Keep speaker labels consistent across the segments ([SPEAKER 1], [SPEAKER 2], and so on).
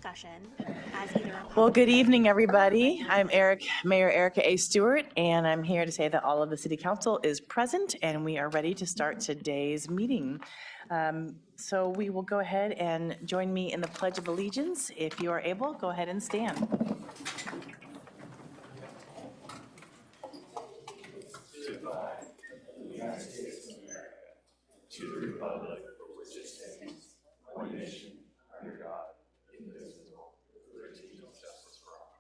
[SPEAKER 1] discussion as either a
[SPEAKER 2] Well,
[SPEAKER 1] public
[SPEAKER 2] good evening, everybody.
[SPEAKER 1] regular
[SPEAKER 2] I'm Mayor Erica A. Stewart, and I'm here to say that all of the City Council is present, and we are ready to start today's meeting. So we will go ahead and join me in the Pledge of Allegiance. If you are able, go ahead and stand.
[SPEAKER 3] To the republic for which it stands, one nation, under God, indivisible, with liberty and justice for all.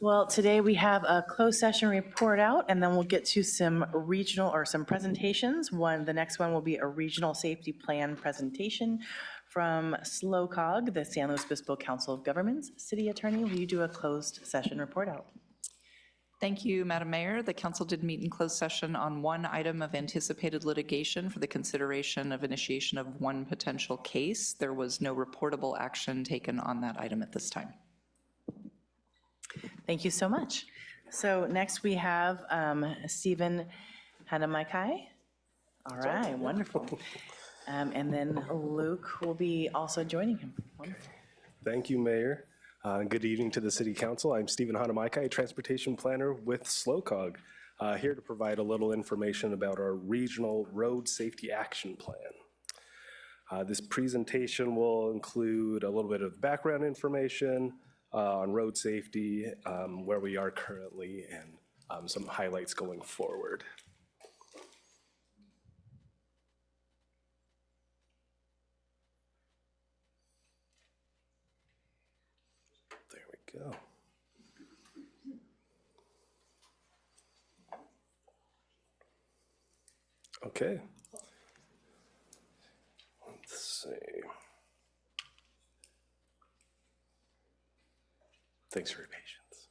[SPEAKER 2] Well, today we have a closed session report out, and then we'll get to some regional or some presentations. The next one will be a regional safety plan presentation from SLOCOG, the San Luis Obispo Council of Governments. City Attorney, will you do a closed session report out?
[SPEAKER 4] Thank you, Madam Mayor. The council did meet in closed session on one item of anticipated litigation for the consideration of initiation of one potential case. There was no reportable action taken on that item at this time.
[SPEAKER 2] Thank you so much. So next we have Stephen Hanamaikai. All right, wonderful. And then Luke will be also joining him. Wonderful.
[SPEAKER 5] Thank you, Mayor. Good evening to the City Council. I'm Stephen Hanamaikai, Transportation Planner with SLOCOG, here to provide a little information about our Regional Road Safety Action Plan. This presentation will include a little bit of background information on road safety, where we are currently, and some highlights going forward. There we go. Okay. Let's see. Thanks for your patience.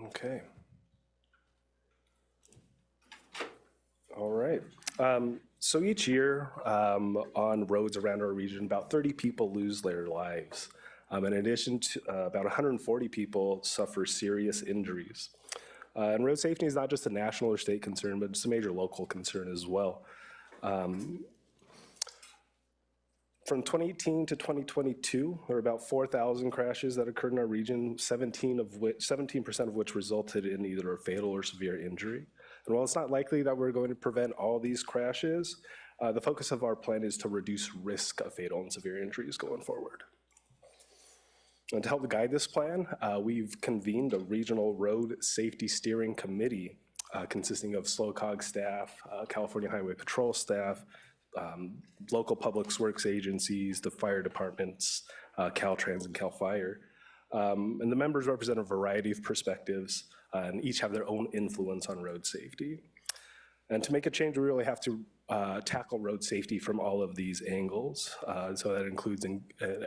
[SPEAKER 5] Okay. All right. So each year on roads around our region, about 30 people lose their lives. In addition to about 140 people suffer serious injuries. And road safety is not just a national or state concern, but it's a major local concern as well. From 2018 to 2022, there were about 4,000 crashes that occurred in our region, 17% of which resulted in either a fatal or severe injury. And while it's not likely that we're going to prevent all these crashes, the focus of our plan is to reduce risk of fatal and severe injuries going forward. And to help guide this plan, we've convened a regional road safety steering committee consisting of SLOCOG staff, California Highway Patrol staff, local public works agencies, the fire departments, Caltrans and Cal Fire. And the members represent a variety of perspectives and each have their own influence on road safety. And to make a change, we really have to tackle road safety from all of these angles. So that includes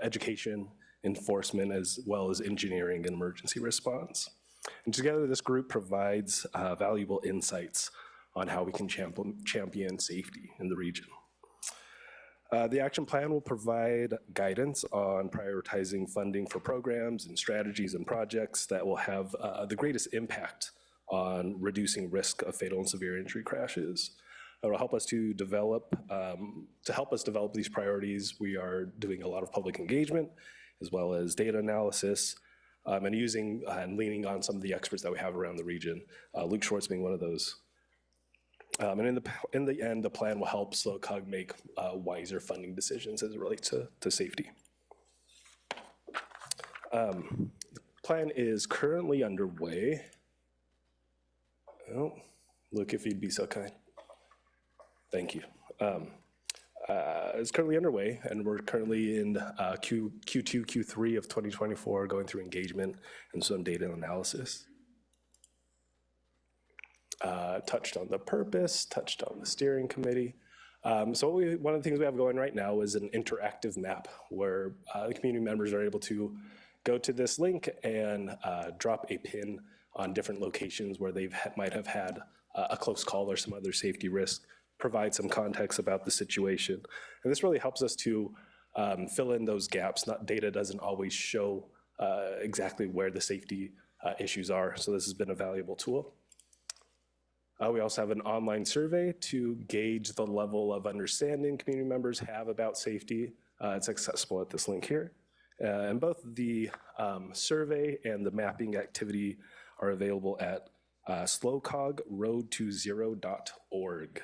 [SPEAKER 5] education, enforcement, as well as engineering and emergency response. And together, this group provides valuable insights on how we can champion safety in the region. The action plan will provide guidance on prioritizing funding for programs and strategies and projects that will have the greatest impact on reducing risk of fatal and severe injury crashes. It will help us to develop these priorities. We are doing a lot of public engagement, as well as data analysis, and using and leaning on some of the experts that we have around the region, Luke Schwartz being one of those. And in the end, the plan will help SLOCOG make wiser funding decisions as it relates to safety. The plan is currently underway. Oh, Luke, if you'd be so kind. Thank you. It's currently underway, and we're currently in Q2, Q3 of 2024, going through engagement and some data analysis. Touched on the purpose, touched on the steering committee. So one of the things we have going right now is an interactive map where the community members are able to go to this link and drop a pin on different locations where they might have had a close call or some other safety risk, provide some context about the situation. And this really helps us to fill in those gaps. Data doesn't always show exactly where the safety issues are, so this has been a valuable tool. We also have an online survey to gauge the level of understanding community members have about safety. It's accessible at this link here. And both the survey and the mapping activity are available at slowcogroad20.org.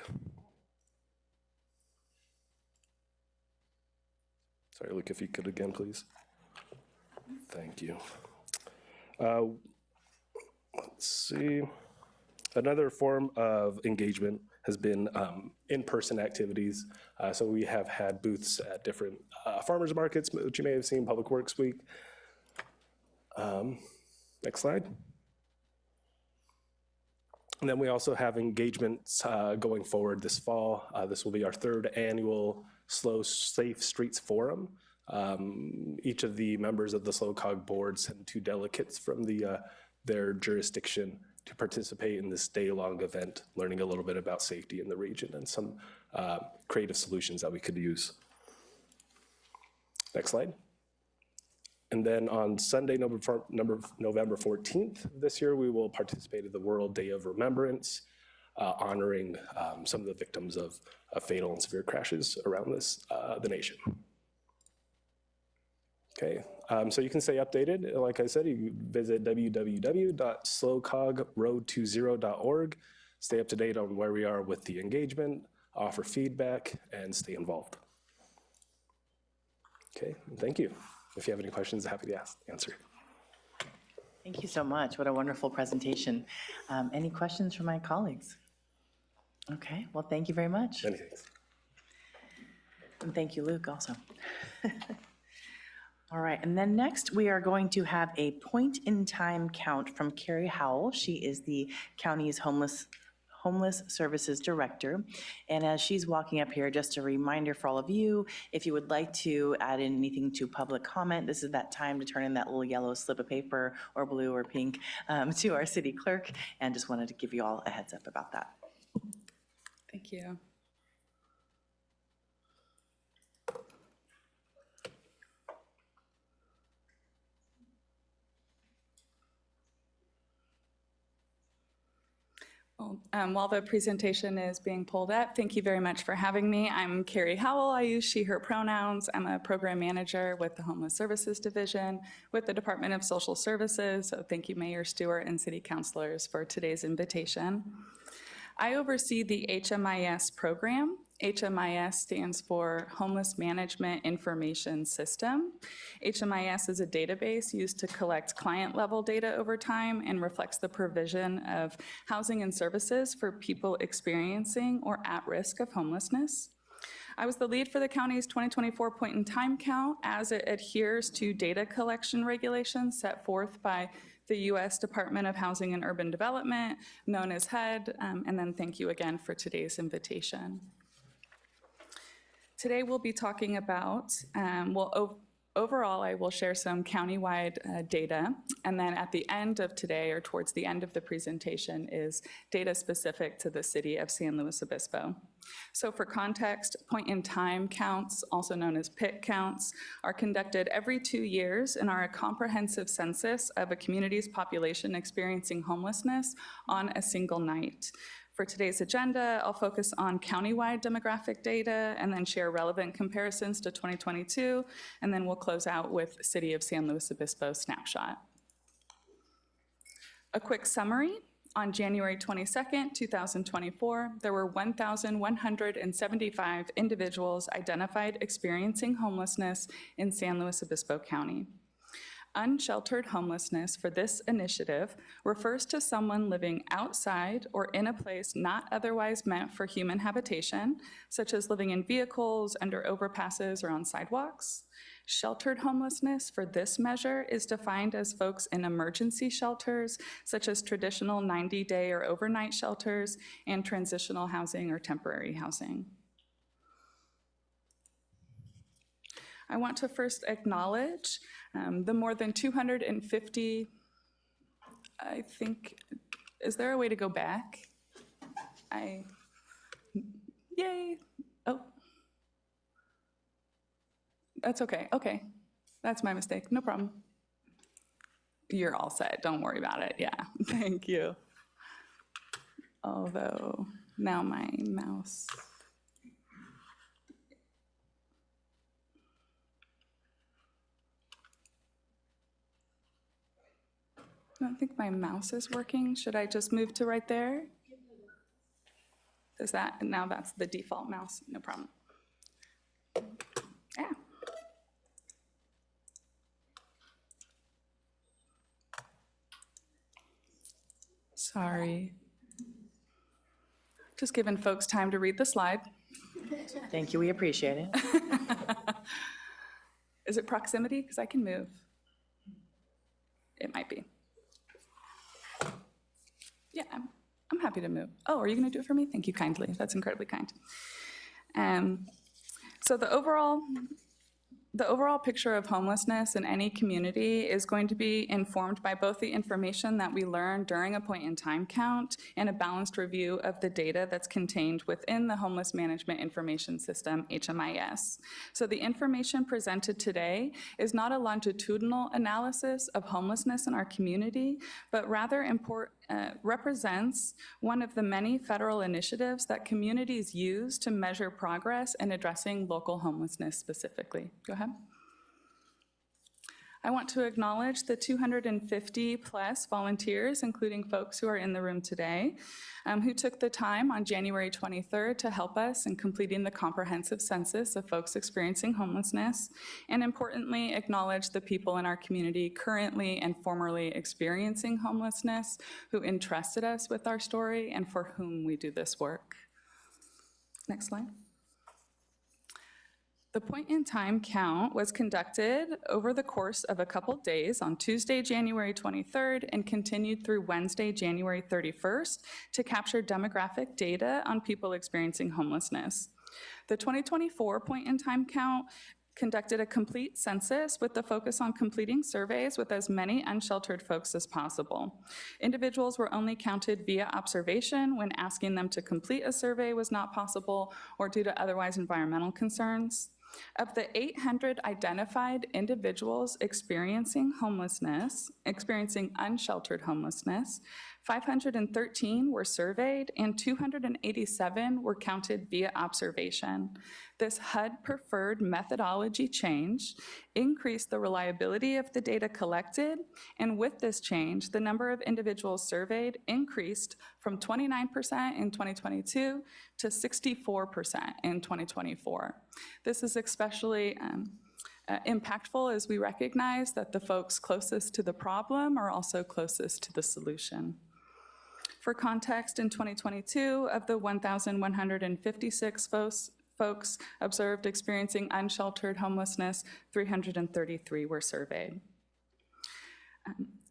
[SPEAKER 5] Sorry, Luke, if you could again, please. Thank you. Let's see. Another form of engagement has been in-person activities. So we have had booths at different farmers markets, which you may have seen, Public Works Week. Next slide. And then we also have engagements going forward this fall. This will be our 3rd annual Slow Safe Streets Forum. Each of the members of the SlowCog board send 2 delegates from their jurisdiction to participate in this day-long event, learning a little bit about safety in the region and some creative solutions that we could use. Next slide. And then on Sunday, November 14th this year, we will participate in the World Day of Remembrance, honoring some of the victims of fatal and severe crashes around the nation. Okay, so you can stay updated. Like I said, you visit www.slowcogroad20.org. Stay up to date on where we are with the engagement, offer feedback, and stay involved. Okay, thank you. If you have any questions, happy to answer.
[SPEAKER 2] Thank you so much. What a wonderful presentation. Any questions from my colleagues? Okay, well, thank you very much.
[SPEAKER 5] Many thanks.
[SPEAKER 2] And thank you, Luke, also. All right, and then next we are going to have a point-in-time count from Carrie Howell. She is the county's Homeless Services Director. And as she's walking up here, just a reminder for all of you, if you would like to add in anything to public comment, this is that time to turn in that little yellow slip of paper, or blue or pink, to our city clerk, and just wanted to give you all a heads up about that.
[SPEAKER 6] Thank you. Well, while the presentation is being pulled up, thank you very much for having me. I'm Carrie Howell. I use she, her pronouns. I'm a program manager with the Homeless Services Division with the Department of Social Services. So thank you, Mayor Stewart and City Councilors, for today's invitation. I oversee the HMIS program. HMIS stands for Homeless Management Information System. HMIS is a database used to collect client-level data over time and reflects the provision of housing and services for people experiencing or at risk of homelessness. I was the lead for the county's 2024 point-in-time count as it adheres to data collection regulations set forth by the U.S. Department of Housing and Urban Development, known as HUD, and then thank you again for today's invitation. Today we'll be talking about, overall I will share some countywide data, and then at the end of today, or towards the end of the presentation, is data specific to the city of San Luis Obispo. So for context, point-in-time counts, also known as PIT counts, are conducted every 2 years and are a comprehensive census of a community's population experiencing homelessness on a single night. For today's agenda, I'll focus on countywide demographic data and then share relevant comparisons to 2022, and then we'll close out with City of San Luis Obispo snapshot. A quick summary. On January 22nd, 2024, there were 1,175 individuals identified experiencing homelessness in San Luis Obispo County. Unsheltered homelessness for this initiative refers to someone living outside or in a place not otherwise meant for human habitation, such as living in vehicles, under overpasses, or on sidewalks. Sheltered homelessness for this measure is defined as folks in emergency shelters, such as traditional 90-day or overnight shelters, and transitional housing or temporary housing. I want to first acknowledge the more than 250, I think, is there a way to go back? Yay. Oh. That's okay. Okay. That's my mistake. No problem. You're all set. Don't worry about it. Yeah. Thank you. Although now my mouse. I don't think my mouse is working. Should I just move to right there? Is that, now that's the default mouse? No problem. Yeah. Sorry. Just giving folks time to read the slide.
[SPEAKER 2] Thank you, we appreciate it.
[SPEAKER 6] Is it proximity? Because I can move. It might be. Yeah, I'm happy to move. Oh, are you going to do it for me? Thank you kindly. That's incredibly kind. So the overall picture of homelessness in any community is going to be informed by both the information that we learn during a point-in-time count and a balanced review of the data that's contained within the Homeless Management Information System, HMIS. So the information presented today is not a longitudinal analysis of homelessness in our community, but rather represents one of the many federal initiatives that communities use to measure progress in addressing local homelessness specifically. Go ahead. I want to acknowledge the 250+ volunteers, including folks who are in the room today, who took the time on January 23rd to help us in completing the comprehensive census of folks experiencing homelessness, and importantly, acknowledge the people in our community currently and formerly experiencing homelessness who entrusted us with our story and for whom we do this work. Next slide. The point-in-time count was conducted over the course of a couple days on Tuesday, January 23rd, and continued through Wednesday, January 31st, to capture demographic data on people experiencing homelessness. The 2024 point-in-time count conducted a complete census with the focus on completing surveys with as many unsheltered folks as possible. Individuals were only counted via observation when asking them to complete a survey was not possible or due to otherwise environmental concerns. Of the 800 identified individuals experiencing unsheltered homelessness, 513 were surveyed and 287 were counted via observation. This HUD-preferred methodology change increased the reliability of the data collected, and with this change, the number of individuals surveyed increased from 29% in 2022 to 64% in 2024. This is especially impactful as we recognize that the folks closest to the problem are also closest to the solution. For context, in 2022, of the 1,156 folks observed experiencing unsheltered homelessness, 333 were surveyed.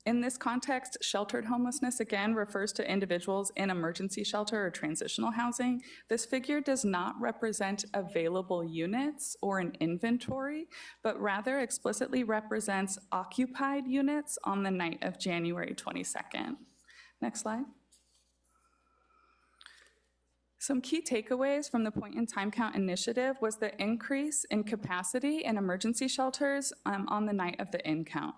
[SPEAKER 6] In this context, sheltered homelessness again refers to individuals in emergency shelter or transitional housing. This figure does not represent available units or an inventory, but rather explicitly represents occupied units on the night of January 22nd. Next slide. Some key takeaways from the point-in-time count initiative was the increase in capacity in emergency shelters on the night of the PIN count.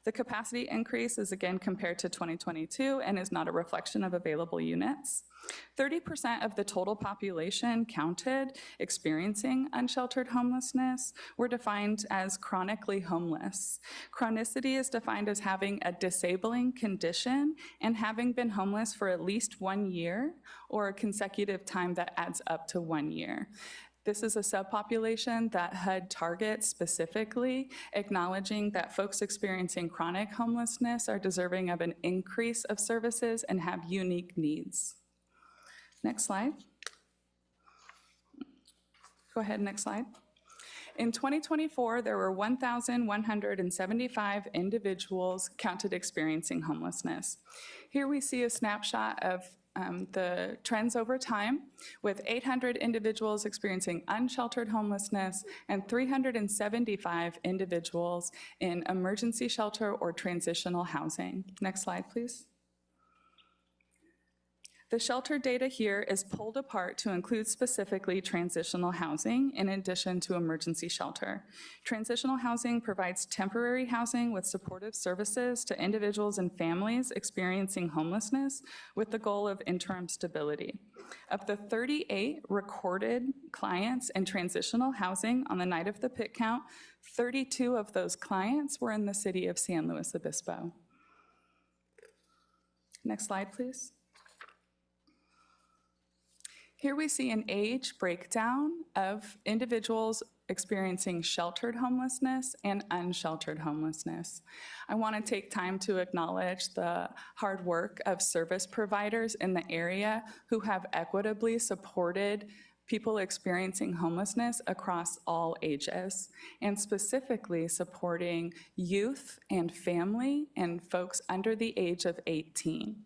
[SPEAKER 6] The capacity increase is again compared to 2022 and is not a reflection of available units. 30% of the total population counted experiencing unsheltered homelessness were defined as chronically homeless. Chronicity is defined as having a disabling condition and having been homeless for at least 1 year or a consecutive time that adds up to 1 year. This is a subpopulation that HUD targets specifically, acknowledging that folks experiencing chronic homelessness are deserving of an increase of services and have unique needs. Next slide. Go ahead, next slide. In 2024, there were 1,175 individuals counted experiencing homelessness. Here we see a snapshot of the trends over time, with 800 individuals experiencing unsheltered homelessness and 375 individuals in emergency shelter or transitional housing. Next slide, please. The shelter data here is pulled apart to include specifically transitional housing in addition to emergency shelter. Transitional housing provides temporary housing with supportive services to individuals and families experiencing homelessness with the goal of interim stability. Of the 38 recorded clients in transitional housing on the night of the pit count, 32 of those clients were in the city of San Luis Obispo. Next slide, please. Here we see an age breakdown of individuals experiencing sheltered homelessness and unsheltered homelessness. I want to take time to acknowledge the hard work of service providers in the area who have equitably supported people experiencing homelessness across all ages, and specifically supporting youth and family and folks under the age of 18.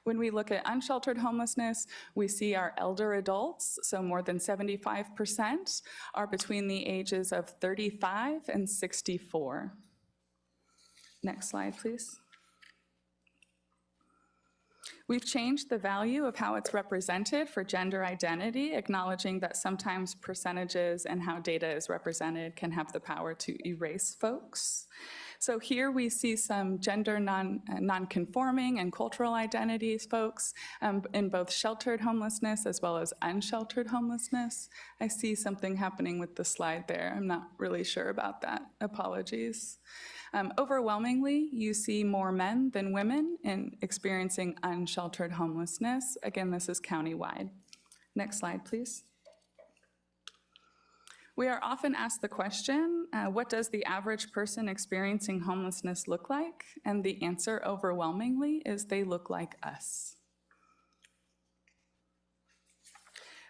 [SPEAKER 6] When we look at unsheltered homelessness, we see our elder adults, so more than 75% are between the ages of 35 and 64. Next slide, please. We've changed the value of how it's represented for gender identity, acknowledging that sometimes percentages and how data is represented can have the power to erase folks. So here we see some gender non-conforming and cultural identities folks in both sheltered homelessness as well as unsheltered homelessness. I see something happening with the slide there. I'm not really sure about that. Apologies. Overwhelmingly, you see more men than women in experiencing unsheltered homelessness. Again, this is countywide. Next slide, please. We are often asked the question, what does the average person experiencing homelessness look like? And the answer overwhelmingly is they look like us.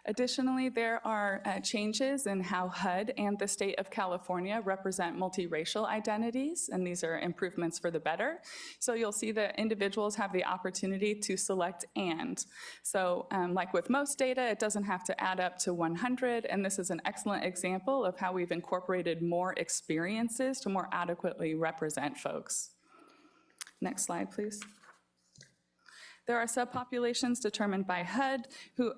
[SPEAKER 6] Additionally, there are changes in how HUD and the state of California represent multiracial identities, and these are improvements for the better. So you'll see that individuals have the opportunity to select and. So like with most data, it doesn't have to add up to 100, and this is an excellent example of how we've incorporated more experiences to more adequately represent folks. Next slide, please. There are subpopulations determined by HUD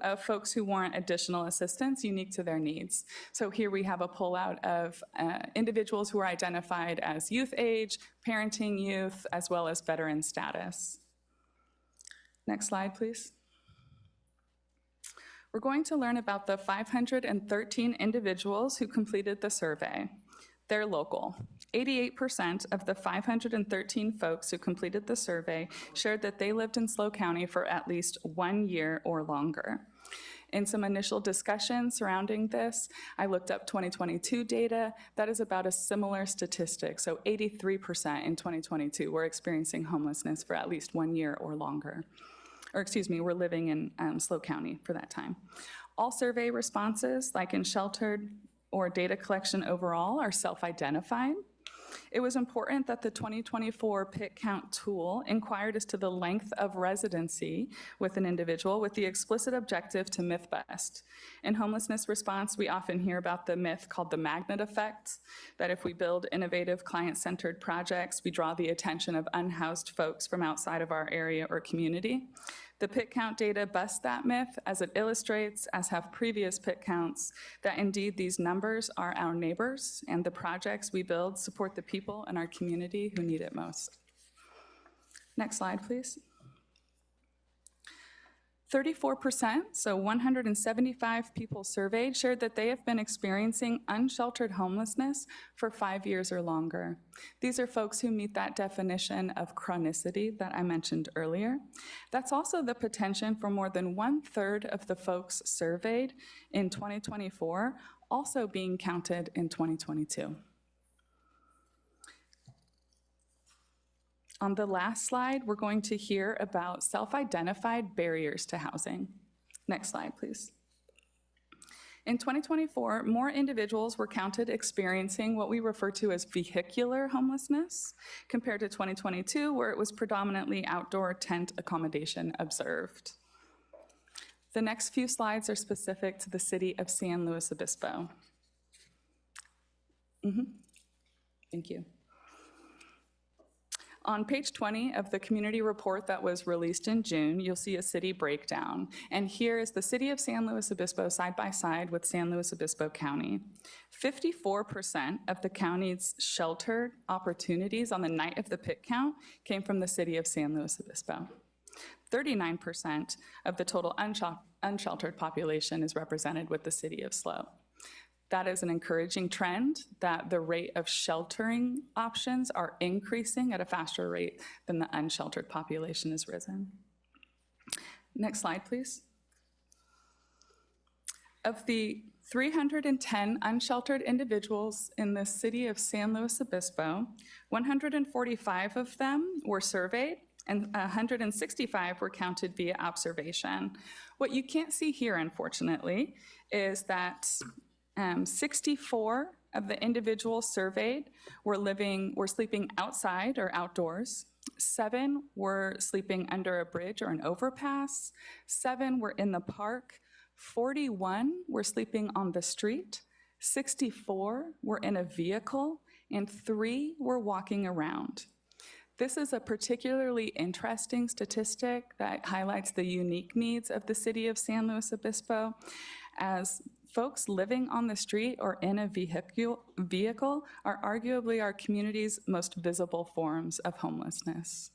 [SPEAKER 6] of folks who warrant additional assistance unique to their needs. So here we have a pullout of individuals who are identified as youth age, parenting youth, as well as veteran status. Next slide, please. We're going to learn about the 513 individuals who completed the survey. They're local. 88% of the 513 folks who completed the survey shared that they lived in SLO County for at least 1 year or longer. In some initial discussion surrounding this, I looked up 2022 data. That is about a similar statistic. So 83% in 2022 were experiencing homelessness for at least 1 year or longer. Or excuse me, were living in SLO County for that time. All survey responses, like in sheltered or data collection overall, are self-identified. It was important that the 2024 PIT count tool inquired as to the length of residency with an individual with the explicit objective to myth bust. In homelessness response, we often hear about the myth called the magnet effect, that if we build innovative client-centered projects, we draw the attention of unhoused folks from outside of our area or community. The PIT count data busts that myth, as it illustrates, as have previous PIT counts, that indeed these numbers are our neighbors, and the projects we build support the people in our community who need it most. Next slide, please. 34%, so 175 people surveyed, shared that they have been experiencing unsheltered homelessness for 5 years or longer. These are folks who meet that definition of chronicity that I mentioned earlier. That's also the potential for more than 1/3 of the folks surveyed in 2024 also being counted in 2022. On the last slide, we're going to hear about self-identified barriers to housing. Next slide, please. In 2024, more individuals were counted experiencing what we refer to as vehicular homelessness compared to 2022, where it was predominantly outdoor tent accommodation observed. The next few slides are specific to the city of San Luis Obispo. Thank you. On page 20 of the community report that was released in June, you'll see a city breakdown. And here is the city of San Luis Obispo side by side with San Luis Obispo County. 54% of the county's sheltered opportunities on the night of the pit count came from the city of San Luis Obispo. 39% of the total unsheltered population is represented with the city of SLO. That is an encouraging trend that the rate of sheltering options are increasing at a faster rate than the unsheltered population has risen. Next slide, please. Of the 310 unsheltered individuals in the city of San Luis Obispo, 145 of them were surveyed and 165 were counted via observation. What you can't see here, unfortunately, is that 64 of the individuals surveyed were sleeping outside or outdoors. 7 were sleeping under a bridge or an overpass. 7 were in the park. 41 were sleeping on the street. 64 were in a vehicle, and 3 were walking around. This is a particularly interesting statistic that highlights the unique needs of the city of San Luis Obispo, as folks living on the street or in a vehicle are arguably our community's most visible forms of homelessness.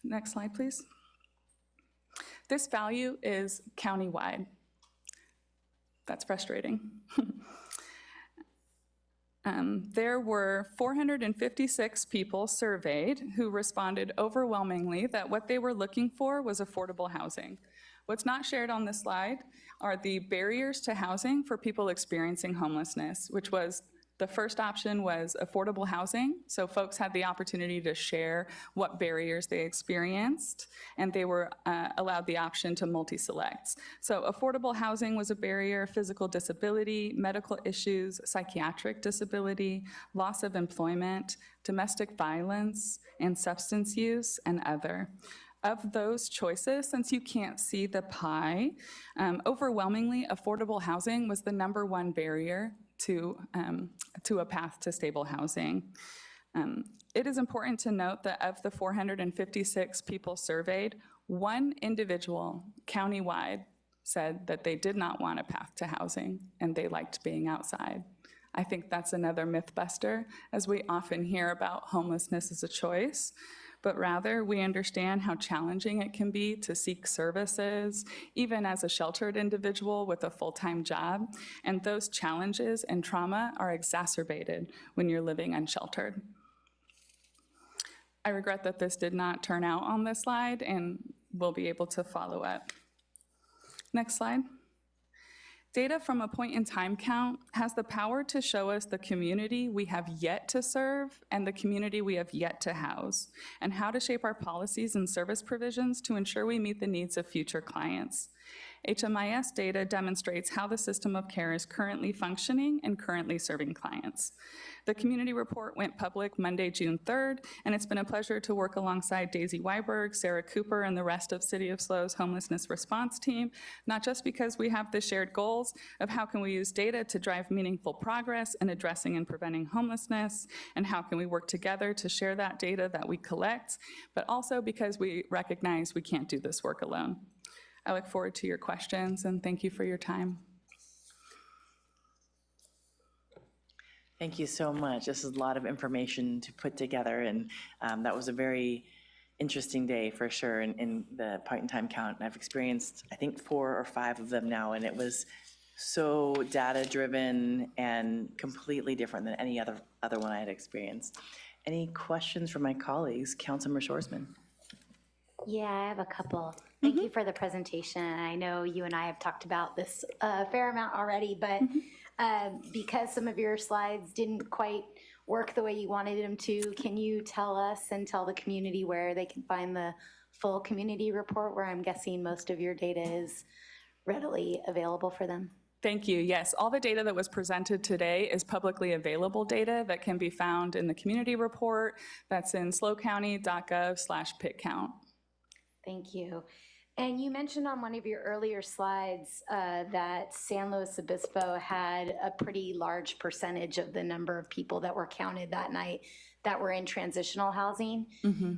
[SPEAKER 6] Next slide, please. This value is countywide. That's frustrating. There were 456 people surveyed who responded overwhelmingly that what they were looking for was affordable housing. What's not shared on this slide are the barriers to housing for people experiencing homelessness, which was the first option was affordable housing. So folks had the opportunity to share what barriers they experienced, and they were allowed the option to multi-select. So affordable housing was a barrier, physical disability, medical issues, psychiatric disability, loss of employment, domestic violence, and substance use, and other. Of those choices, since you can't see the pie, overwhelmingly, affordable housing was the #1 barrier to a path to stable housing. It is important to note that of the 456 people surveyed, 1 individual countywide said that they did not want a path to housing and they liked being outside. I think that's another myth buster, as we often hear about homelessness as a choice, but rather we understand how challenging it can be to seek services, even as a sheltered individual with a full-time job, and those challenges and trauma are exacerbated when you're living unsheltered. I regret that this did not turn out on this slide, and we'll be able to follow up. Next slide. Data from a point-in-time count has the power to show us the community we have yet to serve and the community we have yet to house, and how to shape our policies and service provisions to ensure we meet the needs of future clients. HMIS data demonstrates how the system of care is currently functioning and currently serving clients. The community report went public Monday, June 3rd, and it's been a pleasure to work alongside Daisy Weiberg, Sarah Cooper, and the rest of City of SLO's homelessness response team, not just because we have the shared goals of how can we use data to drive meaningful progress in addressing and preventing homelessness, and how can we work together to share that data that we collect, but also because we recognize we can't do this work alone. I look forward to your questions, and thank you for your time.
[SPEAKER 2] Thank you so much. This is a lot of information to put together, and that was a very interesting day for sure in the point-in-time count. And I've experienced, I think, 4 or 5 of them now, and it was so data-driven and completely different than any other one I had experienced. Any questions from my colleagues? Councilmember Shorsman.
[SPEAKER 1] Yeah, I have a couple. Thank you for the presentation. I know you and I have talked about this a fair amount already, but because some of your slides didn't quite work the way you wanted them to, can you tell us and tell the community where they can find the full community report, where I'm guessing most of your data is readily available for them?
[SPEAKER 6] Thank you. Yes, all the data that was presented today is publicly available data that can be found in the community report that's in slocounty.gov/pitcount.
[SPEAKER 1] Thank you. And you mentioned on one of your earlier slides that San Luis Obispo had a pretty large percentage of the number of people that were counted that night that were in transitional housing.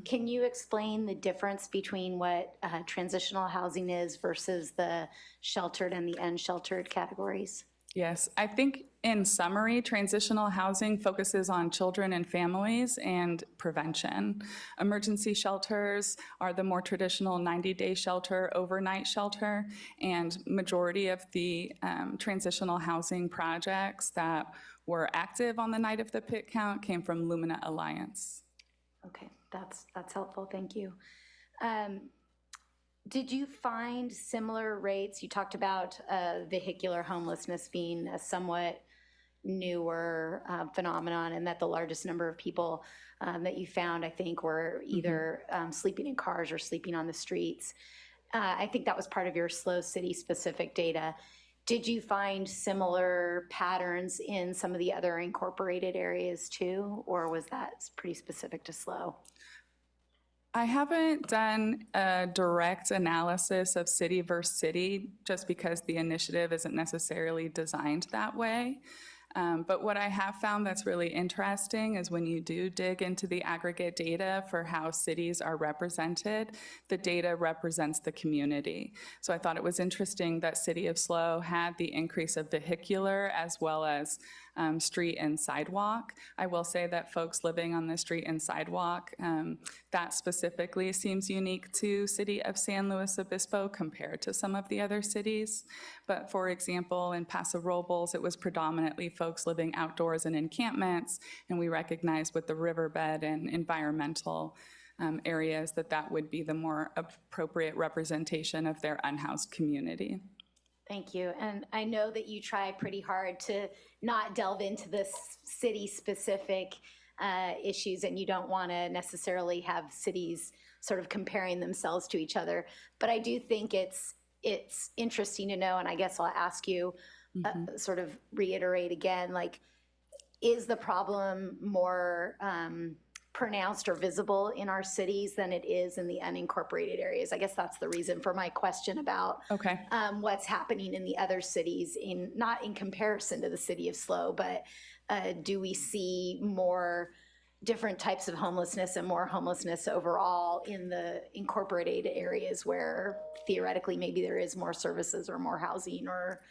[SPEAKER 1] Can you explain the difference between what transitional housing is versus the sheltered and the unsheltered categories?
[SPEAKER 6] Yes, I think in summary, transitional housing focuses on children and families and prevention. Emergency shelters are the more traditional 90-day shelter, overnight shelter, and majority of the transitional housing projects that were active on the night of the pit count came from Lumina Alliance.
[SPEAKER 1] Okay, that's helpful, thank you. Did you find similar rates? You talked about vehicular homelessness being a somewhat newer phenomenon, and that the largest number of people that you found, I think, were either sleeping in cars or sleeping on the streets. I think that was part of your SLO city-specific data. Did you find similar patterns in some of the other incorporated areas too, or was that pretty specific to SLO?
[SPEAKER 6] I haven't done a direct analysis of city versus city just because the initiative isn't necessarily designed that way. But what I have found that's really interesting is when you do dig into the aggregate data for how cities are represented, the data represents the community. So I thought it was interesting that City of SLO had the increase of vehicular as well as street and sidewalk. I will say that folks living on the street and sidewalk, that specifically seems unique to City of San Luis Obispo compared to some of the other cities. But for example, in Paso Robles, it was predominantly folks living outdoors in encampments, and we recognized with the riverbed and environmental areas that would be the more appropriate representation of their unhoused community.
[SPEAKER 1] Thank you. And I know that you try pretty hard to not delve into the city-specific issues, and you don't want to necessarily have cities sort of comparing themselves to each other. But I do think it's interesting to know, and I guess I'll ask you, sort of reiterate again, like, is the problem more pronounced or visible in our cities than it is in the unincorporated areas? I guess that's the reason for my question about what's happening in the other cities, not in comparison to the city of SLO, but do we see more different types of homelessness and more homelessness overall in the incorporated areas where theoretically maybe there is more services or more housing or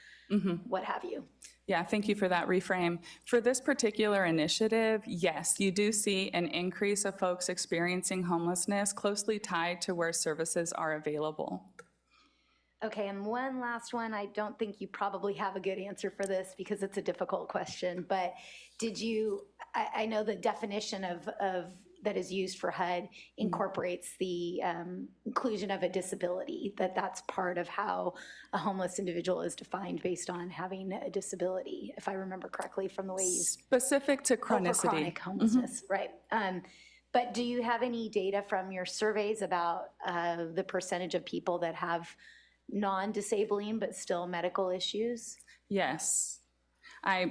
[SPEAKER 1] what have you?
[SPEAKER 6] Yeah, thank you for that reframe. For this particular initiative, yes, you do see an increase of folks experiencing homelessness closely tied to where services are available.
[SPEAKER 1] Okay, and one last one. I don't think you probably have a good answer for this because it's a difficult question, but did you, I know the definition of that is used for HUD incorporates the inclusion of a disability, that's part of how a homeless individual is defined based on having a disability, if I remember correctly from the way you...
[SPEAKER 6] Specific to chronicity.
[SPEAKER 1] For chronic homelessness, right. But do you have any data from your surveys about the percentage of people that have non-disabling but still medical issues?
[SPEAKER 6] Yes.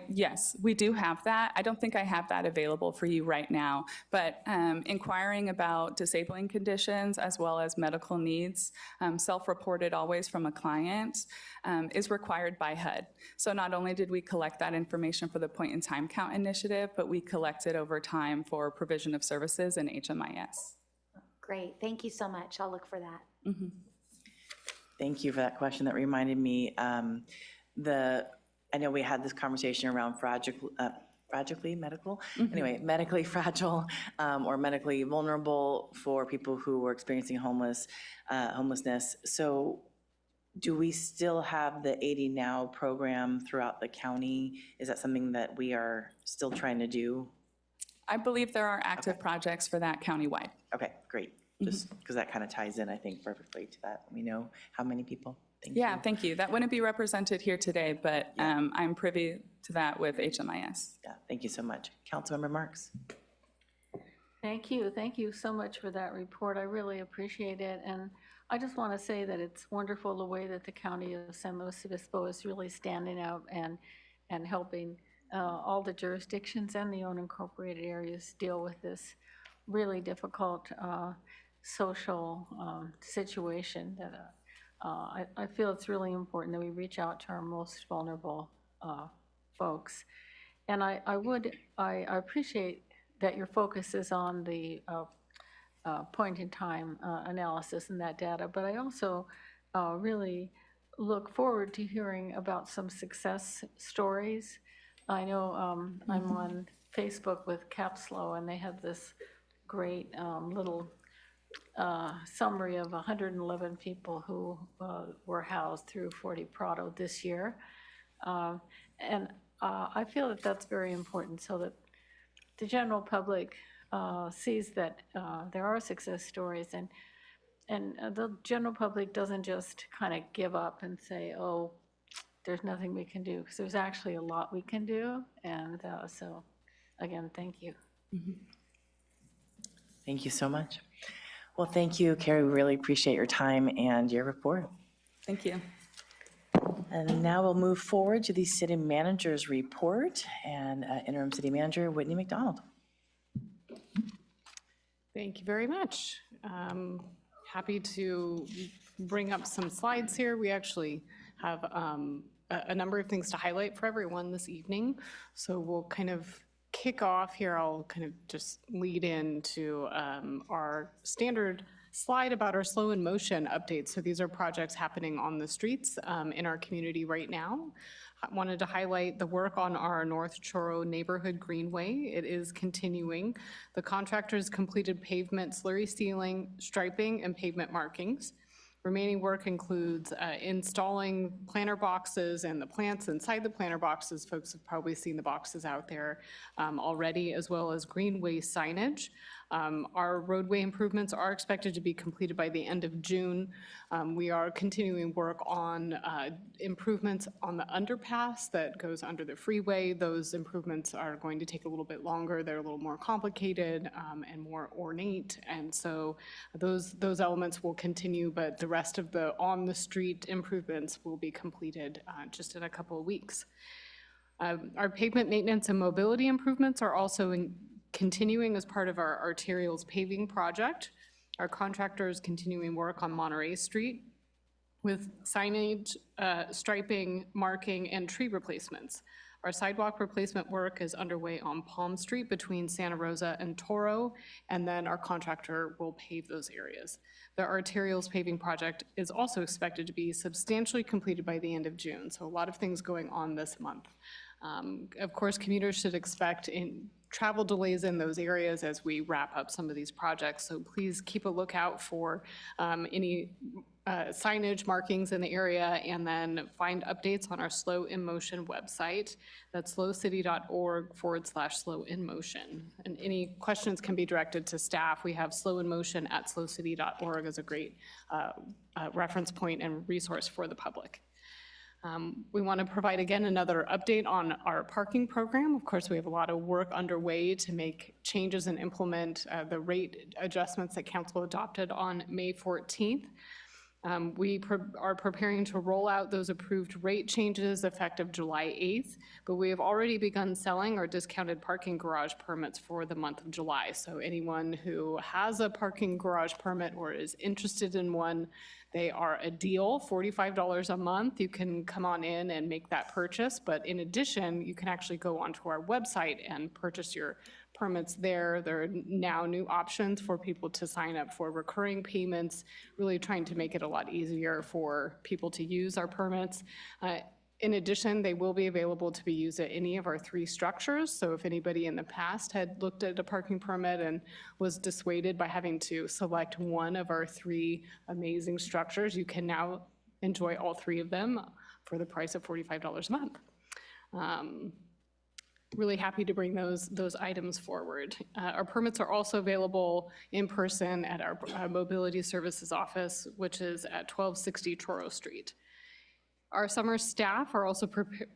[SPEAKER 6] Yes, we do have that. I don't think I have that available for you right now, but inquiring about disabling conditions as well as medical needs, self-reported always from a client, is required by HUD. So not only did we collect that information for the point in time count initiative, but we collect it over time for provision of services in HMIS.
[SPEAKER 1] Great, thank you so much. I'll look for that.
[SPEAKER 2] Thank you for that question. That reminded me, I know we had this conversation around fragilely medical, anyway, medically fragile or medically vulnerable for people who were experiencing homelessness. So do we still have the 80 Now program throughout the county? Is that something that we are still trying to do?
[SPEAKER 6] I believe there are active projects for that countywide.
[SPEAKER 2] Okay, great. Just because that kind of ties in, I think, perfectly to that. We know how many people. Thank you.
[SPEAKER 6] Thank you. That wouldn't be represented here today, but I'm privy to that with HMIS.
[SPEAKER 2] Yeah, thank you so much. Councilmember Marks.
[SPEAKER 7] Thank you. Thank you so much for that report. I really appreciate it. And I just want to say that it's wonderful the way that the County of San Luis Obispo is really standing out and helping all the jurisdictions and the unincorporated areas deal with this really difficult social situation that I feel it's really important that we reach out to our most vulnerable folks. And I appreciate that your focus is on the point-in-time analysis and that data, but I also really look forward to hearing about some success stories. I know I'm on Facebook with Capslo, and they have this great little summary of 111 people who were housed through Forty Prado this year. And I feel that that's very important so that the general public sees that there are success stories, and the general public doesn't just kind of give up and say, oh, there's nothing we can do, because there's actually a lot we can do. And so, again, thank you.
[SPEAKER 2] Thank you so much. Well, thank you, Carrie. We really appreciate your time and your report.
[SPEAKER 6] Thank you.
[SPEAKER 2] And now we'll move forward to the city manager's report, and interim city manager Whitney McDonald.
[SPEAKER 8] Thank you very much. Happy to bring up some slides here. We actually have a number of things to highlight for everyone this evening. So we'll kind of kick off here. I'll kind of just lead into our standard slide about our slow in motion updates. So these are projects happening on the streets in our community right now. I wanted to highlight the work on our North Truro Neighborhood Greenway. It is continuing. The contractors completed pavement slurry sealing, striping, and pavement markings. Remaining work includes installing planter boxes and the plants inside the planter boxes. Folks have probably seen the boxes out there already, as well as greenway signage. Our roadway improvements are expected to be completed by the end of June. We are continuing work on improvements on the underpass that goes under the freeway. Those improvements are going to take a little bit longer. They're a little more complicated and more ornate, and so those elements will continue, but the rest of the on-the-street improvements will be completed just in a couple of weeks. Our pavement maintenance and mobility improvements are also continuing as part of our arterials paving project. Our contractor is continuing work on Monterey Street with signage, striping, marking, and tree replacements. Our sidewalk replacement work is underway on Palm Street between Santa Rosa and Toro, and then our contractor will pave those areas. The arterials paving project is also expected to be substantially completed by the end of June, so a lot of things going on this month. Of course, commuters should expect travel delays in those areas as we wrap up some of these projects, so please keep a lookout for any signage markings in the area, and then find updates on our Slow in Motion website. That's slowcity.org/slow-in-motion. And any questions can be directed to staff. We have slowinmotion@slowcity.org as a great reference point and resource for the public. We want to provide again another update on our parking program. Of course, we have a lot of work underway to make changes and implement the rate adjustments that council adopted on May 14th. We are preparing to roll out those approved rate changes effective July 8th, but we have already begun selling our discounted parking garage permits for the month of July. So anyone who has a parking garage permit or is interested in one, they are a deal, $45 a month. You can come on in and make that purchase, but in addition, you can actually go onto our website and purchase your permits there. There are now new options for people to sign up for recurring payments, really trying to make it a lot easier for people to use our permits. In addition, they will be available to be used at any of our 3 structures. So if anybody in the past had looked at a parking permit and was dissuaded by having to select one of our 3 amazing structures, you can now enjoy all 3 of them for the price of $45 a month. Really happy to bring those items forward. Our permits are also available in person at our Mobility Services office, which is at 1260 Truro Street. Our summer staff are also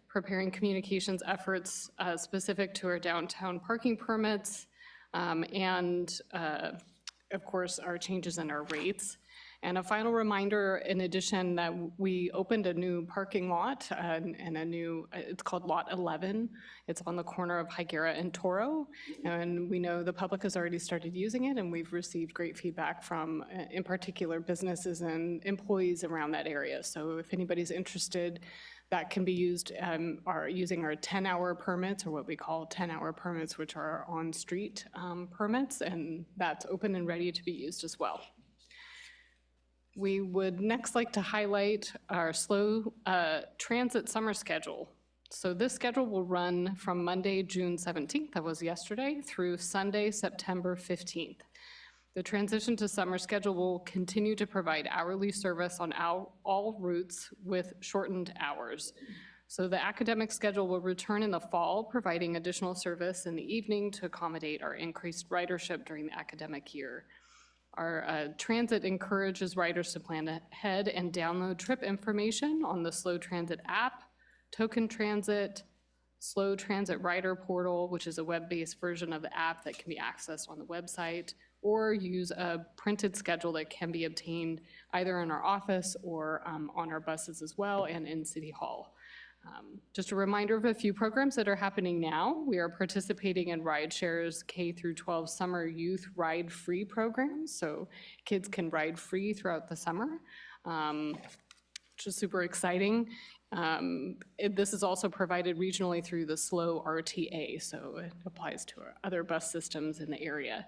[SPEAKER 8] preparing communications efforts specific to our downtown parking permits and, of course, our changes in our rates. And a final reminder, in addition, that we opened a new parking lot and a new, it's called Lot 11. It's on the corner of Higuera and Toro. And we know the public has already started using it, and we've received great feedback from, in particular, businesses and employees around that area. So if anybody's interested, that can be used, using our 10-hour permits, or what we call 10-hour permits, which are on-street permits, and that's open and ready to be used as well. We would next like to highlight our slow transit summer schedule. So this schedule will run from Monday, June 17th, that was yesterday, through Sunday, September 15th. The transition to summer schedule will continue to provide hourly service on all routes with shortened hours. So the academic schedule will return in the fall, providing additional service in the evening to accommodate our increased ridership during the academic year. Our transit encourages riders to plan ahead and download trip information on the Slow Transit app, Token Transit, Slow Transit Rider Portal, which is a web-based version of the app that can be accessed on the website, or use a printed schedule that can be obtained either in our office or on our buses as well and in City Hall. Just a reminder of a few programs that are happening now. We are participating in RideShare's K-12 Summer Youth Ride Free program, so kids can ride free throughout the summer, which is super exciting. This is also provided regionally through the SLO RTA, so it applies to our other bus systems in the area.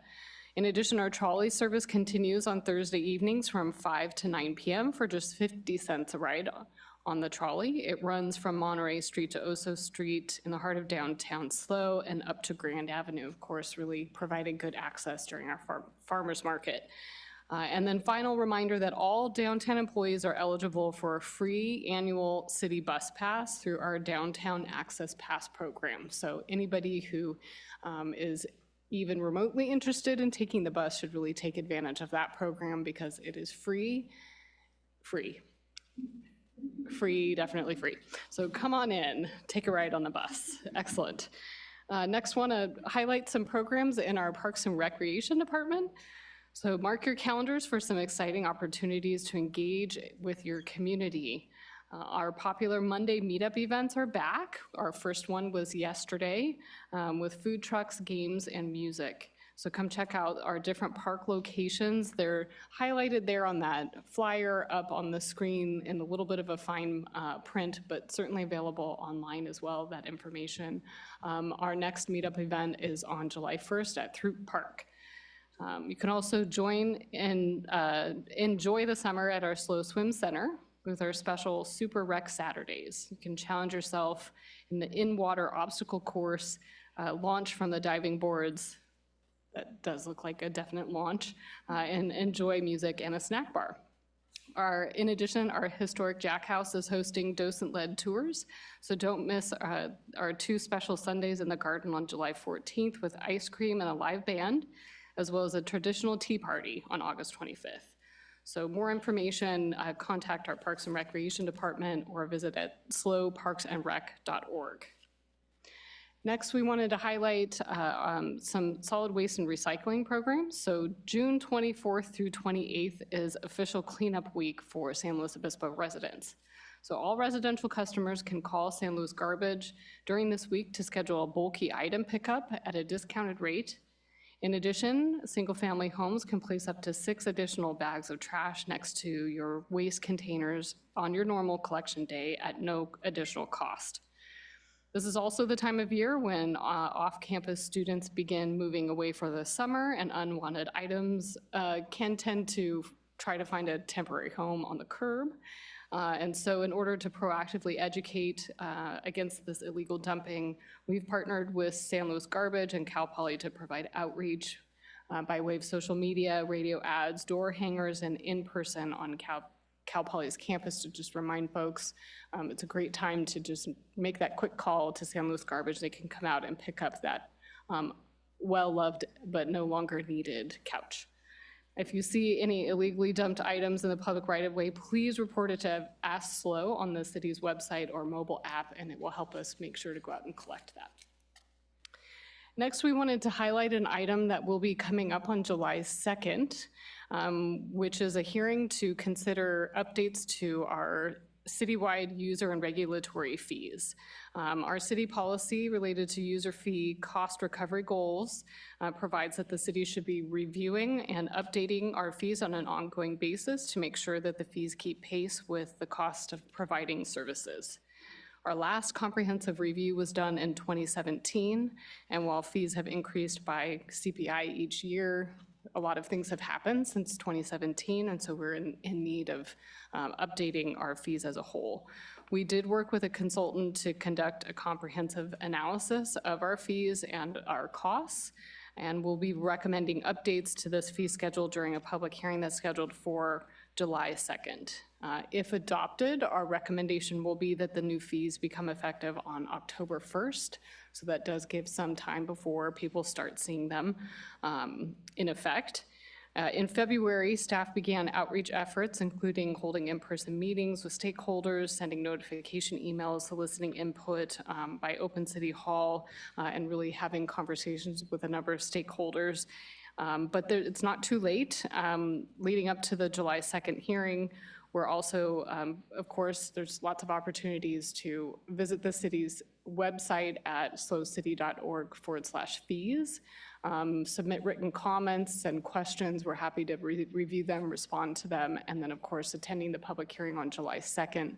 [SPEAKER 8] In addition, our trolley service continues on Thursday evenings from 5 to 9 p.m. for just 50 cents a ride on the trolley. It runs from Monterey Street to Oso Street in the heart of downtown SLO and up to Grand Avenue, of course, really providing good access during our farmers market. And then final reminder that all downtown employees are eligible for a free annual city bus pass through our Downtown Access Pass program. So anybody who is even remotely interested in taking the bus should really take advantage of that program because it is free, definitely free. So come on in, take a ride on the bus. Excellent. Next, want to highlight some programs in our Parks and Recreation Department. So mark your calendars for some exciting opportunities to engage with your community. Our popular Monday meetup events are back. Our first one was yesterday with food trucks, games, and music. So come check out our different park locations. They're highlighted there on that flyer up on the screen in a little bit of a fine print, but certainly available online as well, that information. Our next meetup event is on July 1st at Throop Park. You can also join and enjoy the summer at our SLO Swim Center with our special Super Rec Saturdays. You can challenge yourself in the in-water obstacle course, launch from the diving boards. That does look like a definite launch, and enjoy music and a snack bar. In addition, our historic Jack House is hosting docent-led tours, so don't miss our 2 special Sundays in the garden on July 14th with ice cream and a live band, as well as a traditional tea party on August 25th. So more information, contact our Parks and Recreation Department or visit at sloparksandrec.org. Next, we wanted to highlight some solid waste and recycling programs. So June 24th through 28th is official cleanup week for San Luis Obispo residents. So all residential customers can call San Luis Garbage during this week to schedule a bulky item pickup at a discounted rate. In addition, single-family homes can place up to 6 additional bags of trash next to your waste containers on your normal collection day at no additional cost. This is also the time of year when off-campus students begin moving away for the summer, and unwanted items can tend to try to find a temporary home on the curb. And so in order to proactively educate against this illegal dumping, we've partnered with San Luis Garbage and Cal Poly to provide outreach by way of social media, radio ads, door hangers, and in person on Cal Poly's campus to just remind folks. It's a great time to just make that quick call to San Luis Garbage. They can come out and pick up that well-loved but no longer needed couch. If you see any illegally dumped items in the public right-of-way, please report it to Ask SLO on the city's website or mobile app, and it will help us make sure to go out and collect that. Next, we wanted to highlight an item that will be coming up on July 2nd. which is a hearing to consider updates to our citywide user and regulatory fees. Our city policy related to user fee cost recovery goals provides that the city should be reviewing and updating our fees on an ongoing basis to make sure that the fees keep pace with the cost of providing services. Our last comprehensive review was done in 2017, and while fees have increased by CPI each year, a lot of things have happened since 2017, and so we're in need of updating our fees as a whole. We did work with a consultant to conduct a comprehensive analysis of our fees and our costs, and we'll be recommending updates to this fee schedule during a public hearing that's scheduled for July 2nd. If adopted, our recommendation will be that the new fees become effective on October 1st. So that does give some time before people start seeing them in effect. In February, staff began outreach efforts, including holding in-person meetings with stakeholders, sending notification emails, soliciting input by Open City Hall, and really having conversations with a number of stakeholders. But it's not too late. Leading up to the July 2nd hearing, we're also, of course, there's lots of opportunities to visit the city's website at slocity.org/fees. Submit written comments and questions. We're happy to review them, respond to them, and then, of course, attending the public hearing on July 2nd.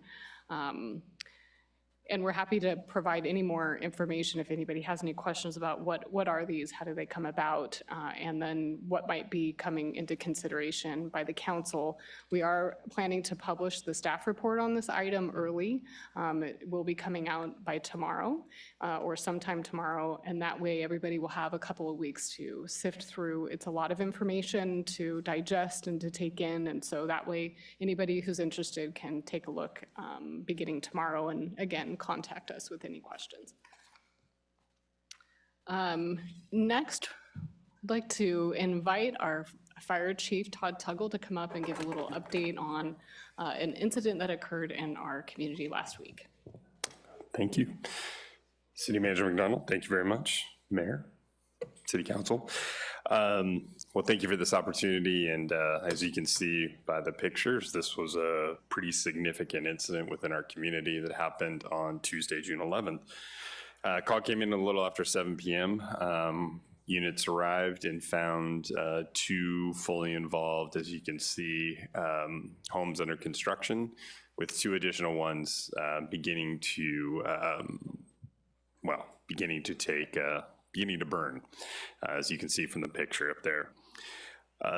[SPEAKER 8] And we're happy to provide any more information if anybody has any questions about what are these, how do they come about, and then what might be coming into consideration by the council. We are planning to publish the staff report on this item early. It will be coming out by tomorrow or sometime tomorrow, and that way everybody will have a couple of weeks to sift through. It's a lot of information to digest and to take in, and so that way anybody who's interested can take a look beginning tomorrow, and again, contact us with any questions. Next, I'd like to invite our Fire Chief, Todd Tuggle, to come up and give a little update on an incident that occurred in our community last week.
[SPEAKER 3] Thank you. City Manager McDonald, thank you very much. Mayor, City Council. Well, thank you for this opportunity, and as you can see by the pictures, this was a pretty significant incident within our community that happened on Tuesday, June 11th. Call came in a little after 7 p.m. Units arrived and found 2 fully involved, as you can see, homes under construction, with 2 additional ones beginning to burn, as you can see from the picture up there.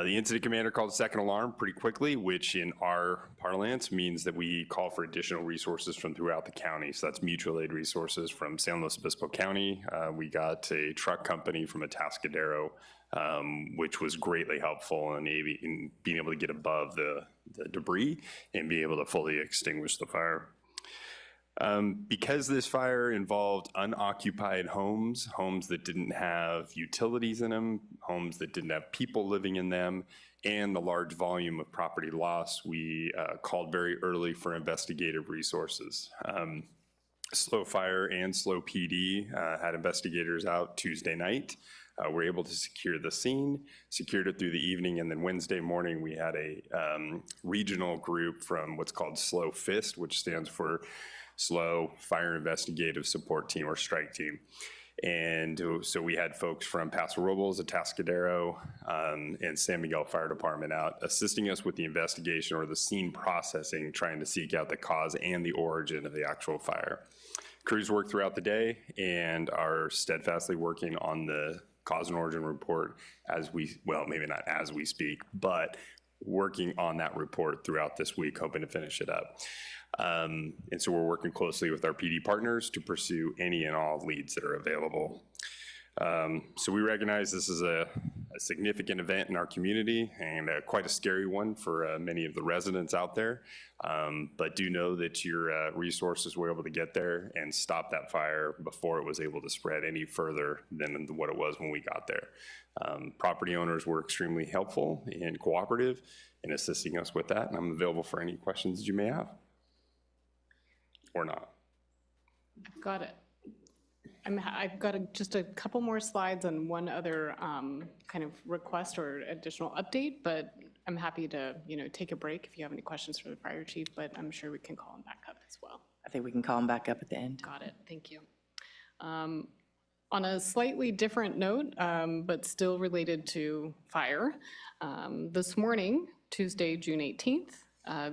[SPEAKER 3] The incident commander called a second alarm pretty quickly, which in our parlance means that we call for additional resources from throughout the county. So that's mutual aid resources from San Luis Obispo County. We got a truck company from Atascadero, which was greatly helpful in being able to get above the debris and be able to fully extinguish the fire. Because this fire involved unoccupied homes, homes that didn't have utilities in them, homes that didn't have people living in them, and the large volume of property loss, we called very early for investigative resources. SLO Fire and SLO PD had investigators out Tuesday night. We're able to secure the scene, secured it through the evening, and then Wednesday morning we had a regional group from what's called SLO FIST, which stands for SLO Fire Investigative Support Team, or Strike Team. And so we had folks from Paso Robles, Atascadero, and San Miguel Fire Department out assisting us with the investigation or the scene processing, trying to seek out the cause and the origin of the actual fire. Crews work throughout the day and are steadfastly working on the cause and origin report maybe not as we speak, but working on that report throughout this week, hoping to finish it up. And so we're working closely with our PD partners to pursue any and all leads that are available. So we recognize this is a significant event in our community and quite a scary one for many of the residents out there. But do know that your resources were able to get there and stop that fire before it was able to spread any further than what it was when we got there. Property owners were extremely helpful and cooperative in assisting us with that, and I'm available for any questions that you may have. Or not.
[SPEAKER 8] Got it. I've got just a couple more slides and one other kind of request or additional update, but I'm happy to, take a break if you have any questions for the fire chief, but I'm sure we can call him back up as well.
[SPEAKER 2] I think we can call him back up at the end.
[SPEAKER 8] Got it, thank you. On a slightly different note, but still related to fire, this morning, Tuesday, June 18th,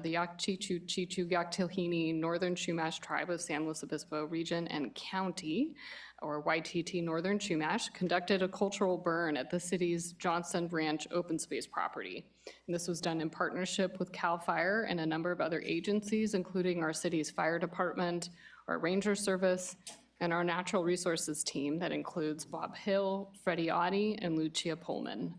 [SPEAKER 8] the Yakchichu-Chichu-Yaktilhini Northern Chumash Tribe of San Luis Obispo Region and County, or YTT Northern Chumash, conducted a cultural burn at the city's Johnson Ranch open space property. And this was done in partnership with CAL FIRE and a number of other agencies, including our city's fire department, our ranger service, and our natural resources team that includes Bob Hill, Freddie Oddie, and Lucia Pullman.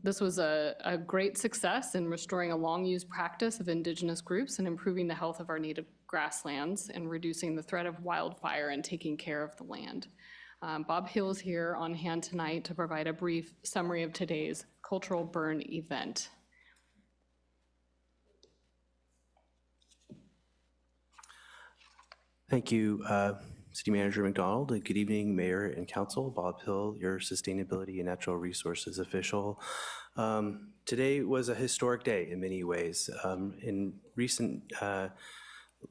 [SPEAKER 8] This was a great success in restoring a long-used practice of indigenous groups and improving the health of our native grasslands and reducing the threat of wildfire and taking care of the land. Bob Hill is here on hand tonight to provide a brief summary of today's cultural burn event.
[SPEAKER 9] Thank you, City Manager McDonald, and good evening, Mayor and Council. Bob Hill, your Sustainability and Natural Resources official. Today was a historic day in many ways.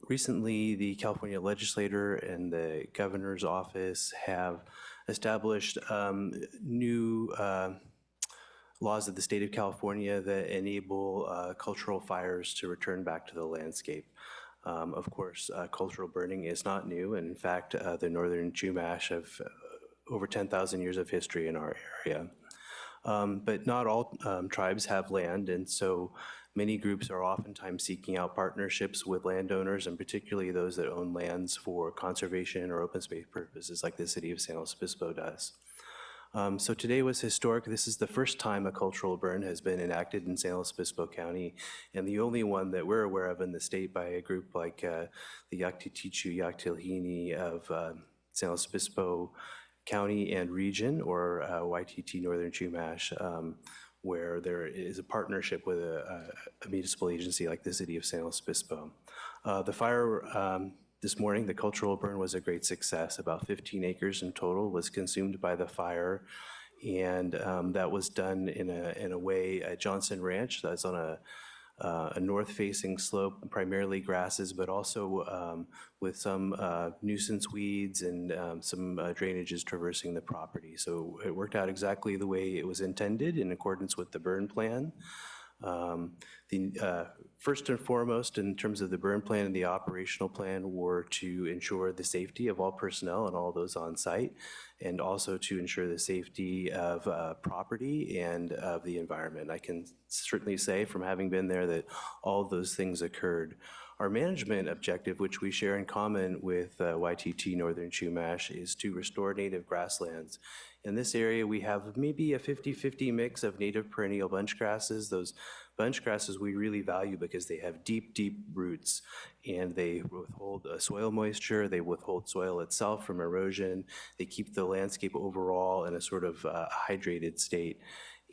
[SPEAKER 9] Recently, the California legislator and the governor's office have established new laws of the state of California that enable cultural fires to return back to the landscape. Of course, cultural burning is not new, and in fact, the Northern Chumash have over 10,000 years of history in our area. But not all tribes have land, and so many groups are oftentimes seeking out partnerships with landowners, and particularly those that own lands for conservation or open space purposes like the city of San Luis Obispo does. So today was historic. This is the first time a cultural burn has been enacted in San Luis Obispo County, and the only one that we're aware of in the state by a group like the Yakchichu-Yaktilhini of San Luis Obispo County and Region, or YTT Northern Chumash, where there is a partnership with a municipal agency like the city of San Luis Obispo. The fire this morning, the cultural burn was a great success. About 15 acres in total was consumed by the fire, and that was done in a way at Johnson Ranch. That's on a north-facing slope, primarily grasses, but also with some nuisance weeds and some drainages traversing the property. So it worked out exactly the way it was intended in accordance with the burn plan. First and foremost, in terms of the burn plan and the operational plan, were to ensure the safety of all personnel and all those on site, and also to ensure the safety of property and of the environment. I can certainly say from having been there that all of those things occurred. Our management objective, which we share in common with YTT Northern Chumash, is to restore native grasslands. In this area, we have maybe a 50-50 mix of native perennial bunch grasses. Those bunch grasses we really value because they have deep, deep roots, and they withhold soil moisture, they withhold soil itself from erosion, they keep the landscape overall in a sort of hydrated state,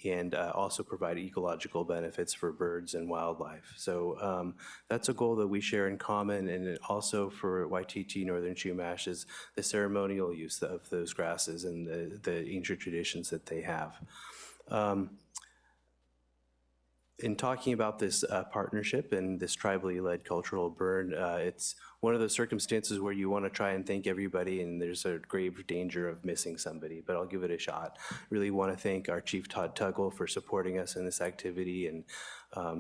[SPEAKER 9] and also provide ecological benefits for birds and wildlife. So that's a goal that we share in common, and also for YTT Northern Chumash is the ceremonial use of those grasses and the ancient traditions that they have. In talking about this partnership and this tribally led cultural burn, it's one of those circumstances where you want to try and thank everybody, and there's a grave danger of missing somebody, but I'll give it a shot. Really want to thank our Chief Todd Tuggle for supporting us in this activity, and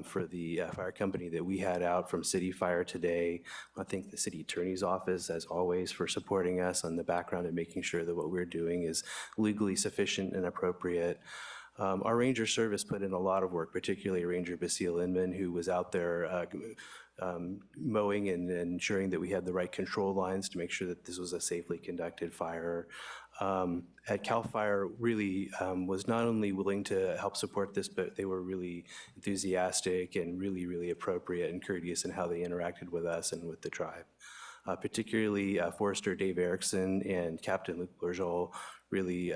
[SPEAKER 9] for the fire company that we had out from City Fire today. I thank the City Attorney's Office, as always, for supporting us on the background and making sure that what we're doing is legally sufficient and appropriate. Our ranger service put in a lot of work, particularly Ranger Basile Inman, who was out there mowing and ensuring that we had the right control lines to make sure that this was a safely conducted fire. At CAL FIRE really was not only willing to help support this, but they were really enthusiastic and really, really appropriate and courteous in how they interacted with us and with the tribe. Particularly Forester Dave Erickson and Captain Luc Bourgeol, really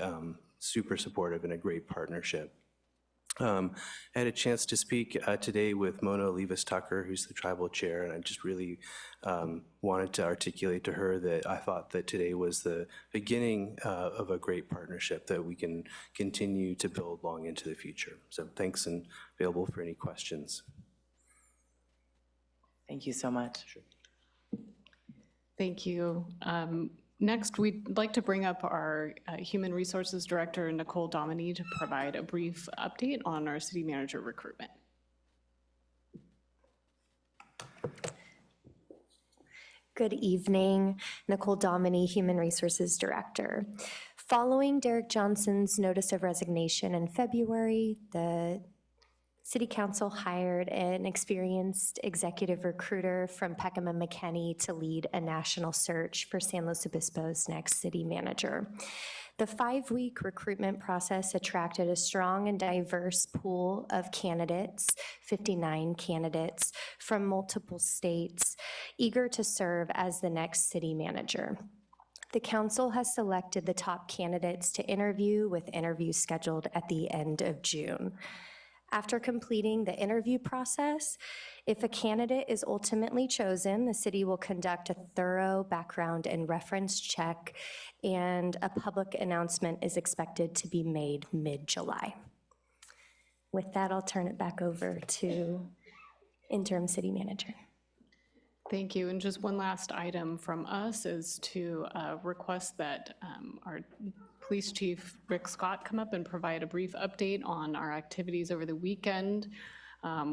[SPEAKER 9] super supportive and a great partnership. I had a chance to speak today with Mona Olivas-Tucker, who's the tribal chair, and I just really wanted to articulate to her that I thought that today was the beginning of a great partnership that we can continue to build long into the future. So thanks, and available for any questions.
[SPEAKER 10] Thank you so much.
[SPEAKER 8] Thank you. Next, we'd like to bring up our Human Resources Director, Nicole Dominy, to provide a brief update on our city manager recruitment.
[SPEAKER 11] Good evening, Nicole Dominy, Human Resources Director. Following Derek Johnson's notice of resignation in February, the City Council hired an experienced executive recruiter from Peckham and McKinney to lead a national search for San Luis Obispo's next city manager. The 5-week recruitment process attracted a strong and diverse pool of candidates, 59 candidates from multiple states, eager to serve as the next city manager. The council has selected the top candidates to interview, with interviews scheduled at the end of June. After completing the interview process, if a candidate is ultimately chosen, the city will conduct a thorough background and reference check, and a public announcement is expected to be made mid-July. With that, I'll turn it back over to interim city manager.
[SPEAKER 8] Thank you. And just one last item from us is to request that our Police Chief Rick Scott come up and provide a brief update on our activities over the weekend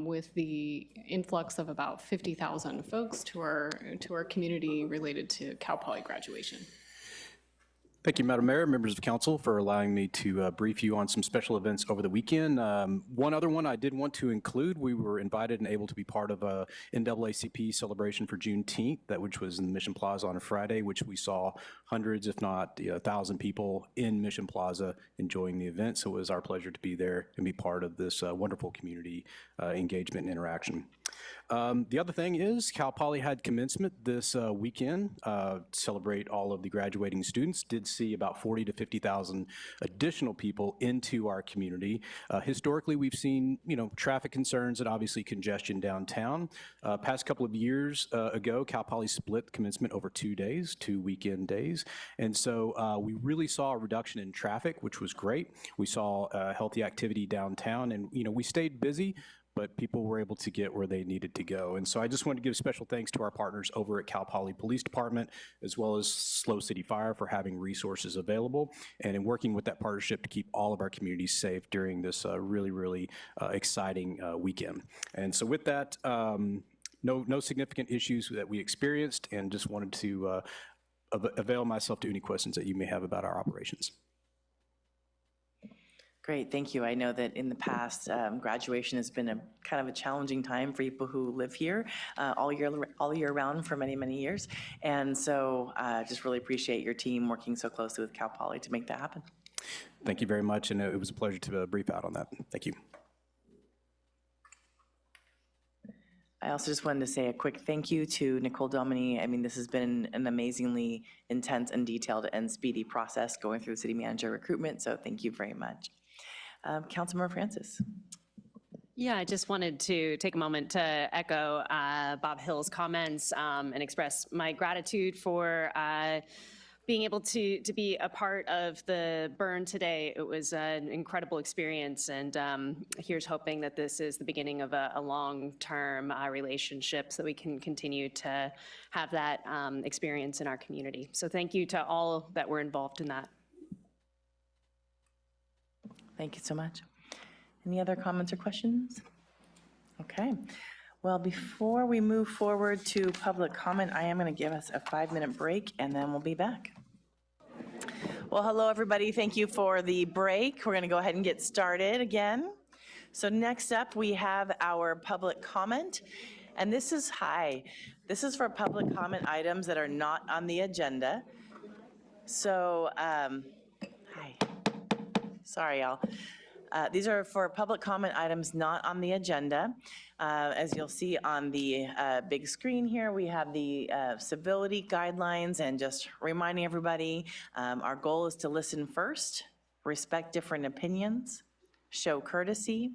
[SPEAKER 8] with the influx of about 50,000 folks to our community related to Cal Poly graduation.
[SPEAKER 12] Thank you, Madam Mayor, members of council, for allowing me to brief you on some special events over the weekend. One other one I did want to include, we were invited and able to be part of a NAACP celebration for Juneteenth, which was in Mission Plaza on a Friday, which we saw hundreds, if not 1,000 people in Mission Plaza enjoying the event. So it was our pleasure to be there and be part of this wonderful community engagement and interaction. The other thing is Cal Poly had commencement this weekend to celebrate all of the graduating students. Did see about 40 to 50,000 additional people into our community. Historically, we've seen, traffic concerns and obviously congestion downtown. Past couple of years ago, Cal Poly split commencement over 2 days, 2 weekend days. And so we really saw a reduction in traffic, which was great. We saw healthy activity downtown, and, we stayed busy, but people were able to get where they needed to go. And so I just wanted to give special thanks to our partners over at Cal Poly Police Department, as well as SLO City Fire, for having resources available and in working with that partnership to keep all of our communities safe during this really, really exciting weekend. And so with that, no significant issues that we experienced, and just wanted to avail myself to any questions that you may have about our operations.
[SPEAKER 10] Great, thank you. I know that in the past, graduation has been a kind of a challenging time for people who live here all year round for many, many years. And so just really appreciate your team working so closely with Cal Poly to make that happen.
[SPEAKER 12] Thank you very much, and it was a pleasure to brief out on that. Thank you.
[SPEAKER 10] I also just wanted to say a quick thank you to Nicole Dominy. I mean, this has been an amazingly intense and detailed and speedy process going through city manager recruitment, so thank you very much. Councilmember Francis.
[SPEAKER 13] Yeah, I just wanted to take a moment to echo Bob Hill's comments and express my gratitude for being able to be a part of the burn today. It was an incredible experience, and here's hoping that this is the beginning of a long-term relationship so that we can continue to have that experience in our community. So thank you to all that were involved in that.
[SPEAKER 10] Thank you so much. Any other comments or questions?
[SPEAKER 2] Okay. Well, before we move forward to public comment, I am going to give us a 5-minute break, and then we'll be back.
[SPEAKER 10] Well, hello, everybody. Thank you for the break. We're going to go ahead and get started again. So next up, we have our public comment. And this is for public comment items that are not on the agenda. So, hi. Sorry, y'all. These are for public comment items not on the agenda. As you'll see on the big screen here, we have the civility guidelines, and just reminding everybody, our goal is to listen first, respect different opinions, show courtesy,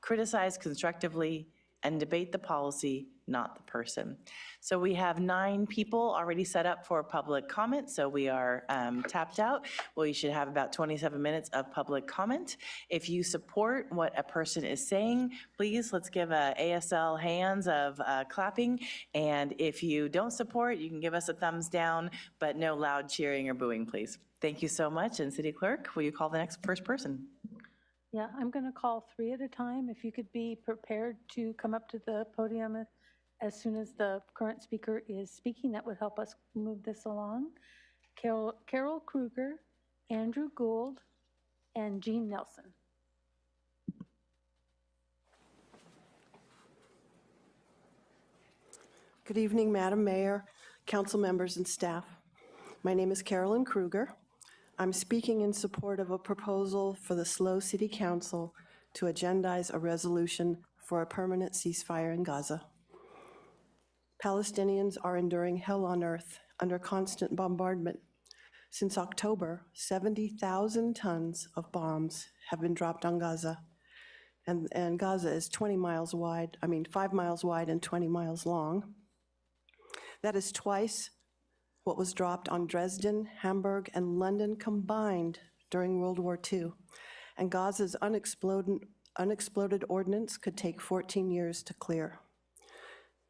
[SPEAKER 10] criticize constructively, and debate the policy, not the person. So we have 9 people already set up for public comment, so we are tapped out. We should have about 27 minutes of public comment. If you support what a person is saying, please, let's give a ASL hands of clapping. And if you don't support, you can give us a thumbs down, but no loud cheering or booing, please. Thank you so much. And City Clerk, will you call the next first person?
[SPEAKER 14] Yeah, I'm going to call 3 at a time. If you could be prepared to come up to the podium as soon as the current speaker is speaking, that would help us move this along. Carol Kruger, Andrew Gould, and Jean Nelson.
[SPEAKER 15] Good evening, Madam Mayor, council members, and staff. My name is Carolyn Kruger. I'm speaking in support of a proposal for the SLO City Council to agendize a resolution for a permanent ceasefire in Gaza. Palestinians are enduring hell on earth under constant bombardment. Since October, 70,000 tons of bombs have been dropped on Gaza. And Gaza is 5 miles wide and 20 miles long. That is twice what was dropped on Dresden, Hamburg, and London combined during World War II. And Gaza's unexploded ordnance could take 14 years to clear.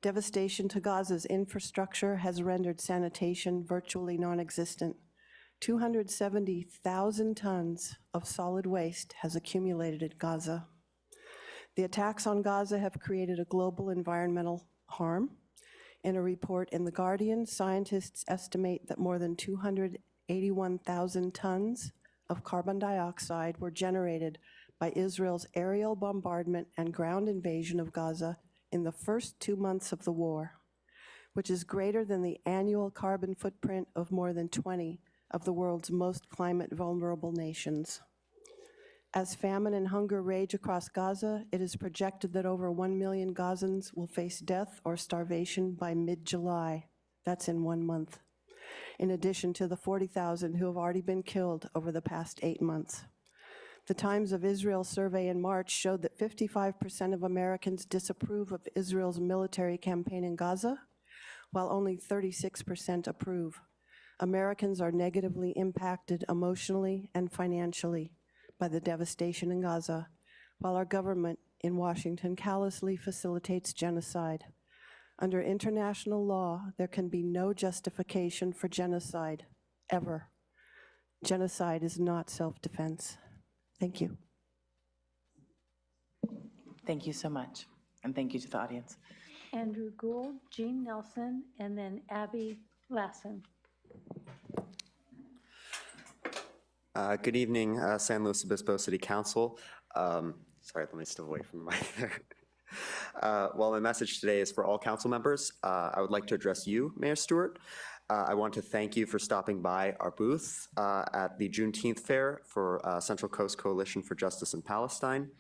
[SPEAKER 15] Devastation to Gaza's infrastructure has rendered sanitation virtually non-existent. 270,000 tons of solid waste has accumulated in Gaza. The attacks on Gaza have created a global environmental harm. In a report in The Guardian, scientists estimate that more than 281,000 tons of carbon dioxide were generated by Israel's aerial bombardment and ground invasion of Gaza in the first 2 months of the war, which is greater than the annual carbon footprint of more than 20 of the world's most climate vulnerable nations. As famine and hunger rage across Gaza, it is projected that over 1 million Gazans will face death or starvation by mid-July. That's in 1 month, in addition to the 40,000 who have already been killed over the past 8 months. The Times of Israel survey in March showed that 55% of Americans disapprove of Israel's military campaign in Gaza, while only 36% approve. Americans are negatively impacted emotionally and financially by the devastation in Gaza, while our government in Washington callously facilitates genocide. Under international law, there can be no justification for genocide, ever. Genocide is not self-defense. Thank you.
[SPEAKER 10] Thank you so much, and thank you to the audience.
[SPEAKER 14] Andrew Gould, Jean Nelson, and then Abby Lassen.
[SPEAKER 16] Good evening, San Luis Obispo City Council. Sorry, let me step away from the mic there. Well, my message today is for all council members. I would like to address you, Mayor Stewart. I want to thank you for stopping by our booth at the Juneteenth Fair for Central Coast Coalition for Justice in Palestine.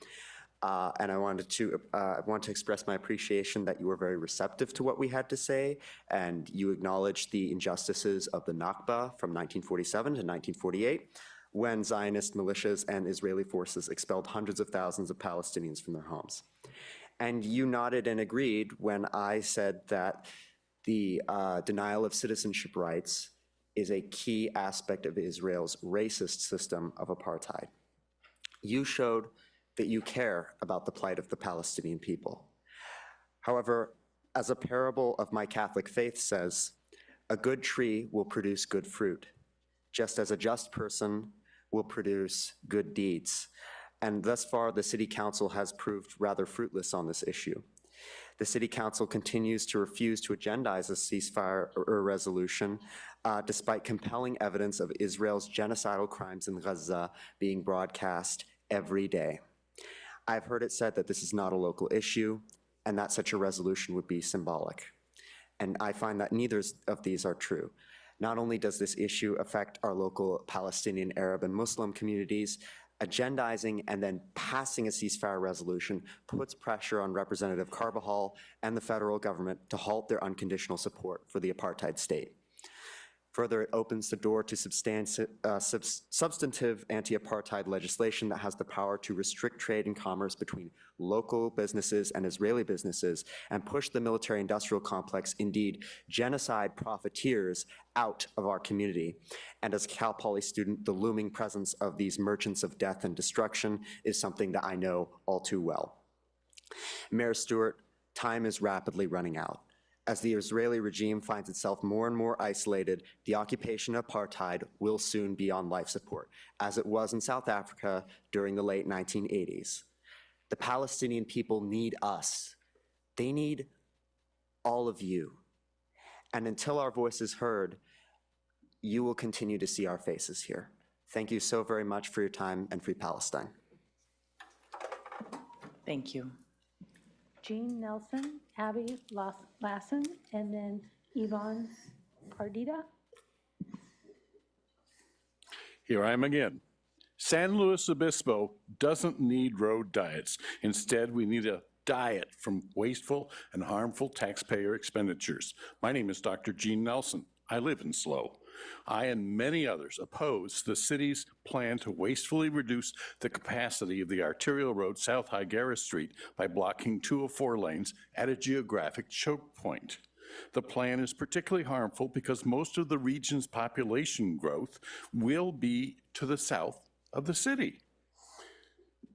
[SPEAKER 16] And I want to express my appreciation that you were very receptive to what we had to say, and you acknowledged the injustices of the Nakba from 1947 to 1948, when Zionist militias and Israeli forces expelled hundreds of thousands of Palestinians from their homes. And you nodded and agreed when I said that the denial of citizenship rights is a key aspect of Israel's racist system of apartheid. You showed that you care about the plight of the Palestinian people. However, as a parable of my Catholic faith says, a good tree will produce good fruit, just as a just person will produce good deeds. And thus far, the City Council has proved rather fruitless on this issue. The City Council continues to refuse to agendize a ceasefire resolution, despite compelling evidence of Israel's genocidal crimes in Gaza being broadcast every day. I've heard it said that this is not a local issue and that such a resolution would be symbolic. And I find that neither of these are true. Not only does this issue affect our local Palestinian, Arab, and Muslim communities, agendizing and then passing a ceasefire resolution puts pressure on Representative Carbajal and the federal government to halt their unconditional support for the apartheid state. Further, it opens the door to substantive anti-apartheid legislation that has the power to restrict trade and commerce between local businesses and Israeli businesses and push the military-industrial complex, indeed genocide profiteers, out of our community. And as a Cal Poly student, the looming presence of these merchants of death and destruction is something that I know all too well. Mayor Stewart, time is rapidly running out. As the Israeli regime finds itself more and more isolated, the occupation of apartheid will soon be on life support, as it was in South Africa during the late 1980s. The Palestinian people need us. They need all of you. And until our voice is heard, you will continue to see our faces here. Thank you so very much for your time, and Free Palestine.
[SPEAKER 2] Thank you.
[SPEAKER 14] Jean Nelson, Abby Lassen, and then Yvonne Pardita.
[SPEAKER 17] Here I am again. San Luis Obispo doesn't need road diets. Instead, we need a diet from wasteful and harmful taxpayer expenditures. My name is Dr. Gene Nelson. I live in SLO. I and many others oppose the city's plan to wastefully reduce the capacity of the arterial road South Higuera Street by blocking 2 of 4 lanes at a geographic choke point. The plan is particularly harmful because most of the region's population growth will be to the south of the city.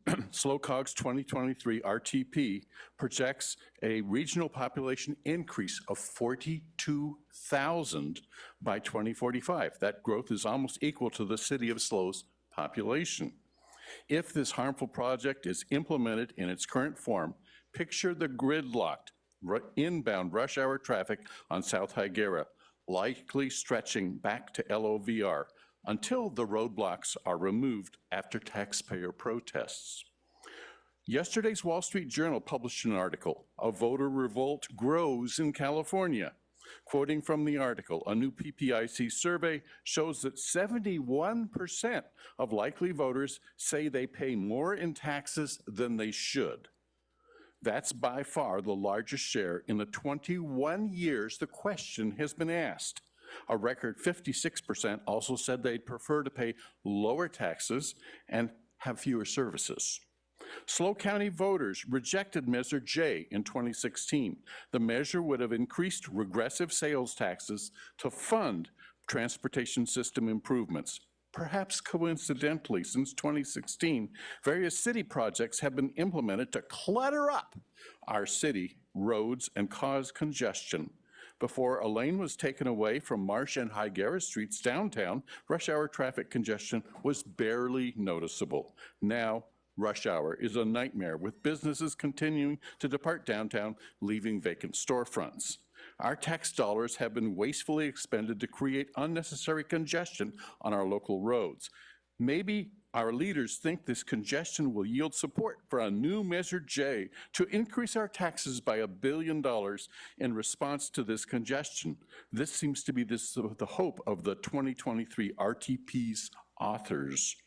[SPEAKER 17] SLOCOG's 2023 RTP projects a regional population increase of 42,000 by 2045. That growth is almost equal to the city of SLO's population. If this harmful project is implemented in its current form, picture the gridlocked inbound rush hour traffic on South Higuera, likely stretching back to LOVR, until the roadblocks are removed after taxpayer protests. Yesterday's Wall Street Journal published an article, "A Voter Revolt Grows in California." Quoting from the article, a new PPIC survey shows that 71% of likely voters say they pay more in taxes than they should. That's by far the largest share in the 21 years the question has been asked. A record 56% also said they'd prefer to pay lower taxes and have fewer services. SLO County voters rejected Measure J in 2016. The measure would have increased regressive sales taxes to fund transportation system improvements. Perhaps coincidentally, since 2016, various city projects have been implemented to clutter up our city roads and cause congestion. Before a lane was taken away from Marsh and Higuera Streets downtown, rush hour traffic congestion was barely noticeable. Now, rush hour is a nightmare, with businesses continuing to depart downtown, leaving vacant storefronts. Our tax dollars have been wastefully expended to create unnecessary congestion on our local roads. Maybe our leaders think this congestion will yield support for a new Measure J to increase our taxes by $1 billion in response to this congestion. This seems to be the hope of the 2023 RTP's authors.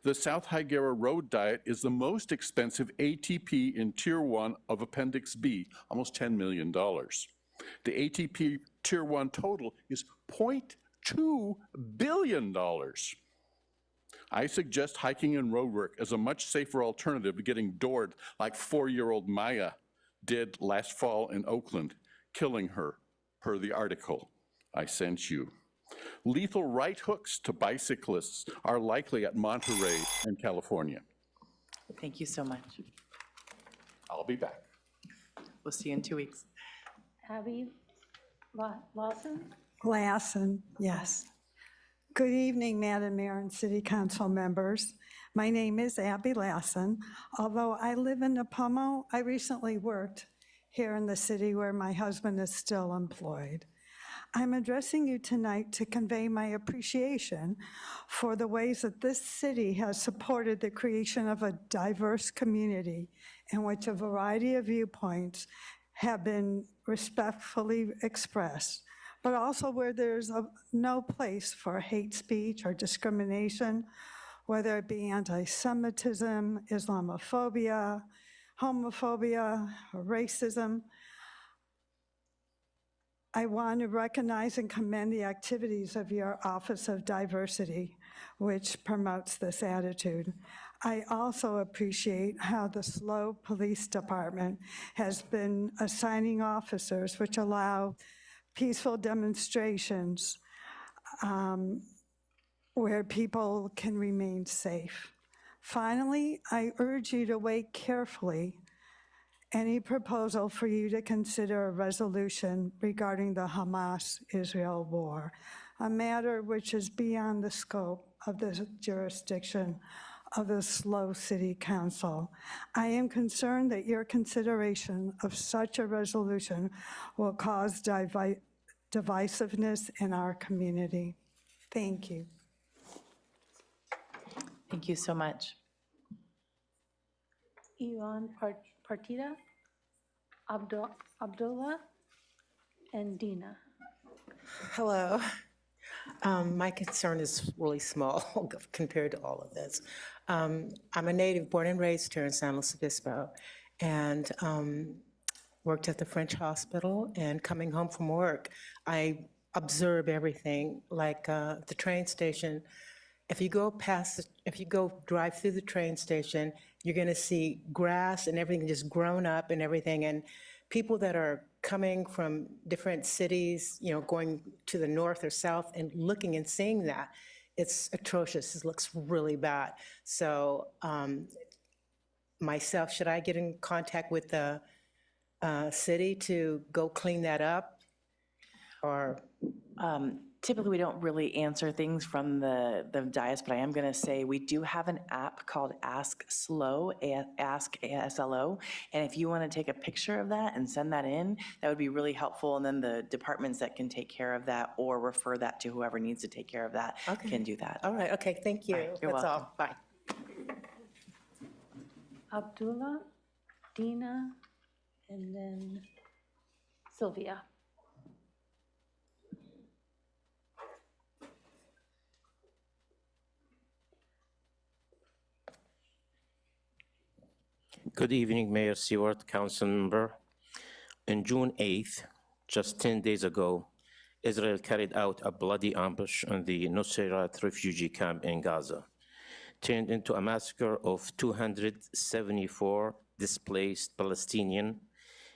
[SPEAKER 17] The South Higuera Road Diet is the most expensive ATP in Tier 1 of Appendix B, almost $10 million. The ATP Tier 1 total is $0.2 billion. I suggest hiking and road work as a much safer alternative to getting doored like 4-year-old Maya did last fall in Oakland, killing her, per the article I sent you. Lethal right hooks to bicyclists are likely at Monterey and California.
[SPEAKER 2] Thank you so much.
[SPEAKER 17] I'll be back.
[SPEAKER 2] We'll see you in 2 weeks.
[SPEAKER 14] Abby Lawson?
[SPEAKER 18] Lassen, yes. Good evening, Madam Mayor and City Council members. My name is Abby Lassen. Although I live in Napomo, I recently worked here in the city where my husband is still employed. I'm addressing you tonight to convey my appreciation for the ways that this city has supported the creation of a diverse community in which a variety of viewpoints have been respectfully expressed, but also where there's no place for hate speech or discrimination, whether it be anti-Semitism, Islamophobia, homophobia, or racism. I want to recognize and commend the activities of your Office of Diversity, which promotes this attitude. I also appreciate how the SLO Police Department has been assigning officers which allow peaceful demonstrations where people can remain safe. Finally, I urge you to weigh carefully any proposal for you to consider a resolution regarding the Hamas-Israel war, a matter which is beyond the scope of the jurisdiction of the SLO City Council. I am concerned that your consideration of such a resolution will cause divisiveness in our community. Thank you.
[SPEAKER 2] Thank you so much.
[SPEAKER 14] Ivan Partida, Abdullah, and Dina.
[SPEAKER 19] Hello. My concern is really small compared to all of this. I'm a native born and raised here in San Luis Obispo, and worked at the French Hospital, and coming home from work, I observe everything, like the train station. If you go drive through the train station, you're gonna see grass and everything just grown up and everything, and people that are coming from different cities, you know, going to the north or south and looking and seeing that, it's atrocious. It looks really bad. So myself, should I get in contact with the city to go clean that up? Or
[SPEAKER 2] Typically, we don't really answer things from the dais, but I am going to say we do have an app called Ask SLO, Ask ASLO, and if you want to take a picture of that and send that in, that would be really helpful, and then the departments that can take care of that or refer that to whoever needs to take care of that can do that.
[SPEAKER 19] All right, okay, thank you.
[SPEAKER 2] All right, you're
[SPEAKER 19] That's
[SPEAKER 2] welcome.
[SPEAKER 19] all, bye.
[SPEAKER 14] Abdullah, Dina, and then Sylvia.
[SPEAKER 20] Good evening, Mayor Seward, council member. On June 8th, just 10 days ago, Israel carried out a bloody ambush on the Nusayrat refugee camp in Gaza, turned into a massacre of 274 displaced Palestinians,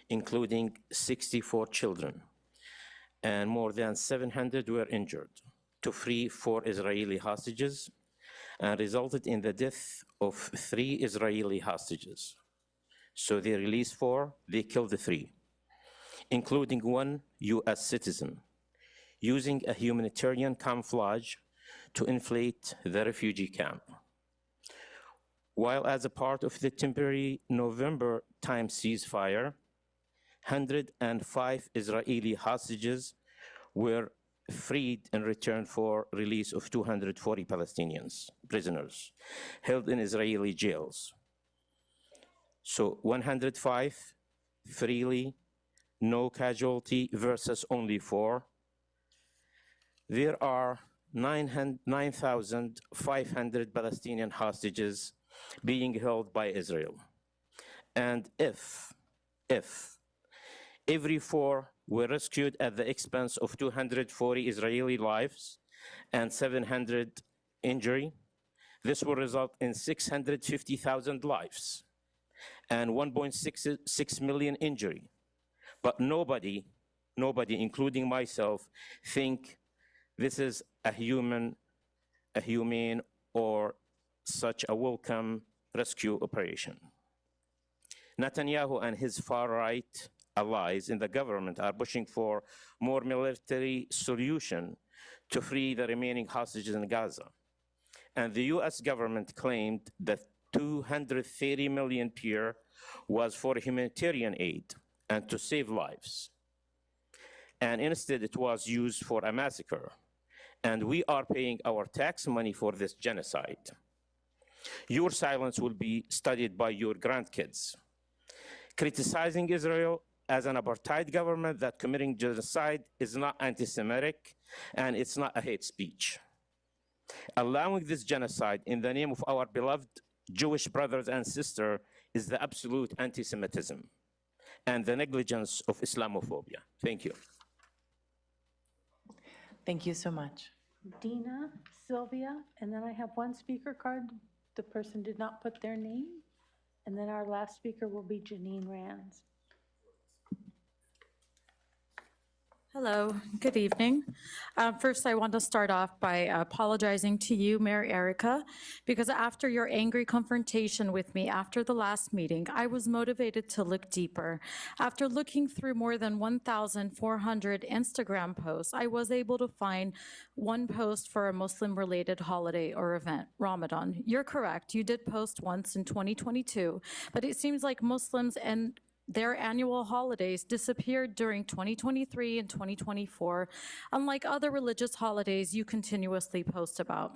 [SPEAKER 20] including 64 children, and more than 700 were injured, to free 4 Israeli hostages, and resulted in the death of 3 Israeli hostages. So they released 4, they killed the 3, including 1 US citizen, using a humanitarian camouflage to inflate the refugee camp. While as a part of the temporary November time ceasefire, 105 Israeli hostages were freed in return for release of 240 Palestinians, prisoners, held in Israeli jails. So 105 freely, no casualty versus only 4. There are 9,500 Palestinian hostages being held by Israel. And if every 4 were rescued at the expense of 240 Israeli lives and 700 injury, this will result in 650,000 lives and 1.6 million injury. But nobody, including myself, think this is a humane or such a welcome rescue operation. Netanyahu and his far-right allies in the government are pushing for more military solution to free the remaining hostages in Gaza. And the US government claimed that 230 million per year was for humanitarian aid and to save lives. And instead it was used for a massacre. And we are paying our tax money for this genocide. Your silence will be studied by your grandkids. Criticizing Israel as an apartheid government that committing genocide is not anti-Semitic and it's not a hate speech. Allowing this genocide in the name of our beloved Jewish brothers and sisters is the absolute anti-Semitism and the negligence of Islamophobia. Thank you.
[SPEAKER 2] Thank you so much.
[SPEAKER 14] Dina, Sylvia, and then I have one speaker card. The person did not put their name. And then our last speaker will be Janine Rands.
[SPEAKER 21] Hello, good evening. First, I want to start off by apologizing to you, Mayor Erica, because after your angry confrontation with me after the last meeting, I was motivated to look deeper. After looking through more than 1,400 Instagram posts, I was able to find one post for a Muslim-related holiday or event, Ramadan. You're correct, you did post once in 2022, but it seems like Muslims and their annual holidays disappeared during 2023 and 2024, unlike other religious holidays you continuously post about.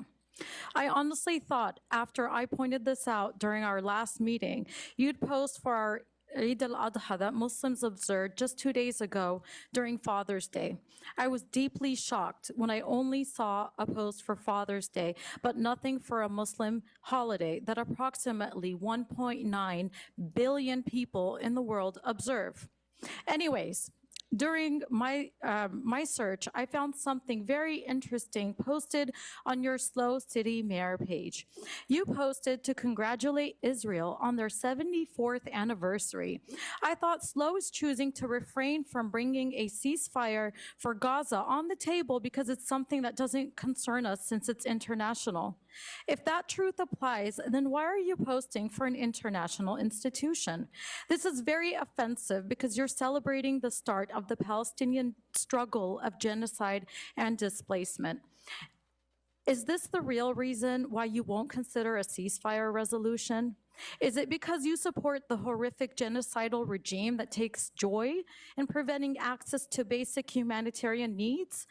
[SPEAKER 21] I honestly thought after I pointed this out during our last meeting, you'd post for our Eid al-Adha that Muslims observed just 2 days ago during Father's Day. I was deeply shocked when I only saw a post for Father's Day, but nothing for a Muslim holiday that approximately 1.9 billion people in the world observe. Anyways, during my search, I found something very interesting posted on your Slow City Mayor page. You posted to congratulate Israel on their 74th anniversary. I thought Slow is choosing to refrain from bringing a ceasefire for Gaza on the table because it's something that doesn't concern us since it's international. If that truth applies, then why are you posting for an international institution? This is very offensive because you're celebrating the start of the Palestinian struggle of genocide and displacement. Is this the real reason why you won't consider a ceasefire resolution? Is it because you support the horrific genocidal regime that takes joy in preventing access to basic humanitarian needs?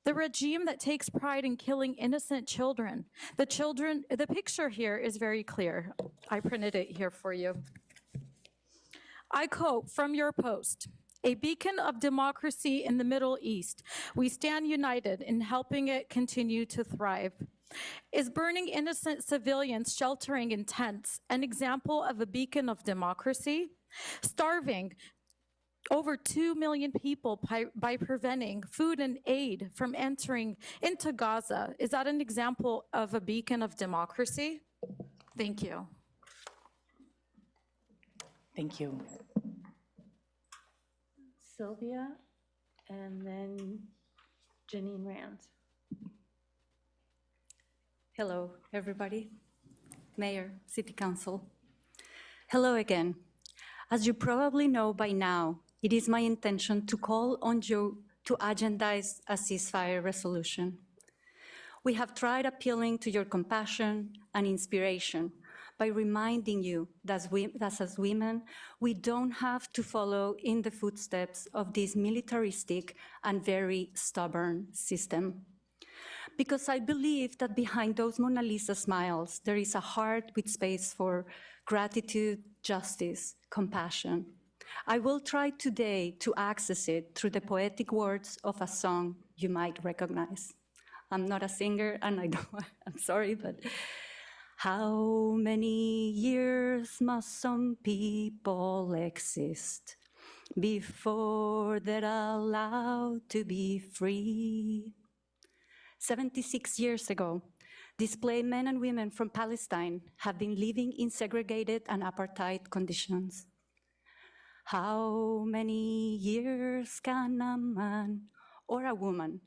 [SPEAKER 21] The regime that takes pride in killing innocent children. The picture here is very clear. I printed it here for you. I quote from your post, "A beacon of democracy in the Middle East. We stand united in helping it continue to thrive." Is burning innocent civilians sheltering in tents an example of a beacon of democracy? Starving over 2 million people by preventing food and aid from entering into Gaza. Is that an example of a beacon of democracy? Thank you.
[SPEAKER 2] Thank you.
[SPEAKER 14] Sylvia, and then Janine Rands.
[SPEAKER 22] Hello, everybody. Mayor, City Council. Hello again. As you probably know by now, it is my intention to call on you to agendize a ceasefire resolution. We have tried appealing to your compassion and inspiration by reminding you that as women, we don't have to follow in the footsteps of this militaristic and very stubborn system. Because I believe that behind those Mona Lisa smiles, there is a heart with space for gratitude, justice, compassion. I will try today to access it through the poetic words of a song you might recognize. I'm not a singer, and I'm sorry, but how many years must some people exist before they're allowed to be free? 76 years ago, displaced men and women from Palestine have been living in segregated and apartheid conditions. How many years can a man or a woman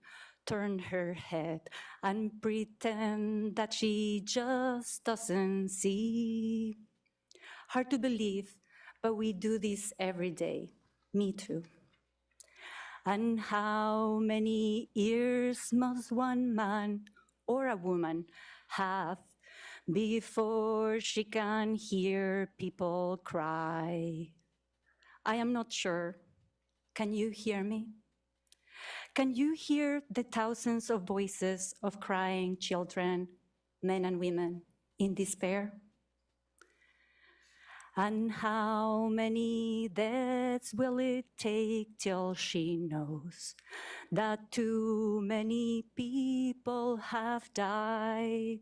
[SPEAKER 22] turn her head and pretend that she just doesn't see? Hard to believe, but we do this every day. Me too. And how many ears must one man or a woman have before she can hear people cry? I am not sure. Can you hear me? Can you hear the thousands of voices of crying children, men and women in despair? And how many deaths will it take till she knows that too many people have died?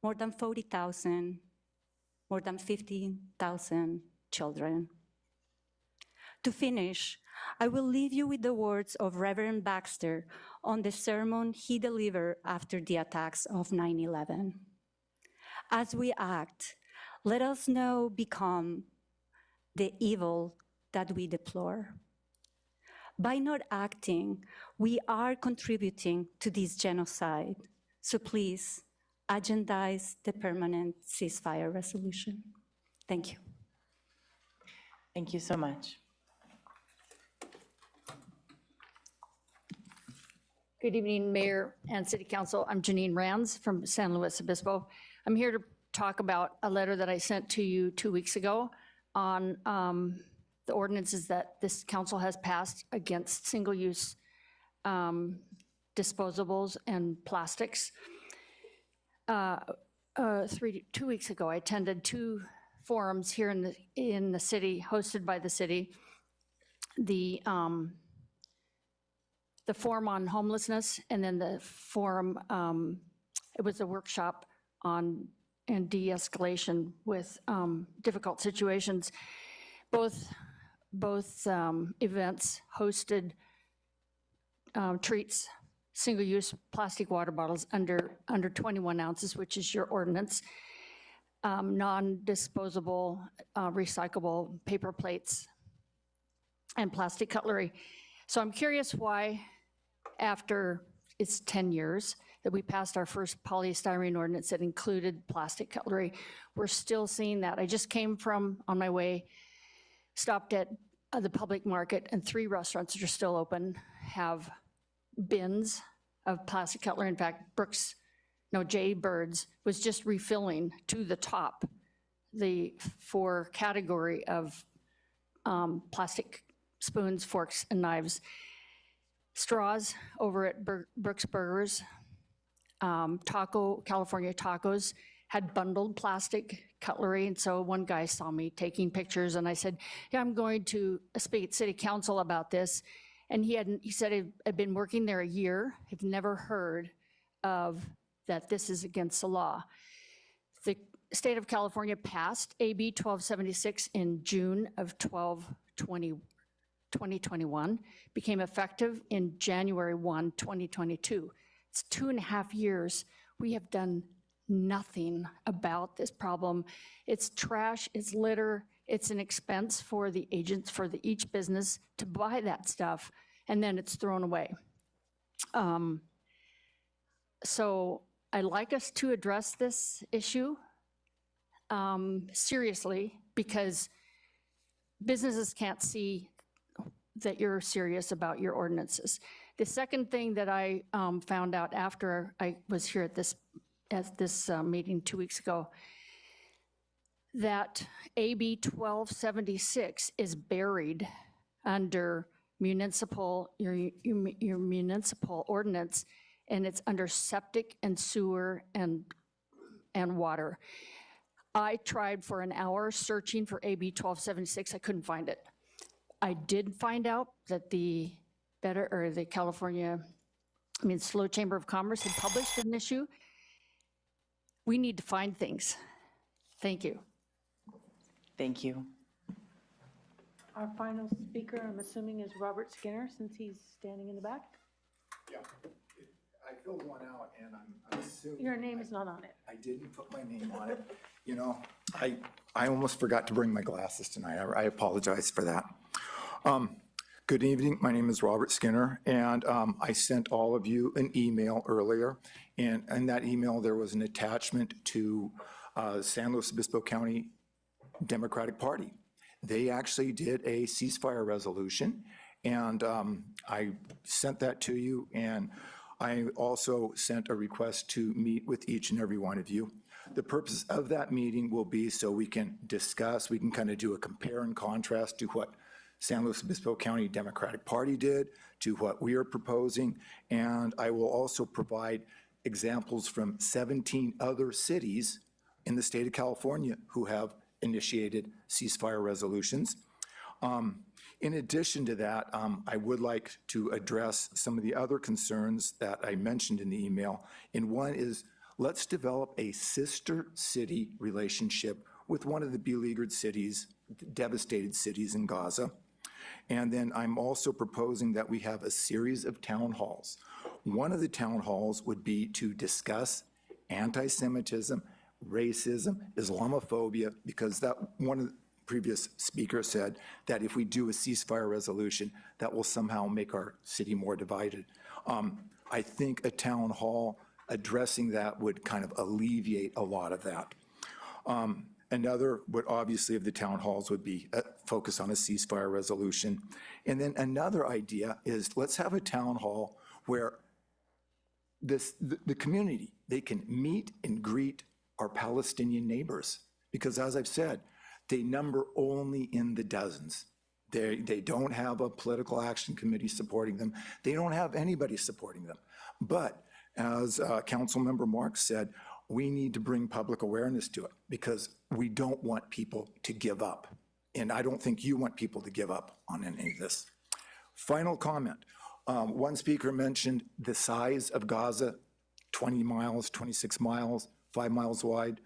[SPEAKER 22] More than 40,000, more than 15,000 children. To finish, I will leave you with the words of Reverend Baxter on the sermon he delivered after the attacks of 9/11. As we act, let us now become the evil that we deplore. By not acting, we are contributing to this genocide. So please, agendize the permanent ceasefire resolution. Thank you.
[SPEAKER 2] Thank you so much.
[SPEAKER 4] Good evening, Mayor and City Council. I'm Janine Rands from San Luis Obispo. I'm here to talk about a letter that I sent to you 2 weeks ago on the ordinances that this council has passed against single-use disposables and plastics. 2 weeks ago, I attended 2 forums here in the city, hosted by the city. The forum on homelessness, and then the forum, it was a workshop on and de-escalation with difficult situations. Both events hosted treats, single-use plastic water bottles under 21 ounces, which is your ordinance, non-disposable, recyclable paper plates, and plastic cutlery. So I'm curious why, after it's 10 years that we passed our first polystyrene ordinance that included plastic cutlery, we're still seeing that. I just came from, on my way, stopped at the public market, and 3 restaurants that are still open have bins of plastic cutlery. In fact, Jay Bird's was just refilling to the top the 4 category of plastic spoons, forks, and knives. Straws over at Brooks Burgers, California Tacos had bundled plastic cutlery, and so one guy saw me taking pictures, and I said, yeah, I'm going to speak at City Council about this. And he said I'd been working there a year, have never heard of that this is against the law. The state of California passed AB 1276 in June of 2021, became effective in January 1, 2022. It's 2.5 years. We have done nothing about this problem. It's trash, it's litter, it's an expense for the agents, for each business to buy that stuff, and then it's thrown away. So I'd like us to address this issue seriously, because businesses can't see that you're serious about your ordinances. The second thing that I found out after I was here at this meeting 2 weeks ago, that AB 1276 is buried under your municipal ordinance, and it's under septic and sewer and water. I tried for an hour searching for AB 1276. I couldn't find it. I did find out that the SLO Chamber of Commerce had published an issue. We need to find things. Thank you.
[SPEAKER 2] Thank you.
[SPEAKER 14] Our final speaker, I'm assuming, is Robert Skinner, since he's standing in the back.
[SPEAKER 5] Yeah, I filled one out, and I'm assuming.
[SPEAKER 14] Your name is not on it.
[SPEAKER 5] I didn't put my name on it. You know, I almost forgot to bring my glasses tonight. I apologize for that. Good evening. My name is Robert Skinner, and I sent all of you an email earlier. And in that email, there was an attachment to San Luis Obispo County Democratic Party. They actually did a ceasefire resolution, and I sent that to you, and I also sent a request to meet with each and every one of you. The purpose of that meeting will be so we can discuss, we can kind of do a compare and contrast to what San Luis Obispo County Democratic Party did to what we are proposing, and I will also provide examples from 17 other cities in the state of California who have initiated ceasefire resolutions. In addition to that, I would like to address some of the other concerns that I mentioned in the email. And one is, let's develop a sister city relationship with one of the beleaguered cities, devastated cities in Gaza. And then I'm also proposing that we have a series of town halls. One of the town halls would be to discuss anti-Semitism, racism, Islamophobia, because that one of the previous speakers said that if we do a ceasefire resolution, that will somehow make our city more divided. I think a town hall addressing that would kind of alleviate a lot of that. Another would obviously of the town halls would be focus on a ceasefire resolution. And then another idea is let's have a town hall where the community, they can meet and greet our Palestinian neighbors. Because as I've said, they number only in the dozens. They don't have a political action committee supporting them. They don't have anybody supporting them. But as Councilmember Marks said, we need to bring public awareness to it because we don't want people to give up. And I don't think you want people to give up on any of this. Final comment. One speaker mentioned the size of Gaza, 20 miles, 26 miles, 5 miles wide.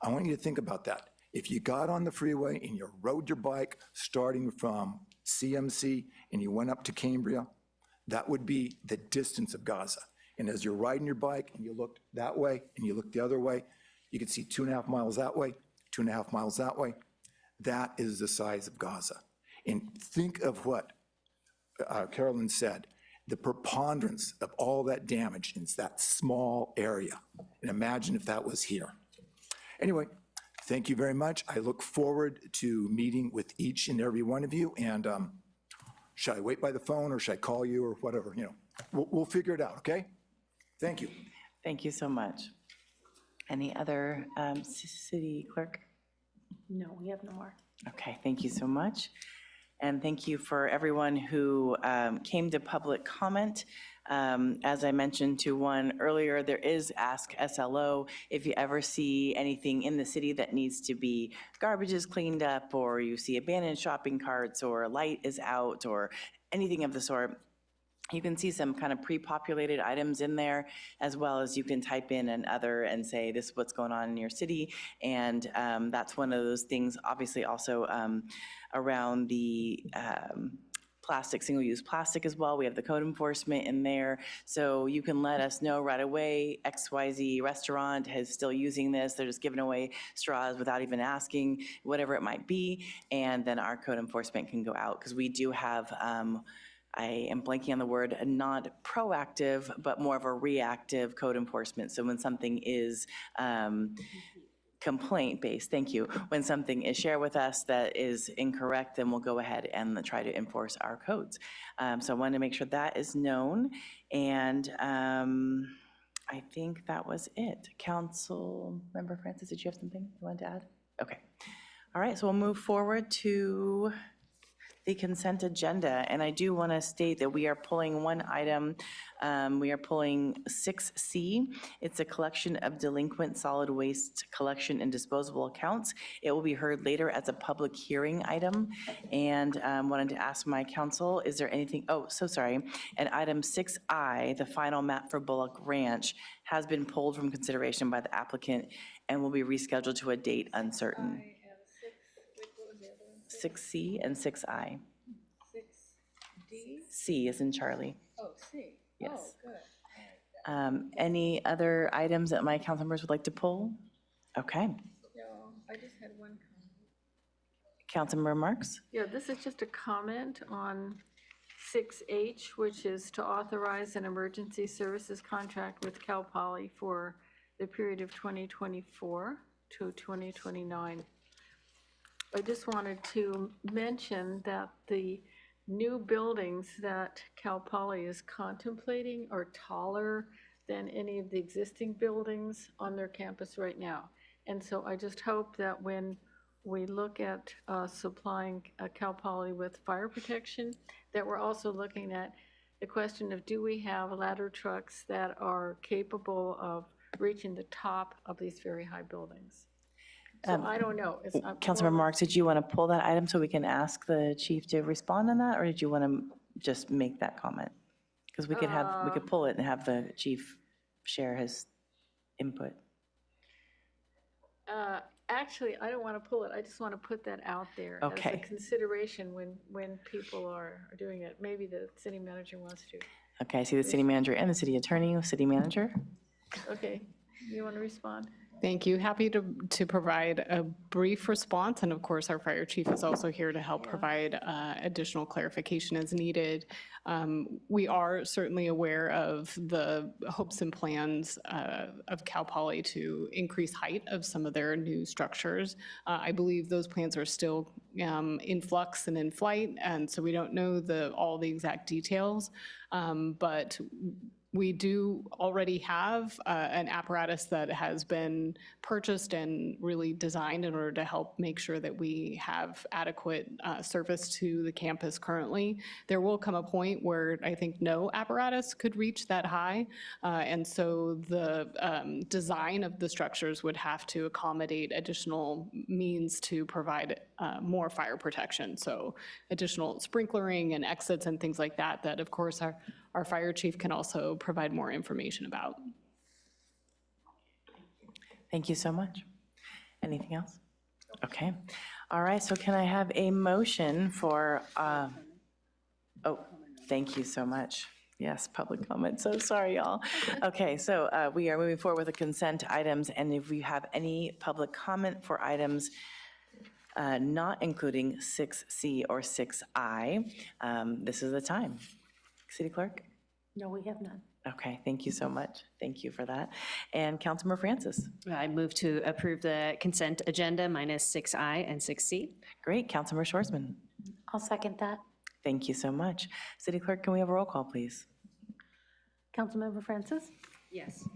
[SPEAKER 5] I want you to think about that. If you got on the freeway and you rode your bike starting from CMC and you went up to Cambria, that would be the distance of Gaza. And as you're riding your bike and you looked that way and you looked the other way, you could see 2.5 miles that way, 2.5 miles that way. That is the size of Gaza. And think of what Carolyn said, the preponderance of all that damage in that small area. And imagine if that was here. Anyway, thank you very much. I look forward to meeting with each and every one of you. And should I wait by the phone or should I call you or whatever? You know, we'll figure it out, okay? Thank you.
[SPEAKER 2] Thank you so much. Any other city clerk?
[SPEAKER 14] No, we have no more.
[SPEAKER 2] Okay, thank you so much. And thank you for everyone who came to public comment. As I mentioned to one earlier, there is Ask SLO. If you ever see anything in the city that needs to be, garbage is cleaned up, or you see abandoned shopping carts, or a light is out, or anything of the sort, you can see some kind of pre-populated items in there, as well as you can type in an other and say, this is what's going on in your city. And that's one of those things, obviously also around the plastic, single-use plastic as well. We have the code enforcement in there. So you can let us know right away, XYZ restaurant is still using this. They're just giving away straws without even asking, whatever it might be. And then our code enforcement can go out because we do have, I am blanking on the word, not proactive, but more of a reactive code enforcement. So when something is complaint-based, thank you. When something is shared with us that is incorrect, then we'll go ahead and try to enforce our codes. So I wanted to make sure that is known. And I think that was it. Councilmember Francis, did you have something you wanted to add? Okay. All right, so we'll move forward to the consent agenda, and I do want to state that we are pulling one item. We are pulling 6C. It's a collection of delinquent solid waste collection and disposable accounts. It will be heard later as a public hearing item, and wanted to ask my council, is there anything, oh, so sorry. And item 6I, the final map for Bullock Ranch, has been pulled from consideration by the applicant and will be rescheduled to a date uncertain. 6C and 6I.
[SPEAKER 14] 6D?
[SPEAKER 2] C is in Charlie.
[SPEAKER 14] Oh, C.
[SPEAKER 2] Yes.
[SPEAKER 14] Oh, good.
[SPEAKER 2] Any other items that my council members would like to pull? Okay.
[SPEAKER 14] No, I just had one comment.
[SPEAKER 2] Councilmember Marks?
[SPEAKER 1] Yeah, this is just a comment on 6H, which is to authorize an emergency services contract with Cal Poly for the period of 2024 to 2029. I just wanted to mention that the new buildings that Cal Poly is contemplating are taller than any of the existing buildings on their campus right now. And so I just hope that when we look at supplying Cal Poly with fire protection, that we're also looking at the question of, do we have ladder trucks that are capable of reaching the top of these very high buildings? So I don't know.
[SPEAKER 2] Councilmember Marks, did you want to pull that item so we can ask the chief to respond on that, or did you want to just make that comment? Because we could have, we could pull it and have the chief share his input.
[SPEAKER 1] Actually, I don't want to pull it. I just want to put that out there as a
[SPEAKER 10] Okay.
[SPEAKER 1] consideration when people are doing it. Maybe the city manager wants to.
[SPEAKER 10] Okay, I see the city manager and the city attorney. City manager?
[SPEAKER 1] Okay, you want to respond?
[SPEAKER 8] Thank you. Happy to provide a brief response. And of course, our fire chief is also here to help provide additional clarification as needed. We are certainly aware of the hopes and plans of Cal Poly to increase height of some of their new structures. I believe those plans are still in flux and in flight, and so we don't know all the exact details. But we do already have an apparatus that has been purchased and really designed in order to help make sure that we have adequate service to the campus currently. There will come a point where I think no apparatus could reach that high. And so the design of the structures would have to accommodate additional means to provide more fire protection. So additional sprinklering and exits and things like that, that of course our fire chief can also provide more information about.
[SPEAKER 10] Thank you so much. Anything else? Okay. All right, so can I have a motion for, oh, thank you so much. Yes, public comment. So sorry, y'all. Okay, so we are moving forward with the consent items, and if we have any public comment for items not including 6C or 6I, this is the time. City Clerk?
[SPEAKER 14] No, we have none.
[SPEAKER 10] Okay, thank you so much. Thank you for that. And Councilmember Francis?
[SPEAKER 13] I move to approve the consent agenda minus 6I and 6C.
[SPEAKER 10] Great, Councilmember Schwarzman?
[SPEAKER 14] I'll second that.
[SPEAKER 10] Thank you so much. City Clerk, can we have a roll call, please?
[SPEAKER 14] Councilmember Francis?
[SPEAKER 13] Yes.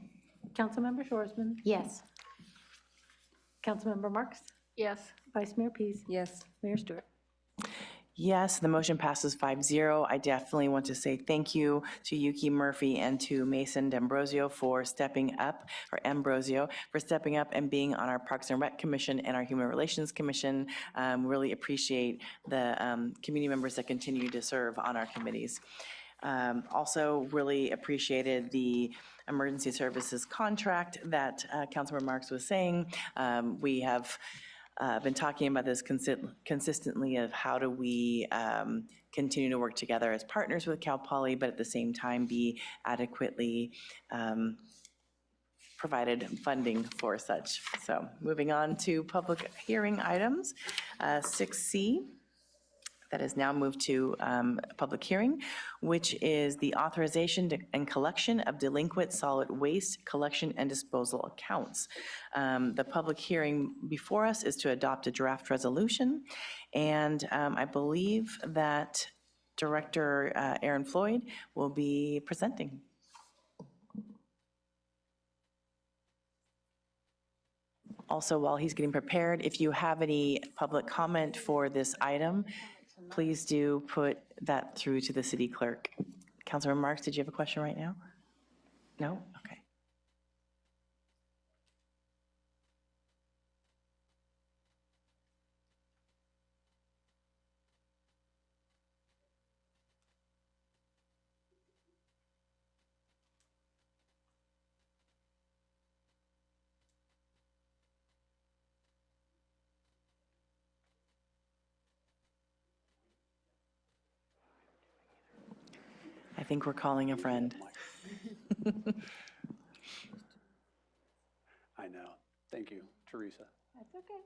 [SPEAKER 14] Councilmember Schwarzman?
[SPEAKER 11] Yes.
[SPEAKER 14] Councilmember Marks?
[SPEAKER 1] Yes.
[SPEAKER 14] Vice Mayor Pease?
[SPEAKER 22] Yes.
[SPEAKER 14] Mayor Stewart?
[SPEAKER 10] Yes, the motion passes 5-0. I definitely want to say thank you to Yuki Murphy and to Mason D'Ambrosio for stepping up, or Ambrosio, for stepping up and being on our Parks and Rec Commission and our Human Relations Commission. Really appreciate the community members that continue to serve on our committees. Also really appreciated the emergency services contract that Councilmember Marks was saying. We have been talking about this consistently of how do we continue to work together as partners with Cal Poly, but at the same time be adequately provided funding for such. So moving on to public hearing items, 6C. That is now moved to a public hearing, which is the authorization and collection of delinquent solid waste collection and disposal accounts. The public hearing before us is to adopt a draft resolution, and I believe that Director Aaron Floyd will be presenting. Also, while he's getting prepared, if you have any public comment for this item, please do put that through to the city clerk. Councilmember Marks, did you have a question right now? No? Okay. I think we're calling a friend.
[SPEAKER 6] I know. Thank you, Teresa.
[SPEAKER 14] That's okay.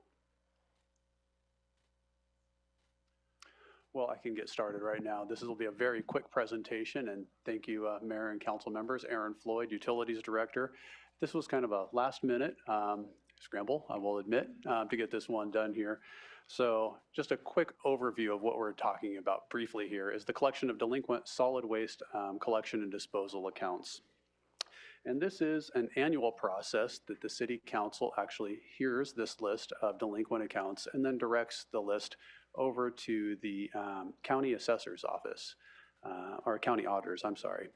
[SPEAKER 6] Well, I can get started right now. This will be a very quick presentation, and thank you, Mayor and council members. Aaron Floyd, Utilities Director. This was kind of a last-minute scramble, I will admit, to get this one done here. So just a quick overview of what we're talking about briefly here is the collection of delinquent solid waste collection and disposal accounts. And this is an annual process that the city council actually hears this list of delinquent accounts and then directs the list over to the county assessor's office, or county auditors, I'm sorry.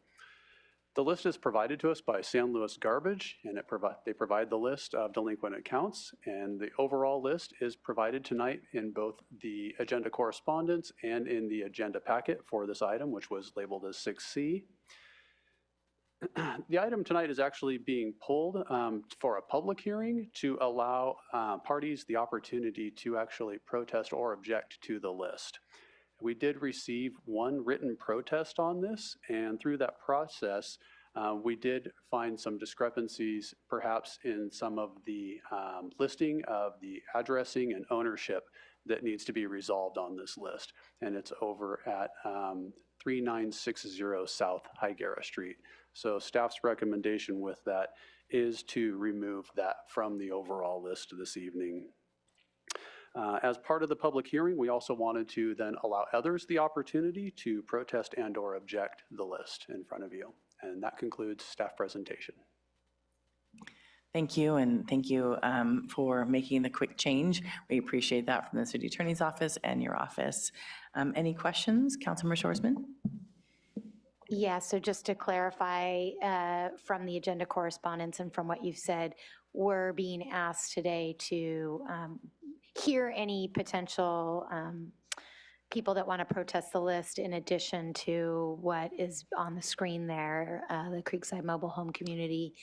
[SPEAKER 6] The list is provided to us by San Luis Garbage, and they provide the list of delinquent accounts, and the overall list is provided tonight in both the agenda correspondence and in the agenda packet for this item, which was labeled as 6C. The item tonight is actually being pulled for a public hearing to allow parties the opportunity to actually protest or object to the list. We did receive one written protest on this, and through that process, we did find some discrepancies perhaps in some of the listing of the addressing and ownership that needs to be resolved on this list. And it's over at 3960 South Higuera Street. So staff's recommendation with that is to remove that from the overall list this evening. As part of the public hearing, we also wanted to then allow others the opportunity to protest and or object the list in front of you. And that concludes staff presentation.
[SPEAKER 2] Thank you, and thank you for making the quick change. We appreciate that from the City Attorney's Office and your office. Any questions, Councilmember Shoresman?
[SPEAKER 3] Yeah, so just to clarify from the agenda correspondence and from what you've said, we're being asked today to hear any potential people that want to protest the list in addition to what is on the screen there, the Creekside Mobile Home Community,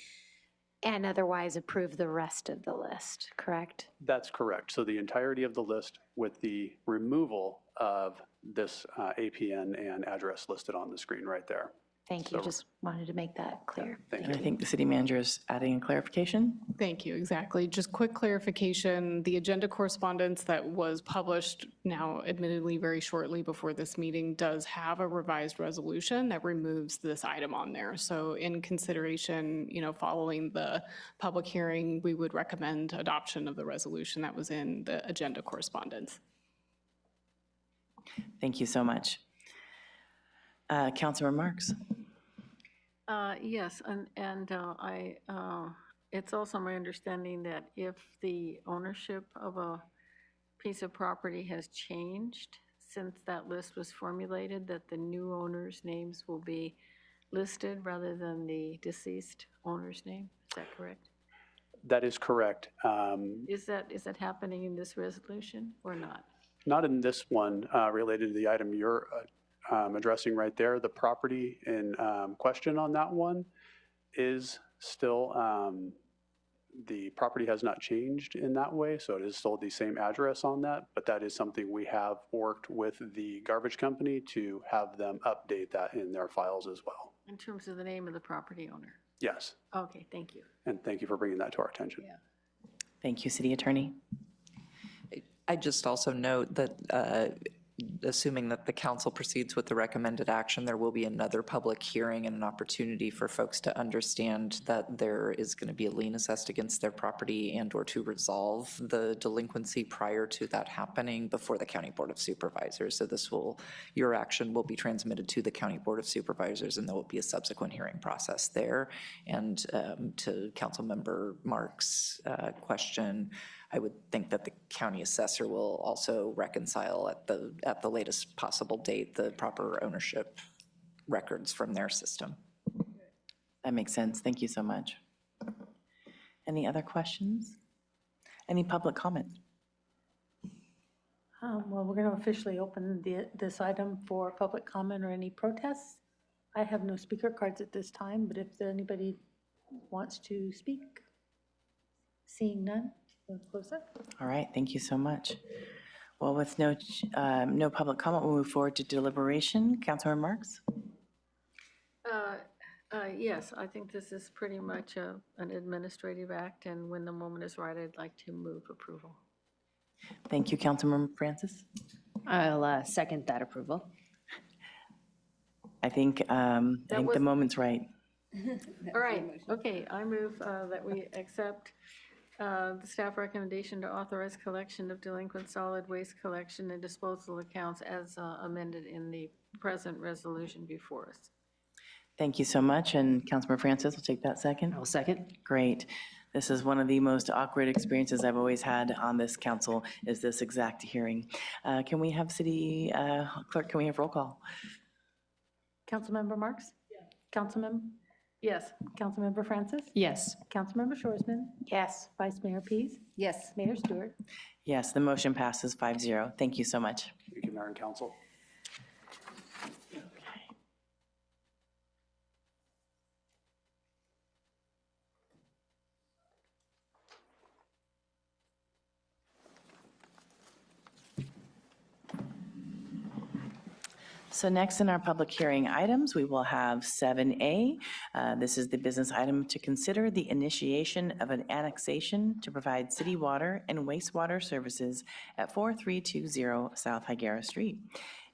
[SPEAKER 3] and otherwise approve the rest of the list, correct?
[SPEAKER 6] That's correct. So the entirety of the list with the removal of this APN and address listed on the screen right there.
[SPEAKER 3] Thank you,
[SPEAKER 6] So-
[SPEAKER 3] just wanted to make that clear.
[SPEAKER 2] And I think the city manager is adding a clarification.
[SPEAKER 8] Thank you, exactly. Just quick clarification, the agenda correspondence that was published now admittedly very shortly before this meeting does have a revised resolution that removes this item on there. So in consideration, following the public hearing, we would recommend adoption of the resolution that was in the agenda correspondence.
[SPEAKER 2] Thank you so much. Councilmember Marks?
[SPEAKER 1] Yes, and it's also my understanding that if the ownership of a piece of property has changed since that list was formulated, that the new owner's names will be listed rather than the deceased owner's name. Is that correct?
[SPEAKER 6] That is correct.
[SPEAKER 1] Is that happening in this resolution or not?
[SPEAKER 6] Not in this one related to the item you're addressing right there. The property in question on that one is still, the property has not changed in that way, so it is still the same address on that, but that is something we have worked with the garbage company to have them update that in their files as well.
[SPEAKER 1] In terms of the name of the property owner?
[SPEAKER 6] Yes,
[SPEAKER 1] Okay, thank you.
[SPEAKER 6] and thank you for bringing that to our attention.
[SPEAKER 2] Thank you, City Attorney.
[SPEAKER 7] I just also note that assuming that the council proceeds with the recommended action, there will be another public hearing and an opportunity for folks to understand that there is going to be a lien assessed against their property and or to resolve the delinquency prior to that happening before the County Board of Supervisors. So your action will be transmitted to the County Board of Supervisors, and there will be a subsequent hearing process there. And to Councilmember Mark's question, I would think that the county assessor will also reconcile at the latest possible date the proper ownership records from their system.
[SPEAKER 2] That makes sense. Thank you so much. Any other questions? Any public comment?
[SPEAKER 14] Well, we're going to officially open this item for public comment or any protests. I have no speaker cards at this time, but if anybody wants to speak, seeing none, we'll close it.
[SPEAKER 2] All right, thank you so much. Well, with no public comment, we'll move forward to deliberation. Councilmember Marks?
[SPEAKER 1] Yes, I think this is pretty much an administrative act, and when the moment is right, I'd like to move approval.
[SPEAKER 2] Thank you, Councilmember Francis.
[SPEAKER 13] I'll second that approval.
[SPEAKER 2] I think the moment's right.
[SPEAKER 1] All right, okay, I move that we accept the staff recommendation to authorize collection of delinquent solid waste collection and disposal accounts as amended in the present resolution before us.
[SPEAKER 2] Thank you so much, and Councilmember Francis will take that second.
[SPEAKER 13] I'll second.
[SPEAKER 2] Great. This is one of the most awkward experiences I've always had on this council, is this exact hearing. Can we have city clerk, can we have roll call?
[SPEAKER 14] Councilmember Marks? Yes. Councilmember?
[SPEAKER 1] Yes.
[SPEAKER 14] Councilmember Francis?
[SPEAKER 4] Yes.
[SPEAKER 14] Councilmember Shoresman?
[SPEAKER 3] Yes.
[SPEAKER 14] Vice Mayor Pease?
[SPEAKER 22] Yes.
[SPEAKER 14] Mayor Stewart?
[SPEAKER 2] Yes, the motion passes 5-0. Thank you so much.
[SPEAKER 6] Thank you, Mayor and Council.
[SPEAKER 2] So next in our public hearing items, we will have 7A. This is the business item to consider the initiation of an annexation to provide city water and wastewater services at 4320 South Higuera Street.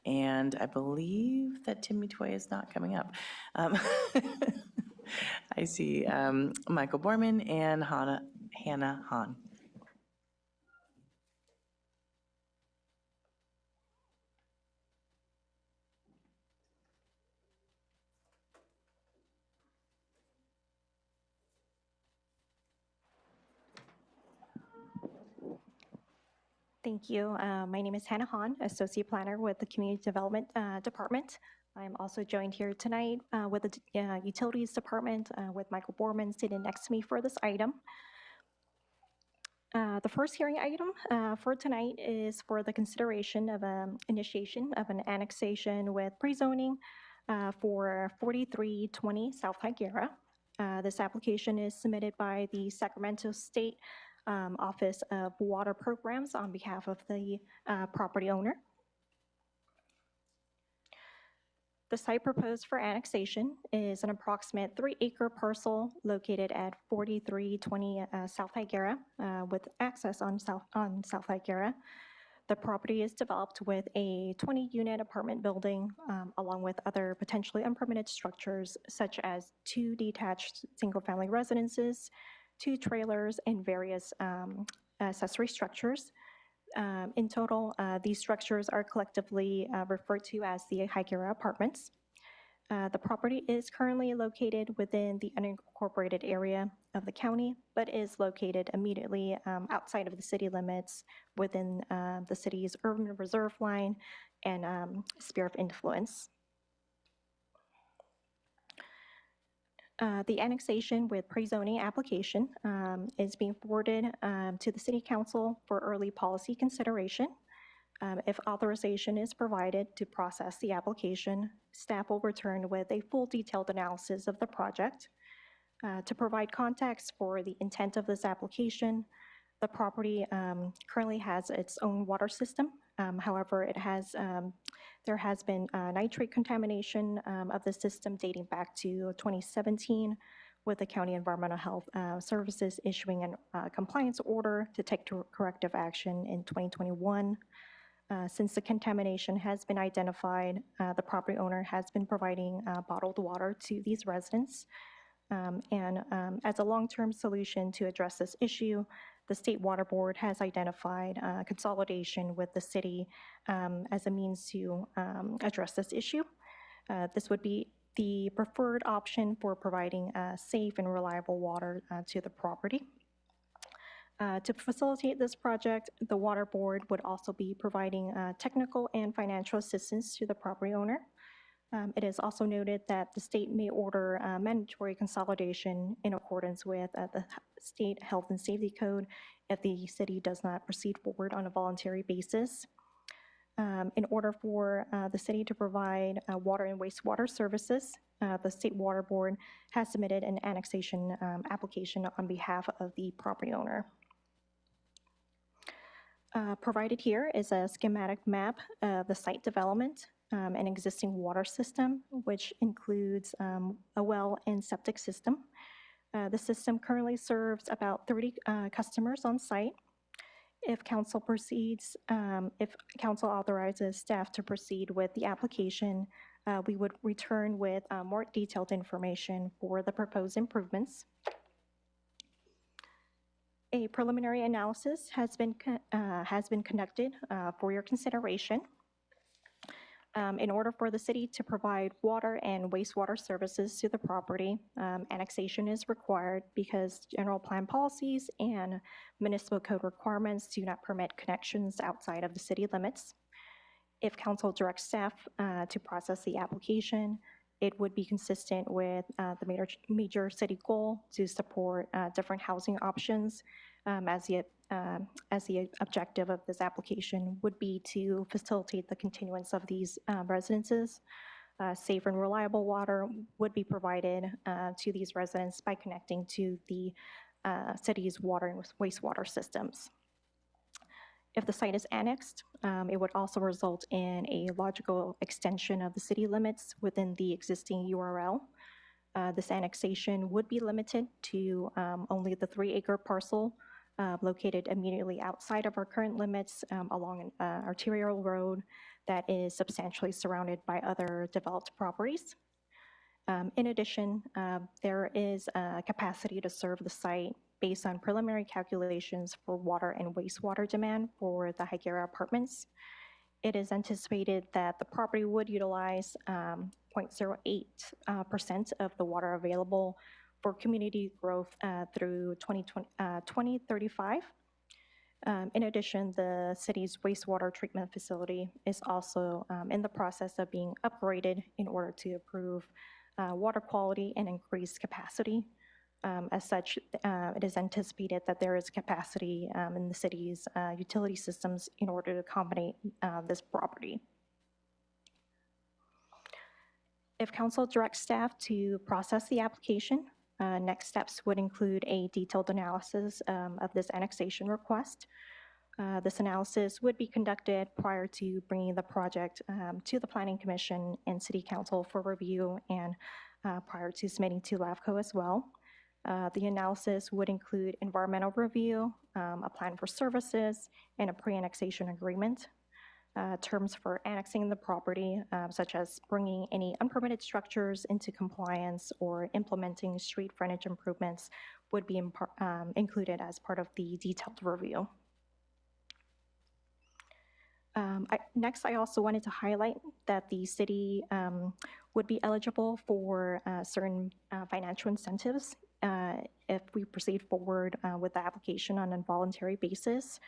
[SPEAKER 2] And I believe that Timmy Toy is not coming up. I see Michael Borman and Hannah Hahn.
[SPEAKER 9] Thank you. My name is Hannah Hahn, Associate Planner with the Community Development Department. I'm also joined here tonight with the Utilities Department with Michael Borman sitting next to me for this item. The first hearing item for tonight is for the consideration of initiation of an annexation with pre-zoning for 4320 South Higuera. This application is submitted by the Sacramento State Office of Water Programs on behalf of the property owner. The site proposed for annexation is an approximate 3-acre parcel located at 4320 South Higuera with access on South Higuera. The property is developed with a 20-unit apartment building along with other potentially unpermitted structures such as 2 detached single-family residences, 2 trailers, and various accessory structures. In total, these structures are collectively referred to as the Higuera Apartments. The property is currently located within the unincorporated area of the county, but is located immediately outside of the city limits within the city's urban reserve line and sphere of influence. The annexation with pre-zoning application is being forwarded to the City Council for early policy consideration. If authorization is provided to process the application, staff will return with a full detailed analysis of the project. To provide context for the intent of this application, the property currently has its own water system. However, there has been nitrate contamination of the system dating back to 2017, with the County Environmental Health Services issuing a compliance order to take corrective action in 2021. Since the contamination has been identified, the property owner has been providing bottled water to these residents. As a long-term solution to address this issue, the State Water Board has identified consolidation with the city as a means to address this issue. This would be the preferred option for providing safe and reliable water to the property. To facilitate this project, the Water Board would also be providing technical and financial assistance to the property owner. It is also noted that the state may order mandatory consolidation in accordance with the State Health and Safety Code if the city does not proceed forward on a voluntary basis. In order for the city to provide water and wastewater services, the State Water Board has submitted an annexation application on behalf of the property owner. Provided here is a schematic map of the site development, an existing water system, which includes a well and septic system. The system currently serves about 30 customers on site. If council proceeds, if council authorizes staff to proceed with the application, we would return with more detailed information for the proposed improvements. A preliminary analysis has been conducted for your consideration. In order for the city to provide water and wastewater services to the property, annexation is required because general plan policies and municipal code requirements do not permit connections outside of the city limits. If council directs staff to process the application, it would be consistent with the major city goal to support different housing options, as the objective of this application would be to facilitate the continuance of these residences. Safe and reliable water would be provided to these residents by connecting to the city's water and wastewater systems. If the site is annexed, it would also result in a logical extension of the city limits within the existing URL. This annexation would be limited to only the 3-acre parcel located immediately outside of our current limits along an arterial road that is substantially surrounded by other developed properties. In addition, there is a capacity to serve the site based on preliminary calculations for water and wastewater demand for the Higuera Apartments. It is anticipated that the property would utilize 0.08% of the water available for community growth through 2035. In addition, the city's wastewater treatment facility is also in the process of being upgraded in order to improve water quality and increase capacity. As such, it is anticipated that there is capacity in the city's utility systems in order to accommodate this property. If council directs staff to process the application, next steps would include a detailed analysis of this annexation request. This analysis would be conducted prior to bringing the project to the Planning Commission and City Council for review and prior to submitting to LAFCO as well. The analysis would include environmental review, a plan for services, and a pre-annexation agreement. Terms for annexing the property, such as bringing any unpermitted structures into compliance or implementing street frontage improvements, would be included as part of the detailed review. Next, I also wanted to highlight that the city would be eligible for certain financial incentives if we proceed forward with the application on an involuntary basis.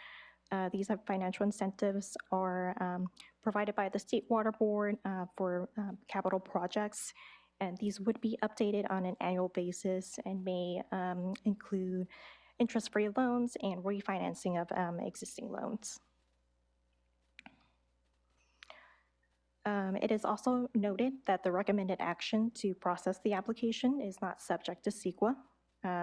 [SPEAKER 9] These financial incentives are provided by the State Water Board for capital projects, and these would be updated on an annual basis and may include interest-free loans and refinancing of existing loans. It is also noted that the recommended action to process the application is not subject to CEQA.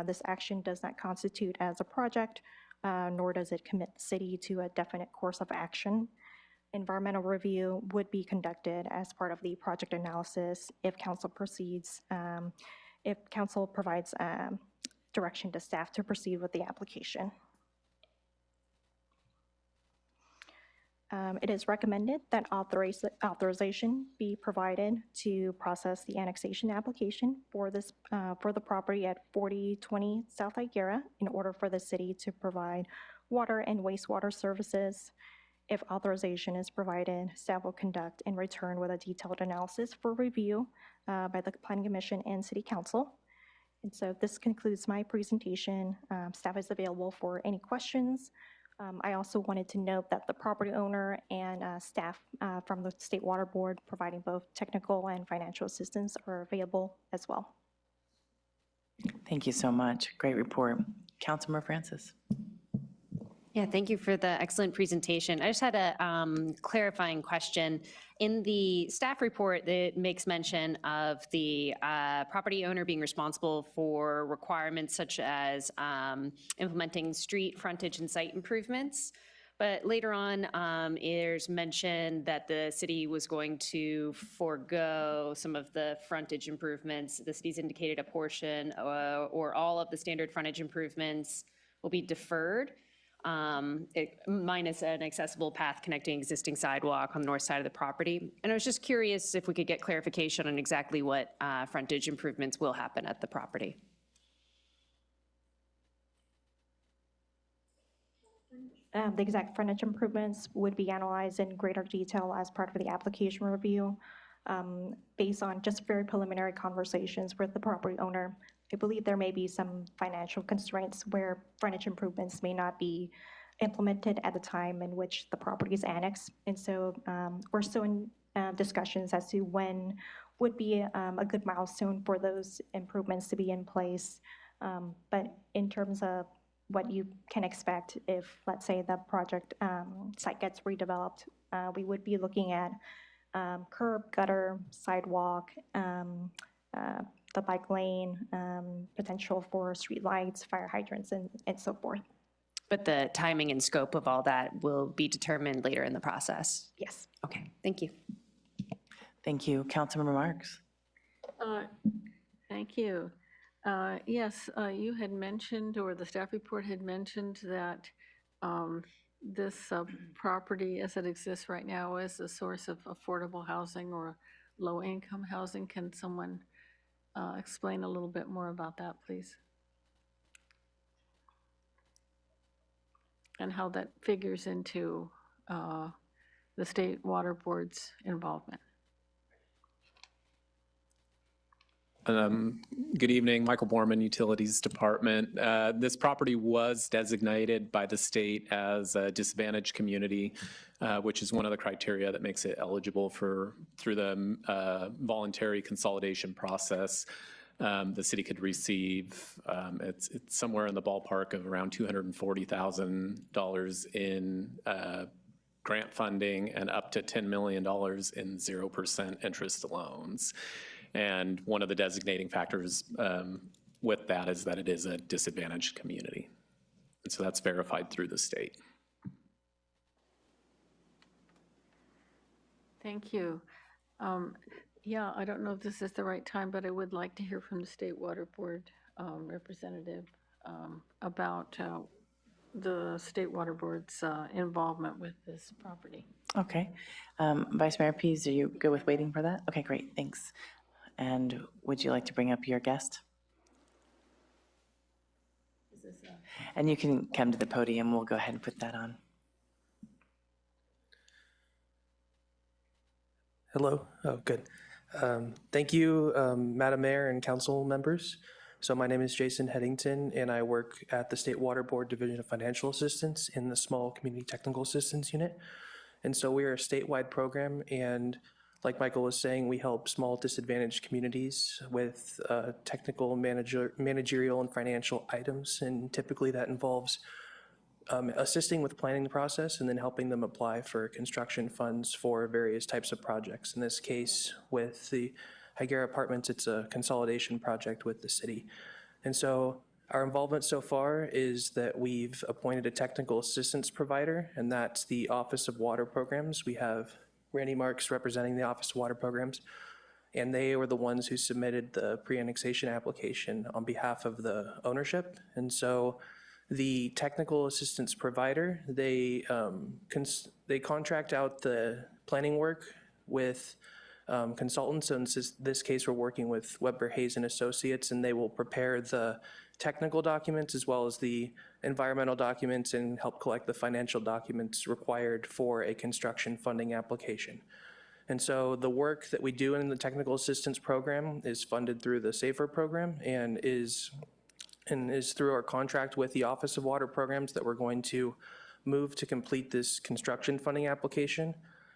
[SPEAKER 9] This action does not constitute as a project, nor does it commit the city to a definite course of action. Environmental review would be conducted as part of the project analysis if council proceeds, if council provides direction to staff to proceed with the application. It is recommended that authorization be provided to process the annexation application for this for the property at 4020 South Higuera in order for the city to provide water and wastewater services. If authorization is provided, staff will conduct and return with a detailed analysis for review by the Planning Commission and City Council. And so this concludes my presentation. Staff is available for any questions. I also wanted to note that the property owner and staff from the State Water Board providing both technical and financial assistance are available as well.
[SPEAKER 2] Thank you so much. Great report. Councilmember Francis.
[SPEAKER 13] Yeah, thank you for the excellent presentation. I just had a clarifying question. In the staff report, it makes mention of the property owner being responsible for requirements such as implementing street frontage and site improvements. But later on, there's mention that the city was going to forego some of the frontage improvements. The city's indicated a portion or all of the standard frontage improvements will be deferred. Minus an accessible path connecting existing sidewalk on the north side of the property. And I was just curious if we could get clarification on exactly what frontage improvements will happen at the property.
[SPEAKER 9] The exact frontage improvements would be analyzed in greater detail as part of the application review. Based on just very preliminary conversations with the property owner, I believe there may be some financial constraints where frontage improvements may not be implemented at the time in which the property is annexed. And so we're still in discussions as to when would be a good milestone for those improvements to be in place. But in terms of what you can expect if, let's say, the project site gets redeveloped, we would be looking at curb, gutter, sidewalk, the bike lane, potential for street lights, fire hydrants, and so forth.
[SPEAKER 13] But the timing and scope of all that will be determined later in the process?
[SPEAKER 3] Yes.
[SPEAKER 13] Okay, thank you.
[SPEAKER 2] Thank you. Councilmember Marks?
[SPEAKER 1] Thank you. Yes, you had mentioned, or the staff report had mentioned that this property as it exists right now is a source of affordable housing or low-income housing. Can someone explain a little bit more about that, please? And how that figures into the State Water Board's involvement.
[SPEAKER 12] Good evening, Michael Borman, Utilities Department. This property was designated by the state as a disadvantaged community, which is one of the criteria that makes it eligible through the voluntary consolidation process. The city could receive, it's somewhere in the ballpark of around $240,000 in grant funding and up to $10 million in 0% interest loans. And one of the designating factors with that is that it is a disadvantaged community. And so that's verified through the state.
[SPEAKER 1] Thank you. Yeah, I don't know if this is the right time, but I would like to hear from the State Water Board representative about the State Water Board's involvement with this property.
[SPEAKER 2] Okay. Vice Mayor Pease, are you good with waiting for that? Okay, great, thanks. And would you like to bring up your guest? And you can come to the podium. We'll go ahead and put that on.
[SPEAKER 15] Hello. Oh, good. Thank you, Madam Mayor and council members. So my name is Jason Headington, and I work at the State Water Board Division of Financial Assistance in the Small Community Technical Assistance Unit. And so we are a statewide program, and like Michael was saying, we help small disadvantaged communities with technical, managerial, and financial items. And typically that involves assisting with planning the process and then helping them apply for construction funds for various types of projects. In this case, with the Higuera Apartments, it's a consolidation project with the city. And so our involvement so far is that we've appointed a technical assistance provider, and that's the Office of Water Programs. We have Randy Marks representing the Office of Water Programs, and they were the ones who submitted the pre-annexation application on behalf of the ownership. And so the technical assistance provider, they contract out the planning work with consultants. So in this case, we're working with Weber Hayes and Associates, and they will prepare the technical documents as well as the environmental documents and help collect the financial documents required for a construction funding application. And so the work that we do in the technical assistance program is funded through the SAFER program and is through our contract with the Office of Water Programs that we're going to move to complete this construction funding application.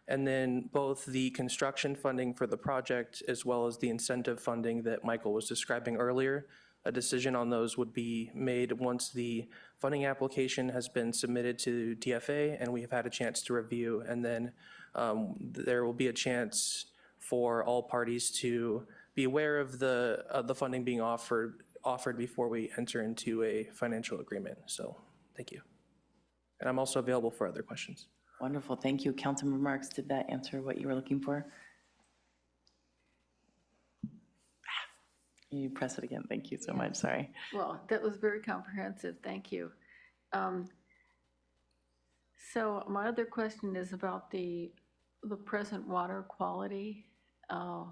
[SPEAKER 15] And then both the construction funding for the project as well as the incentive funding that Michael was describing earlier, a decision on those would be made once the funding application has been submitted to DFA and we have had a chance to review. And then there will be a chance for all parties to be aware of the funding being offered before we enter into a financial agreement. So thank you. And I'm also available for other questions.
[SPEAKER 2] Wonderful, thank you. Councilmember Marks, did that answer what you were looking for? You press it again, thank you so much, sorry.
[SPEAKER 1] Well, that was very comprehensive, thank you. So my other question is about the present water quality,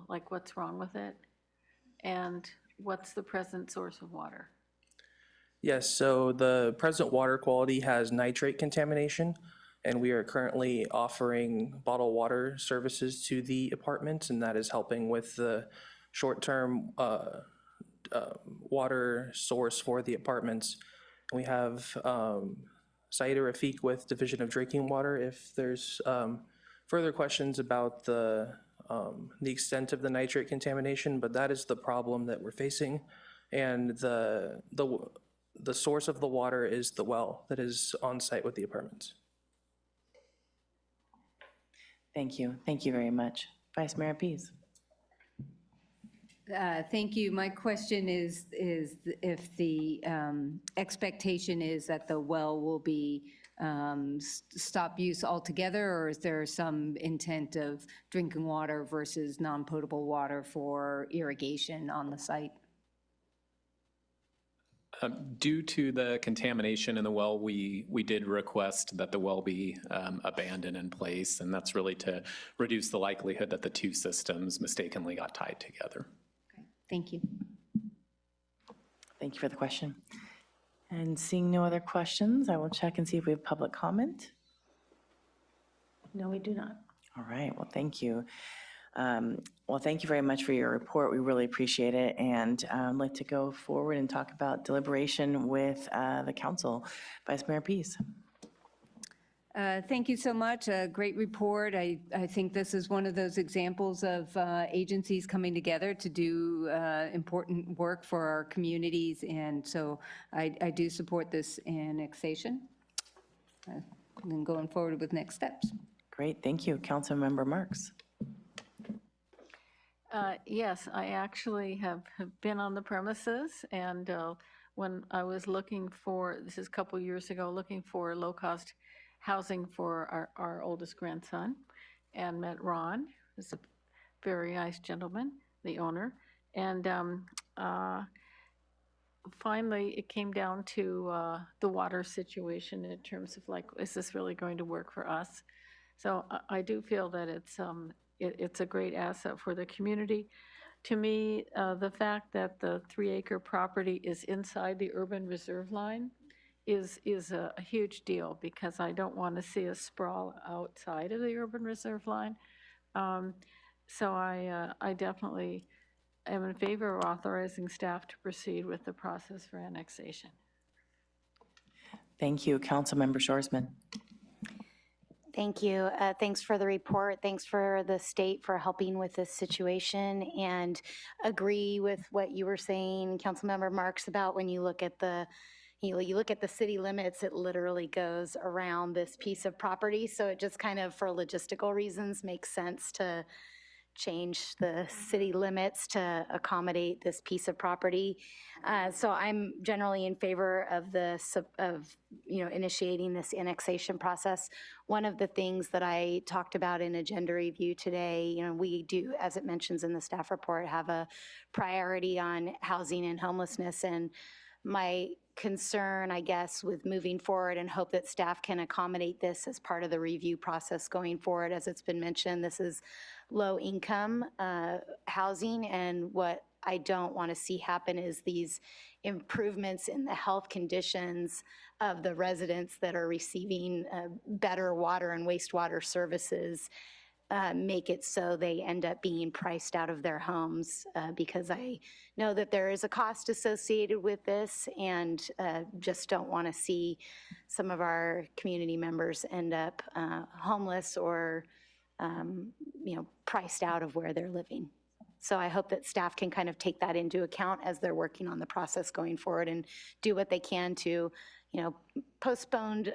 [SPEAKER 1] like what's wrong with it? And what's the present source of water?
[SPEAKER 15] Yes, so the present water quality has nitrate contamination, and we are currently offering bottled water services to the apartments, and that is helping with the short-term water source for the apartments. We have Saida Rafiq with Division of Drinking Water. If there's further questions about the extent of the nitrate contamination, but that is the problem that we're facing. And the source of the water is the well that is on site with the apartments.
[SPEAKER 2] Thank you very much. Vice Mayor Pease.
[SPEAKER 16] Thank you. My question is if the expectation is that the well will be stop use altogether, or is there some intent of drinking water versus non-potable water for irrigation on the site?
[SPEAKER 12] Due to the contamination in the well, we did request that the well be abandoned in place, and that's really to reduce the likelihood that the two systems mistakenly got tied together.
[SPEAKER 16] Thank you.
[SPEAKER 2] Thank you for the question. And seeing no other questions, I will check and see if we have public comment.
[SPEAKER 14] No, we do not.
[SPEAKER 2] All right, well, thank you. Well, thank you very much for your report. We really appreciate it. And I'd like to go forward and talk about deliberation with the council. Vice Mayor Pease.
[SPEAKER 16] Thank you so much. A great report. I think this is one of those examples of agencies coming together to do important work for our communities. And so I do support this annexation. And going forward with next steps.
[SPEAKER 2] Great, thank you. Councilmember Marks.
[SPEAKER 1] Yes, I actually have been on the premises, and when I was looking for, this is a couple years ago, looking for low-cost housing for our oldest grandson, and met Ron, who's a very nice gentleman, the owner, and finally it came down to the water situation in terms of like, is this really going to work for us? So I do feel that it's a great asset for the community. To me, the fact that the 3-acre property is inside the urban reserve line is a huge deal, because I don't want to see us sprawl outside of the urban reserve line. So I definitely am in favor of authorizing staff to proceed with the process for annexation.
[SPEAKER 2] Thank you. Councilmember Shorsman.
[SPEAKER 3] Thank you. Thanks for the report. Thanks for the state for helping with this situation, and agree with what you were saying, Councilmember Marks, about when you look at the you look at the city limits, it literally goes around this piece of property. So it just kind of, for logistical reasons, makes sense to change the city limits to accommodate this piece of property. So I'm generally in favor of initiating this annexation process. One of the things that I talked about in agenda review today, we do, as it mentions in the staff report, have a priority on housing and homelessness. And my concern, I guess, with moving forward, and hope that staff can accommodate this as part of the review process going forward. As it's been mentioned, this is low income housing, and what I don't want to see happen is these improvements in the health conditions of the residents that are receiving better water and wastewater services make it so they end up being priced out of their homes, because I know that there is a cost associated with this, and just don't want to see some of our community members end up homeless or priced out of where they're living. So I hope that staff can kind of take that into account as they're working on the process going forward, and do what they can to postpone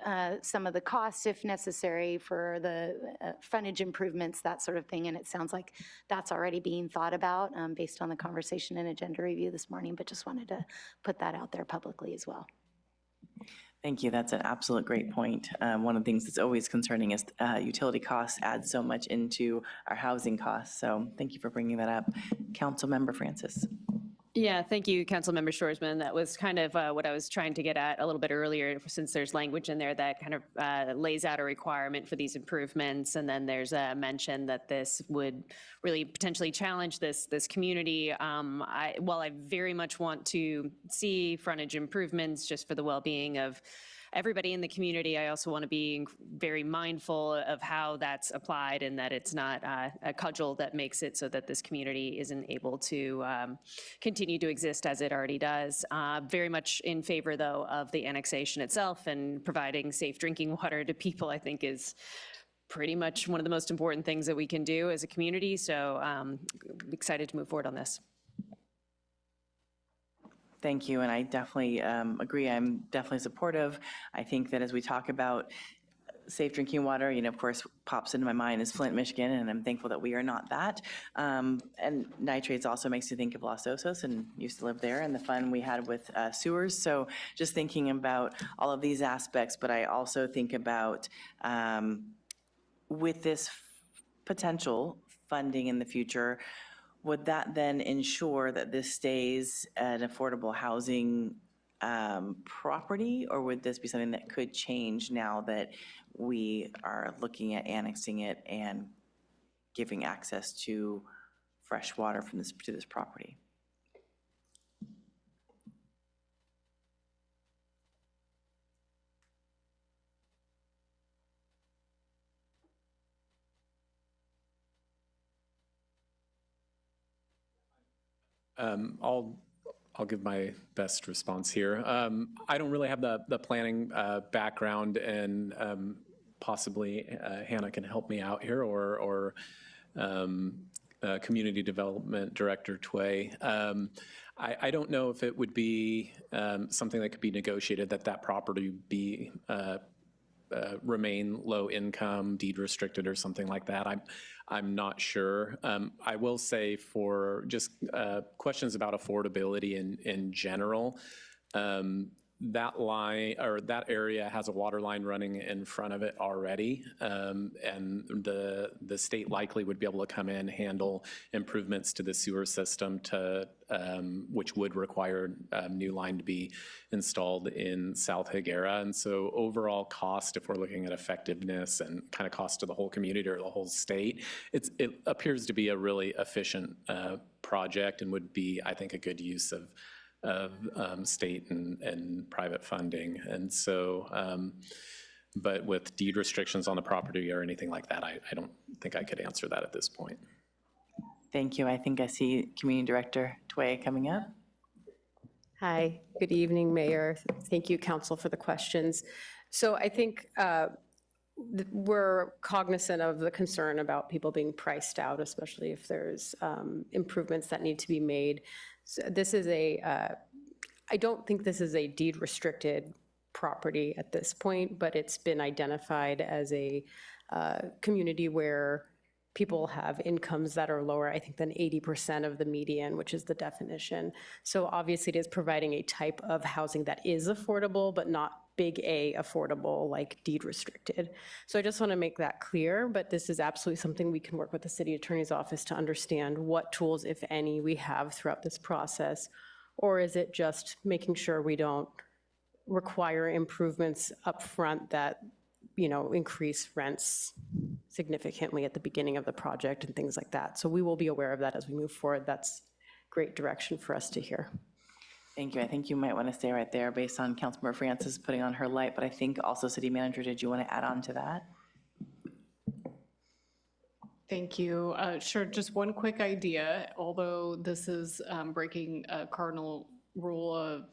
[SPEAKER 3] some of the costs if necessary for the frontage improvements, that sort of thing. And it sounds like that's already being thought about based on the conversation and agenda review this morning, but just wanted to put that out there publicly as well.
[SPEAKER 2] Thank you. That's an absolute great point. One of the things that's always concerning is utility costs add so much into our housing costs. So thank you for bringing that up. Councilmember Francis.
[SPEAKER 13] Yeah, thank you, Councilmember Shorsman. That was kind of what I was trying to get at a little bit earlier, since there's language in there that kind of lays out a requirement for these improvements. And then there's a mention that this would really potentially challenge this community. While I very much want to see frontage improvements just for the well-being of everybody in the community, I also want to be very mindful of how that's applied, and that it's not a cudgel that makes it so that this community isn't able to continue to exist as it already does. Very much in favor, though, of the annexation itself, and providing safe drinking water to people, I think, is pretty much one of the most important things that we can do as a community. So excited to move forward on this.
[SPEAKER 2] Thank you, and I definitely agree. I'm definitely supportive. I think that as we talk about safe drinking water, of course, pops into my mind is Flint, Michigan, and I'm thankful that we are not that. And nitrates also makes me think of Los Osos, and used to live there, and the fun we had with sewers. So just thinking about all of these aspects, but I also think about with this potential funding in the future, would that then ensure that this stays an affordable housing property, or would this be something that could change now that we are looking at annexing it and giving access to fresh water from to this property?
[SPEAKER 12] I'll give my best response here. I don't really have the planning background, and possibly Hannah can help me out here, or Community Development Director Tway. I don't know if it would be something that could be negotiated, that property be remain low income, deed restricted, or something like that. I'm not sure. I will say, for just questions about affordability in general, that line, or that area, has a water line running in front of it already, and the state likely would be able to come in, handle improvements to the sewer system which would require a new line to be installed in South Higuera. And so overall cost, if we're looking at effectiveness and kind of cost to the whole community or the whole state, it appears to be a really efficient project, and would be, I think, a good use of state and private funding. And so, but with deed restrictions on the property or anything like that, I don't think I could answer that at this point.
[SPEAKER 2] Thank you. I think I see Community Director Tway coming up.
[SPEAKER 17] Hi, good evening, Mayor. Thank you, Council, for the questions. So I think we're cognizant of the concern about people being priced out, especially if there's improvements that need to be made. So this is I don't think this is a deed restricted property at this point, but it's been identified as a community where people have incomes that are lower, I think, than 80% of the median, which is the definition. So obviously it is providing a type of housing that is affordable, but not big A affordable, like deed restricted. So I just want to make that clear, but this is absolutely something we can work with the City Attorney's Office to understand what tools, if any, we have throughout this process. Or is it just making sure we don't require improvements up front that, increase rents significantly at the beginning of the project and things like that. So we will be aware of that as we move forward. That's great direction for us to hear.
[SPEAKER 2] Thank you. I think you might want to stay right there based on Councilmember Francis putting on her light, but I think also City Manager, did you want to add on to that?
[SPEAKER 8] Thank you. Sure, just one quick idea, although this is breaking a cardinal rule of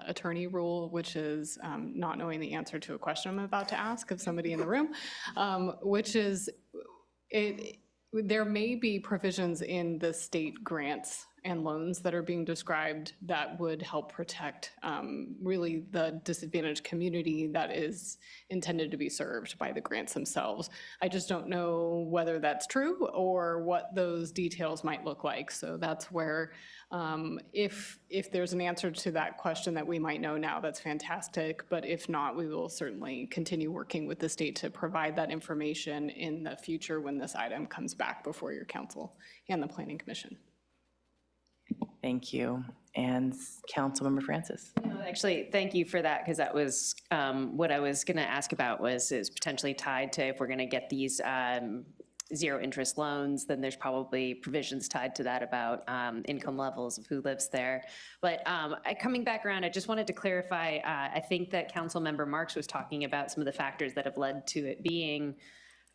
[SPEAKER 8] attorney rule, which is not knowing the answer to a question I'm about to ask of somebody in the room, which is there may be provisions in the state grants and loans that are being described that would help protect really the disadvantaged community that is intended to be served by the grants themselves. I just don't know whether that's true or what those details might look like. So that's where if there's an answer to that question that we might know now, that's fantastic. But if not, we will certainly continue working with the state to provide that information in the future when this item comes back before your council and the Planning Commission.
[SPEAKER 2] Thank you. And Councilmember Francis.
[SPEAKER 13] Actually, thank you for that, because that was what I was going to ask about is potentially tied to if we're going to get these zero interest loans, then there's probably provisions tied to that about income levels of who lives there. But coming back around, I just wanted to clarify, I think that Councilmember Marks was talking about some of the factors that have led to it being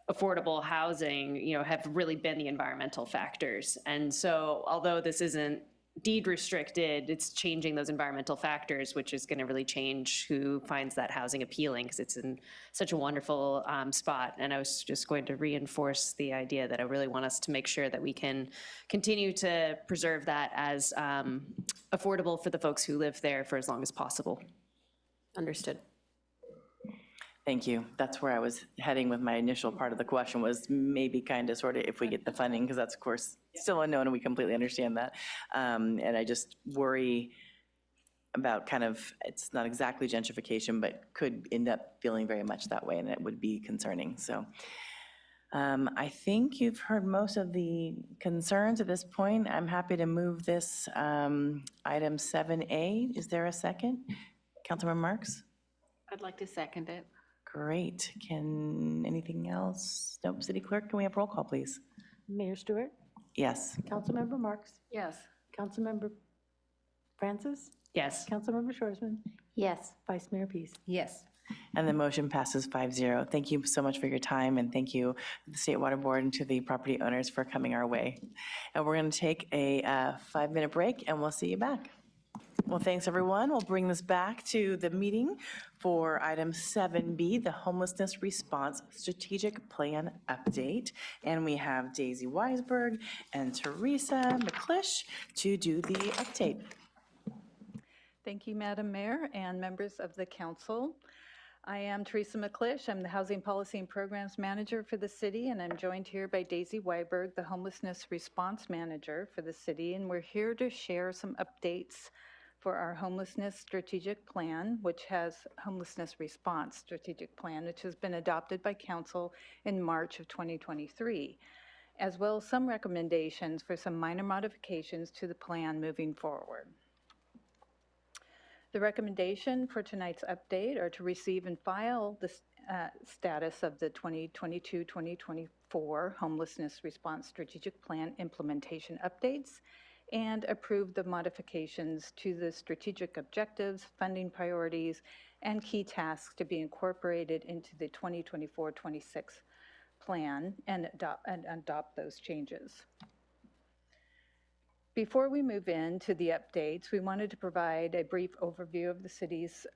[SPEAKER 13] affordable housing, have really been the environmental factors. And so although this isn't deed restricted, it's changing those environmental factors, which is going to really change who finds that housing appealing, because it's in such a wonderful spot. And I was just going to reinforce the idea that I really want us to make sure that we can continue to preserve that as affordable for the folks who live there for as long as possible. Understood.
[SPEAKER 2] Thank you. That's where I was heading with my initial part of the question, was maybe kind of sort of if we get the funding, because that's of course still unknown and we completely understand that. And I just worry about kind of, it's not exactly gentrification, but could end up feeling very much that way, and it would be concerning. So I think you've heard most of the concerns at this point. I'm happy to move this item 7A. Is there a second? Councilmember Marks?
[SPEAKER 1] I'd like to second it.
[SPEAKER 2] Great. Can, anything else? Nope. City Clerk, can we have roll call, please?
[SPEAKER 14] Mayor Stewart,
[SPEAKER 2] Yes.
[SPEAKER 14] Councilmember Marks,
[SPEAKER 1] Yes.
[SPEAKER 14] Councilmember Francis,
[SPEAKER 13] Yes.
[SPEAKER 14] Councilmember Schwarzman,
[SPEAKER 3] Yes.
[SPEAKER 14] Vice Mayor Peace.
[SPEAKER 16] Yes.
[SPEAKER 2] And the motion passes 5-0. Thank you so much for your time, and thank you to the State Water Board and to the property owners for coming our way. And we're going to take a 5-minute break, and we'll see you back. Well, thanks, everyone. We'll bring this back to the meeting for item 7B, the Homelessness Response Strategic Plan Update. And we have Daisy Weisberg and Teresa McClish to do the update.
[SPEAKER 18] Thank you, Madam Mayor and members of the council. I am Teresa McClish. I'm the Housing Policy and Programs Manager for the city, and I'm joined here by Daisy Weiberg, the Homelessness Response Manager for the city, and we're here to share some updates for our Homelessness Strategic Plan, which has Homelessness Response Strategic Plan, which has been adopted by Council in March of 2023, as well as some recommendations for some minor modifications to the plan moving forward. The recommendation for tonight's update are to receive and file the status of the 2022-2024 Homelessness Response Strategic Plan implementation updates and approve the modifications to the strategic objectives, funding priorities, and key tasks to be incorporated into the 2024-26 plan and adopt those changes. Before we move into the updates, we wanted to provide a brief overview of the city's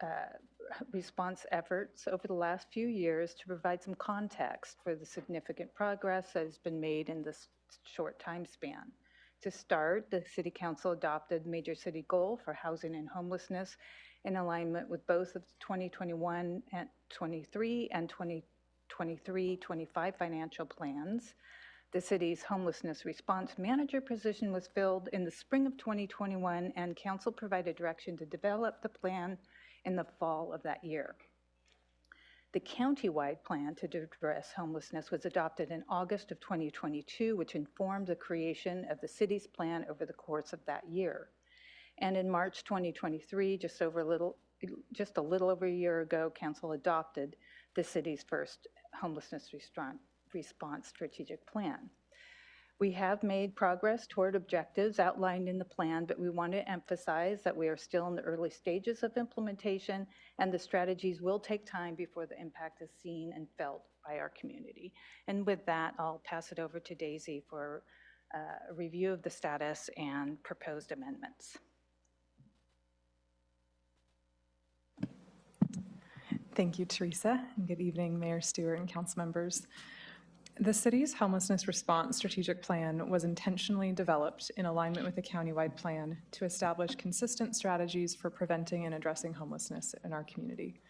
[SPEAKER 18] response efforts over the last few years to provide some context for the significant progress that has been made in this short time span. To start, the City Council adopted Major City Goal for Housing and Homelessness in alignment with both of the 2021 and 23 and 2023-25 financial plans. The city's Homelessness Response Manager position was filled in the spring of 2021, and Council provided direction to develop the plan in the fall of that year. The county-wide plan to address homelessness was adopted in August of 2022, which informed the creation of the city's plan over the course of that year. And in March 2023, just a little over a year ago, Council adopted the city's first homelessness response strategic plan. We have made progress toward objectives outlined in the plan, but we want to emphasize that we are still in the early stages of implementation, and the strategies will take time before the impact is seen and felt by our community. And with that, I'll pass it over to Daisy for a review of the status and proposed amendments.
[SPEAKER 19] Thank you, Teresa, and good evening, Mayor Stewart and council members. The city's homelessness response strategic plan was intentionally developed in alignment with the countywide plan to establish consistent strategies for preventing and addressing homelessness in our community.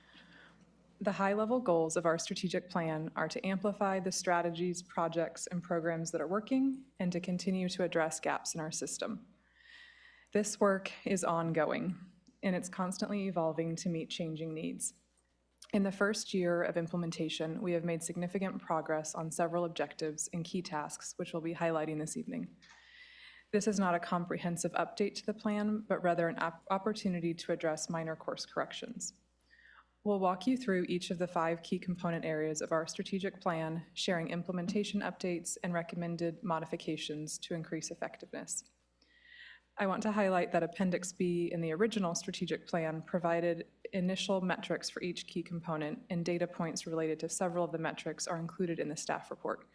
[SPEAKER 19] The high-level goals of our strategic plan are to amplify the strategies, projects, and programs that are working and to continue to address gaps in our system. This work is ongoing, and it's constantly evolving to meet changing needs. In the first year of implementation, we have made significant progress on several objectives and key tasks, which we'll be highlighting this evening. This is not a comprehensive update to the plan, but rather an opportunity to address minor course corrections. We'll walk you through each of the 5 key component areas of our strategic plan, sharing implementation updates and recommended modifications to increase effectiveness. I want to highlight that Appendix B in the original strategic plan provided initial metrics for each key component, and data points related to several of the metrics are included in the staff report.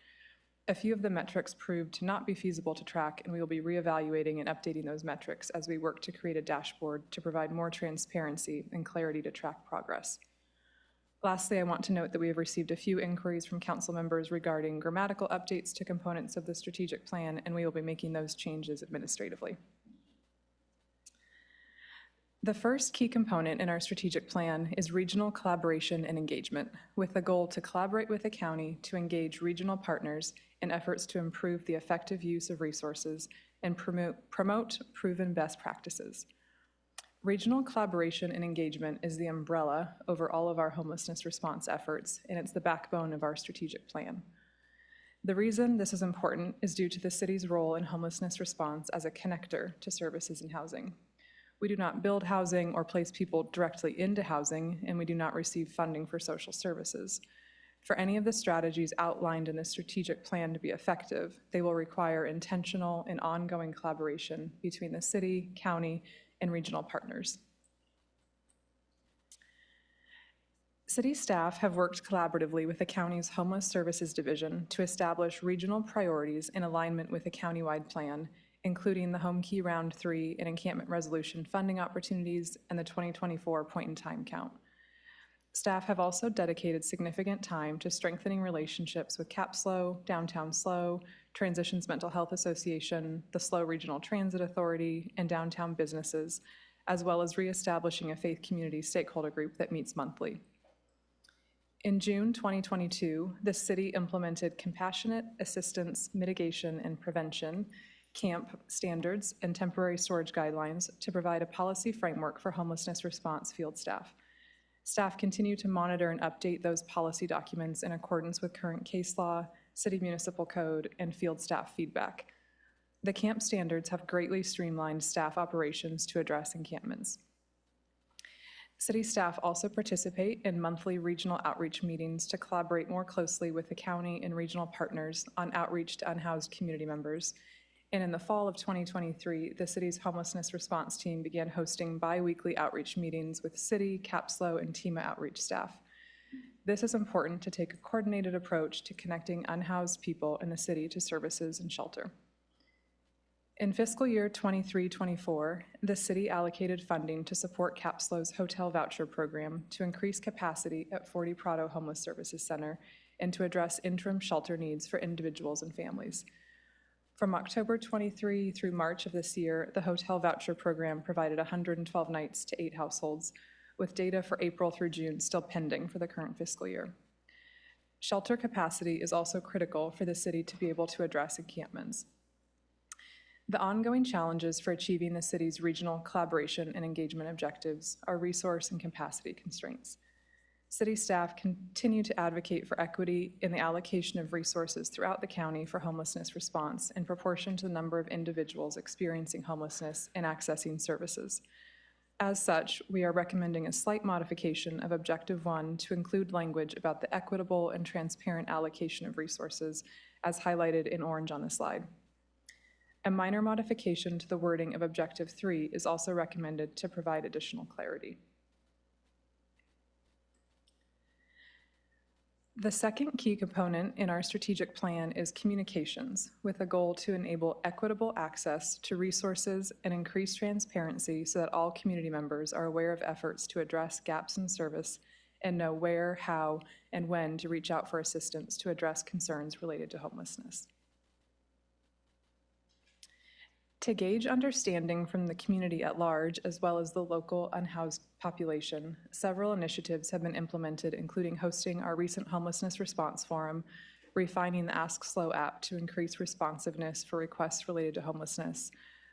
[SPEAKER 19] A few of the metrics proved to not be feasible to track, and we will be reevaluating and updating those metrics as we work to create a dashboard to provide more transparency and clarity to track progress. Lastly, I want to note that we have received a few inquiries from council members regarding grammatical updates to components of the strategic plan, and we will be making those changes administratively. The first key component in our strategic plan is regional collaboration and engagement, with the goal to collaborate with the county to engage regional partners in efforts to improve the effective use of resources and promote proven best practices. Regional collaboration and engagement is the umbrella over all of our homelessness response efforts, and it's the backbone of our strategic plan. The reason this is important is due to the city's role in homelessness response as a connector to services and housing. We do not build housing or place people directly into housing, and we do not receive funding for social services. For any of the strategies outlined in the strategic plan to be effective, they will require intentional and ongoing collaboration between the city, county, and regional partners. City staff have worked collaboratively with the county's Homeless Services Division to establish regional priorities in alignment with the countywide plan, including the Home Key Round 3 and encampment resolution funding opportunities and the 2024 point-in-time count. Staff have also dedicated significant time to strengthening relationships with CAPSLO, Downtown SLO, Transitions Mental Health Association, the SLO Regional Transit Authority, and downtown businesses, as well as reestablishing a faith community stakeholder group that meets monthly. In June 2022, the city implemented Compassionate Assistance, Mitigation, and Prevention CAMP standards and temporary storage guidelines to provide a policy framework for homelessness response field staff. Staff continue to monitor and update those policy documents in accordance with current case law, city municipal code, and field staff feedback. The CAMP standards have greatly streamlined staff operations to address encampments. City staff also participate in monthly regional outreach meetings to collaborate more closely with the county and regional partners on outreach to unhoused community members. And in the fall of 2023, the city's homelessness response team began hosting bi-weekly outreach meetings with city, CAPSLO, and TEMA outreach staff. This is important to take a coordinated approach to connecting unhoused people in the city to services and shelter. In fiscal year 23-24, the city allocated funding to support CAPSLO's hotel voucher program to increase capacity at 40 Prado Homeless Services Center and to address interim shelter needs for individuals and families. From October 23 through March of this year, the hotel voucher program provided 112 nights to 8 households, with data for April through June still pending for the current fiscal year. Shelter capacity is also critical for the city to be able to address encampments. The ongoing challenges for achieving the city's regional collaboration and engagement objectives are resource and capacity constraints. City staff continue to advocate for equity in the allocation of resources throughout the county for homelessness response in proportion to the number of individuals experiencing homelessness and accessing services. As such, we are recommending a slight modification of Objective 1 to include language about the equitable and transparent allocation of resources, as highlighted in orange on the slide. A minor modification to the wording of Objective 3 is also recommended to provide additional clarity. The second key component in our strategic plan is communications, with a goal to enable equitable access to resources and increase transparency so that all community members are aware of efforts to address gaps in service and know where, how, and when to reach out for assistance to address concerns related to homelessness. To gauge understanding from the community at large, as well as the local unhoused population, several initiatives have been implemented, including hosting our recent homelessness response forum, refining the Ask SLO app to increase responsiveness for requests related to homelessness,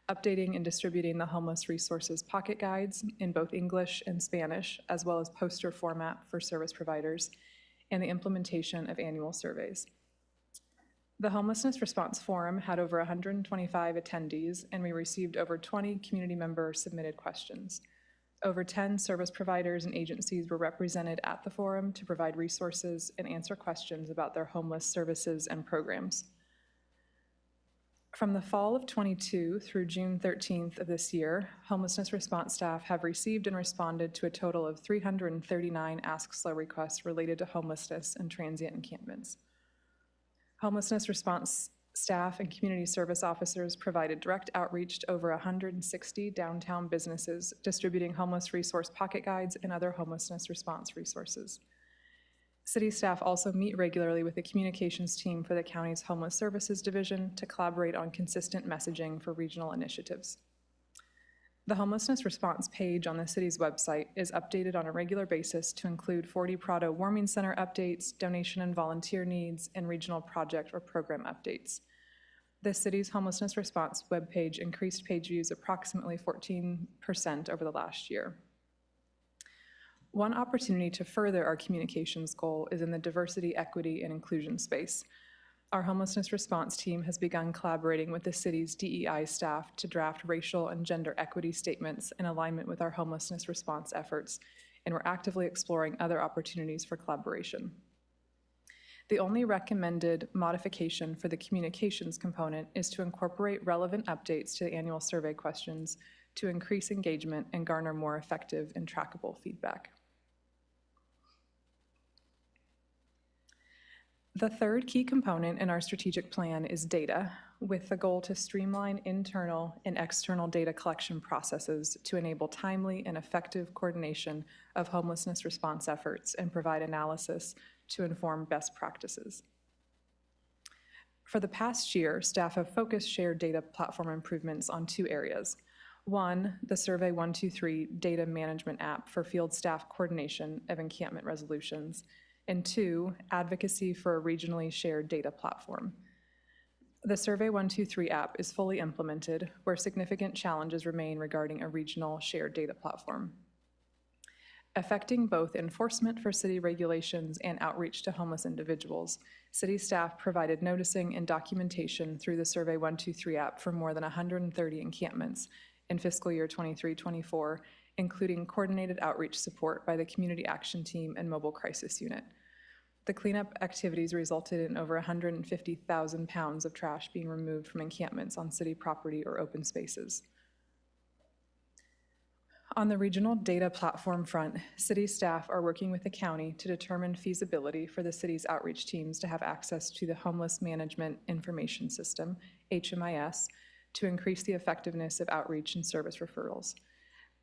[SPEAKER 19] updating and distributing the Homeless Resources Pocket Guides in both English and Spanish, as well as poster format for service providers, and the implementation of annual surveys. The Homelessness Response Forum had over 125 attendees, and we received over 20 community member submitted questions. Over 10 service providers and agencies were represented at the forum to provide resources and answer questions about their homeless services and programs. From the fall of 22 through June 13th of this year, homelessness response staff have received and responded to a total of 339 Ask SLO requests related to homelessness and transient encampments. Homelessness response staff and community service officers provided direct outreach to over 160 downtown businesses, distributing homeless resource pocket guides and other homelessness response resources. City staff also meet regularly with the communications team for the county's Homeless Services Division to collaborate on consistent messaging for regional initiatives. The homelessness response page on the city's website is updated on a regular basis to include 40 Prado Warming Center updates, donation and volunteer needs, and regional project or program updates. The city's homelessness response webpage increased page views approximately 14% over the last year. One opportunity to further our communications goal is in the diversity, equity, and inclusion space. Our homelessness response team has begun collaborating with the city's DEI staff to draft racial and gender equity statements in alignment with our homelessness response efforts, and we're actively exploring other opportunities for collaboration. The only recommended modification for the communications component is to incorporate relevant updates to the annual survey questions to increase engagement and garner more effective and trackable feedback. The third key component in our strategic plan is data, with the goal to streamline internal and external data collection processes to enable timely and effective coordination of homelessness response efforts and provide analysis to inform best practices. For the past year, staff have focused shared data platform improvements on two areas. One, the Survey 123 data management app for field staff coordination of encampment resolutions, and two, advocacy for a regionally shared data platform. The Survey 123 app is fully implemented, where significant challenges remain regarding a regional shared data platform. Affecting both enforcement for city regulations and outreach to homeless individuals, city staff provided noticing and documentation through the Survey 123 app for more than 130 encampments in fiscal year 23-24, including coordinated outreach support by the Community Action Team and Mobile Crisis Unit. The cleanup activities resulted in over 150,000 pounds of trash being removed from encampments on city property or open spaces. On the regional data platform front, city staff are working with the county to determine feasibility for the city's outreach teams to have access to the Homeless Management Information System, HMIS, to increase the effectiveness of outreach and service referrals.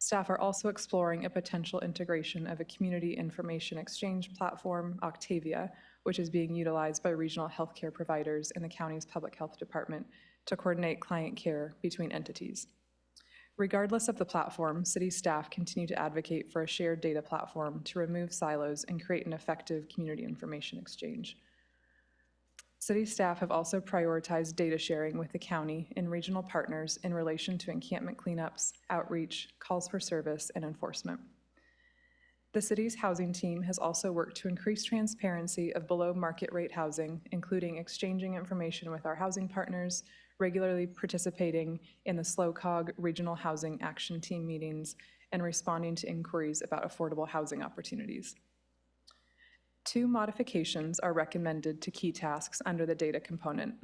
[SPEAKER 19] Staff are also exploring a potential integration of a community information exchange platform, Octavia, which is being utilized by regional healthcare providers in the county's public health department to coordinate client care between entities. Regardless of the platform, city staff continue to advocate for a shared data platform to remove silos and create an effective community information exchange. City staff have also prioritized data sharing with the county and regional partners in relation to encampment cleanups, outreach, calls for service, and enforcement. The city's housing team has also worked to increase transparency of below market rate housing, including exchanging information with our housing partners, regularly participating in the SLOCOG Regional Housing Action Team meetings, and responding to inquiries about affordable housing opportunities. Two modifications are recommended to key tasks under the data component.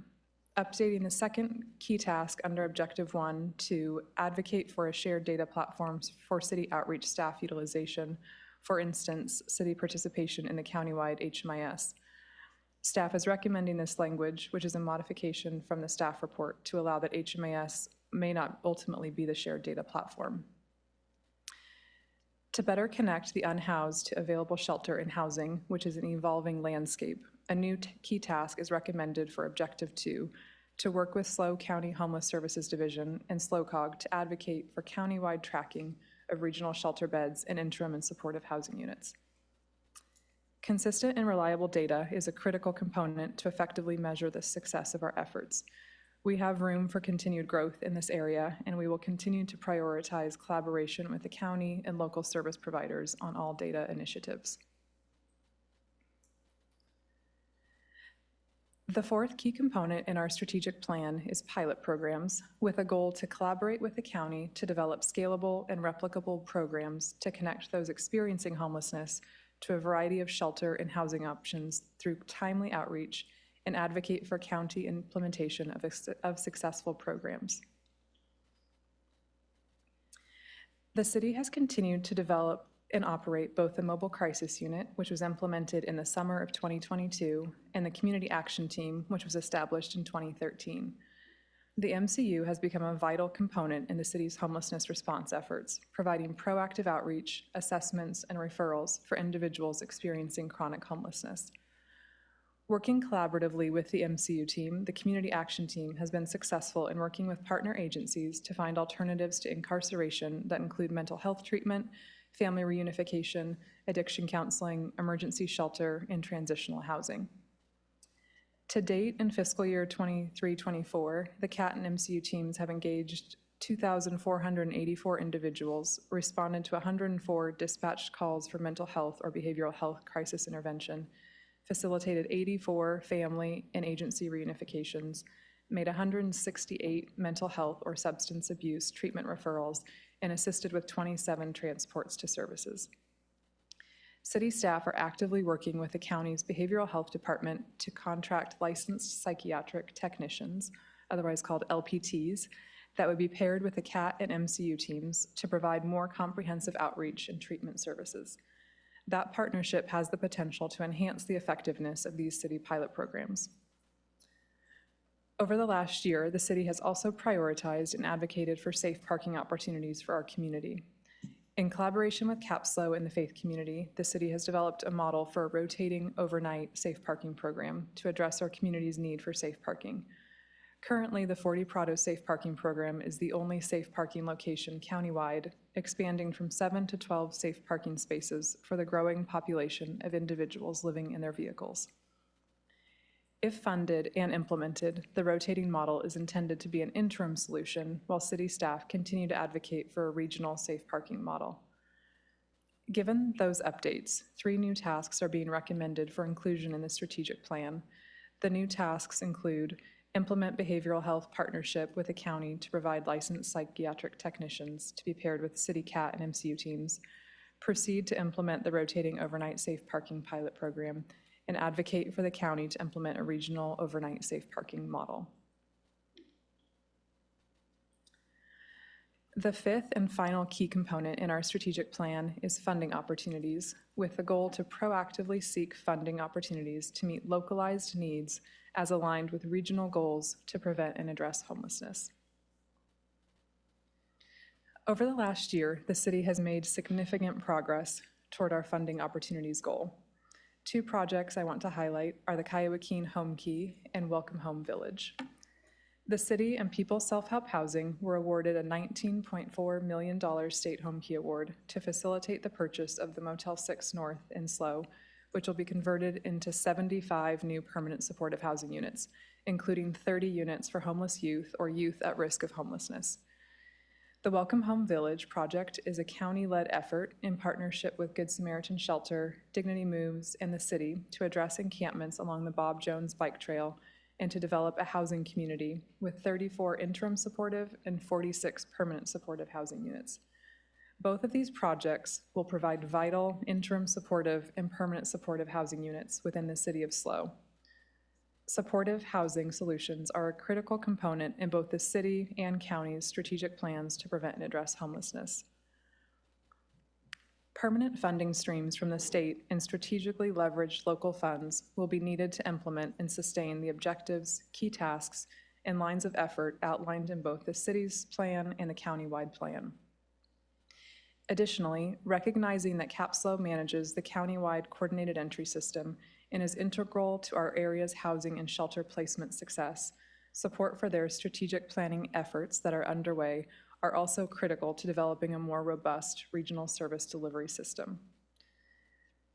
[SPEAKER 19] Updating the second key task under Objective 1 to advocate for a shared data platform for city outreach staff utilization, for instance, city participation in the countywide HMIS. Staff is recommending this language, which is a modification from the staff report, to allow that HMIS may not ultimately be the shared data platform. To better connect the unhoused to available shelter and housing, which is an evolving landscape, a new key task is recommended for Objective 2 to work with SLO County Homeless Services Division and SLOCOG to advocate for countywide tracking of regional shelter beds and interim and supportive housing units. Consistent and reliable data is a critical component to effectively measure the success of our efforts. We have room for continued growth in this area, and we will continue to prioritize collaboration with the county and local service providers on all data initiatives. The fourth key component in our strategic plan is pilot programs, with a goal to collaborate with the county to develop scalable and replicable programs to connect those experiencing homelessness to a variety of shelter and housing options through timely outreach, and advocate for county implementation of successful programs. The city has continued to develop and operate both the Mobile Crisis Unit, which was implemented in the summer of 2022, and the Community Action Team, which was established in 2013. The MCU has become a vital component in the city's homelessness response efforts, providing proactive outreach, assessments, and referrals for individuals experiencing chronic homelessness. Working collaboratively with the MCU team, the Community Action Team has been successful in working with partner agencies to find alternatives to incarceration that include mental health treatment, family reunification, addiction counseling, emergency shelter, and transitional housing. To date, in fiscal year 23-24, the CAT and MCU teams have engaged 2,484 individuals, responded to 104 dispatched calls for mental health or behavioral health crisis intervention, facilitated 84 family and agency reunifications, made 168 mental health or substance abuse treatment referrals, and assisted with 27 transports to services. City staff are actively working with the county's behavioral health department to contract licensed psychiatric technicians, otherwise called LPTs, that would be paired with the CAT and MCU teams to provide more comprehensive outreach and treatment services. That partnership has the potential to enhance the effectiveness of these city pilot programs. Over the last year, the city has also prioritized and advocated for safe parking opportunities for our community. In collaboration with CAPSLO and the faith community, the city has developed a model for a rotating overnight safe parking program to address our community's need for safe parking. Currently, the 40 Prado Safe Parking Program is the only safe parking location countywide, expanding from 7 to 12 safe parking spaces for the growing population of individuals living in their vehicles. If funded and implemented, the rotating model is intended to be an interim solution while city staff continue to advocate for a regional safe parking model. Given those updates, 3 new tasks are being recommended for inclusion in the strategic plan. The new tasks include implement behavioral health partnership with the county to provide licensed psychiatric technicians to be paired with city CAT and MCU teams, proceed to implement the rotating overnight safe parking pilot program, and advocate for the county to implement a regional overnight safe parking model. The 5th and final key component in our strategic plan is funding opportunities, with the goal to proactively seek funding opportunities to meet localized needs as aligned with regional goals to prevent and address homelessness. Over the last year, the city has made significant progress toward our funding opportunities goal. 2 projects I want to highlight are the Kiowa-Keene Home Key and Welcome Home Village. The city and People Self-Help Housing were awarded a $19.4 million state home key award to facilitate the purchase of the Motel 6 North in SLO, which will be converted into 75 new permanent supportive housing units, including 30 units for homeless youth or youth at risk of homelessness. The Welcome Home Village project is a county-led effort in partnership with Good Samaritan Shelter, Dignity Moves, and the city to address encampments along the Bob Jones Bike Trail and to develop a housing community with 34 interim supportive and 46 permanent supportive housing units. Both of these projects will provide vital interim supportive and permanent supportive housing units within the city of SLO. Supportive housing solutions are a critical component in both the city and county's strategic plans to prevent and address homelessness. Permanent funding streams from the state and strategically leveraged local funds will be needed to implement and sustain the objectives, key tasks, and lines of effort outlined in both the city's plan and the countywide plan. Additionally, recognizing that CAPSLO manages the countywide coordinated entry system and is integral to our area's housing and shelter placement success, support for their strategic planning efforts that are underway are also critical to developing a more robust regional service delivery system.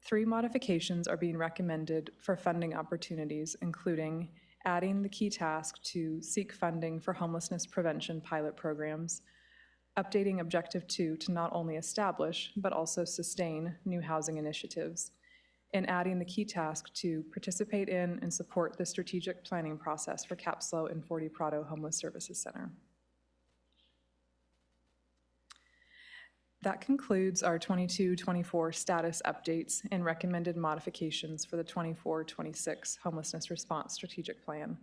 [SPEAKER 19] 3 modifications are being recommended for funding opportunities, including adding the key task to seek funding for homelessness prevention pilot programs, updating Objective 2 to not only establish, but also sustain new housing initiatives, and adding the key task to participate in and support the strategic planning process for CAPSLO and 40 Prado Homeless Services Center. That concludes our 22-24 status updates and recommended modifications for the 24-26 Homelessness Response Strategic Plan.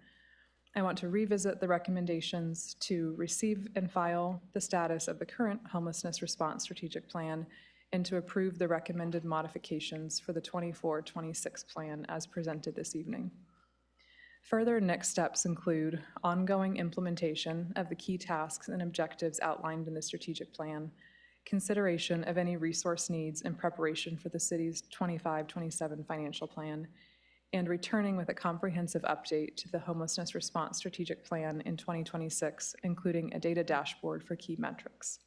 [SPEAKER 19] I want to revisit the recommendations to receive and file the status of the current Homelessness Response Strategic Plan and to approve the recommended modifications for the 24-26 plan as presented this evening. Further next steps include ongoing implementation of the key tasks and objectives outlined in the strategic plan, consideration of any resource needs in preparation for the city's 25-27 financial plan, and returning with a comprehensive update to the homelessness response strategic plan in 2026, including a data dashboard for key metrics.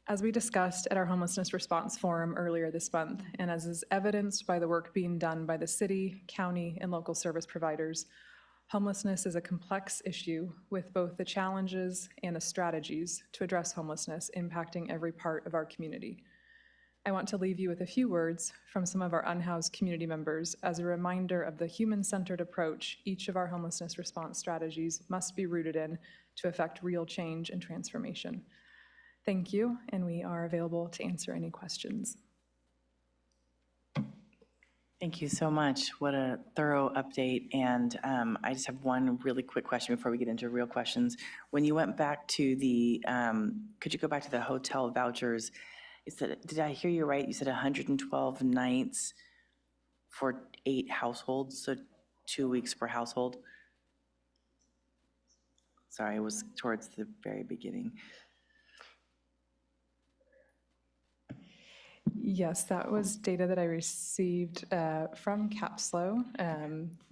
[SPEAKER 19] As we discussed at our homelessness response forum earlier this month, and as is evidenced by the work being done by the city, county, and local service providers, homelessness is a complex issue with both the challenges and the strategies to address homelessness impacting every part of our community. I want to leave you with a few words from some of our unhoused community members as a reminder of the human-centered approach each of our homelessness response strategies must be rooted in to affect real change and transformation. Thank you, and we are available to answer any questions.
[SPEAKER 2] Thank you so much. What a thorough update. And I just have one really quick question before we get into real questions. When you went back to the, could you go back to the hotel vouchers? You said, did I hear you right? You said 112 nights for 8 households, so 2 weeks per household? Sorry, it was towards the very beginning.
[SPEAKER 19] Yes, that was data that I received from Capslo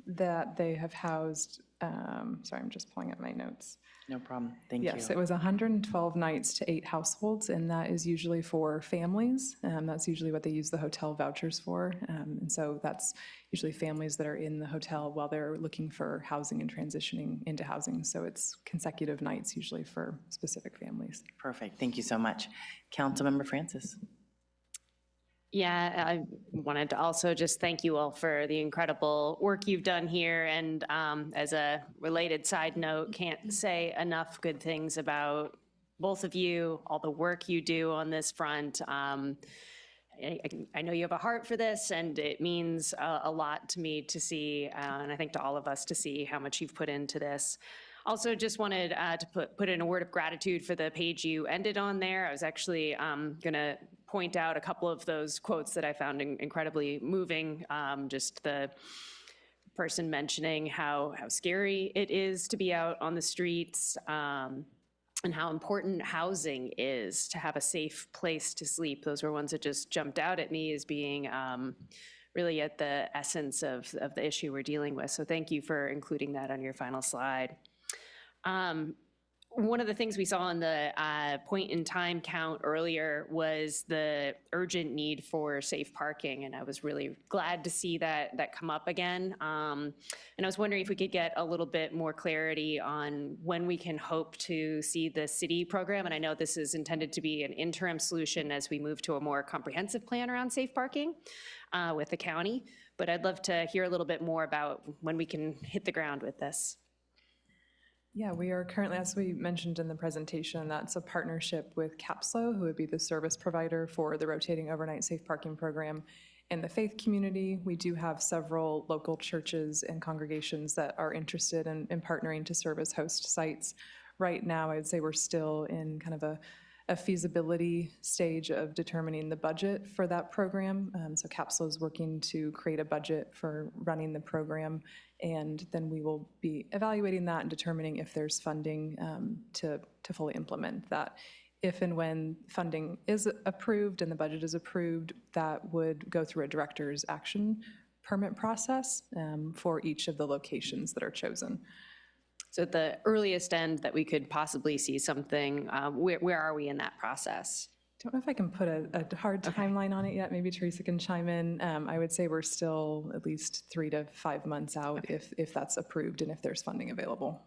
[SPEAKER 19] that they have housed, sorry, I'm just pulling up my notes.
[SPEAKER 2] No problem, thank you.
[SPEAKER 19] Yes, it was 112 nights to 8 households, and that is usually for families. That's usually what they use the hotel vouchers for. And so that's usually families that are in the hotel while they're looking for housing and transitioning into housing. So it's consecutive nights usually for specific families.
[SPEAKER 2] Perfect, thank you so much. Councilmember Francis.
[SPEAKER 13] Yeah, I wanted to also just thank you all for the incredible work you've done here. And as a related side note, can't say enough good things about both of you, all the work you do on this front. I know you have a heart for this, and it means a lot to me to see, and I think to all of us to see how much you've put into this. Also, just wanted to put in a word of gratitude for the page you ended on there. I was actually going to point out a couple of those quotes that I found incredibly moving. Just the person mentioning how scary it is to be out on the streets, and how important housing is to have a safe place to sleep. Those were ones that just jumped out at me as being really at the essence of the issue we're dealing with. So thank you for including that on your final slide. One of the things we saw in the point in time count earlier was the urgent need for safe parking, and I was really glad to see that come up again. And I was wondering if we could get a little bit more clarity on when we can hope to see the city program. And I know this is intended to be an interim solution as we move to a more comprehensive plan around safe parking with the county, but I'd love to hear a little bit more about when we can hit the ground with this.
[SPEAKER 19] Yeah, we are currently, as we mentioned in the presentation, that's a partnership with Capslo, who would be the service provider for the rotating overnight safe parking program. In the faith community, we do have several local churches and congregations that are interested in partnering to serve as host sites. Right now, I'd say we're still in kind of a feasibility stage of determining the budget for that program. So Capslo is working to create a budget for running the program, and then we will be evaluating that and determining if there's funding to fully implement that. If and when funding is approved and the budget is approved, that would go through a director's action permit process for each of the locations that are chosen.
[SPEAKER 13] So at the earliest end that we could possibly see something, where are we in that process?
[SPEAKER 19] Don't know if I can put a hard timeline on it yet. Maybe Teresa can chime in. I would say we're still at least 3 to 5 months out if that's approved and if there's funding available.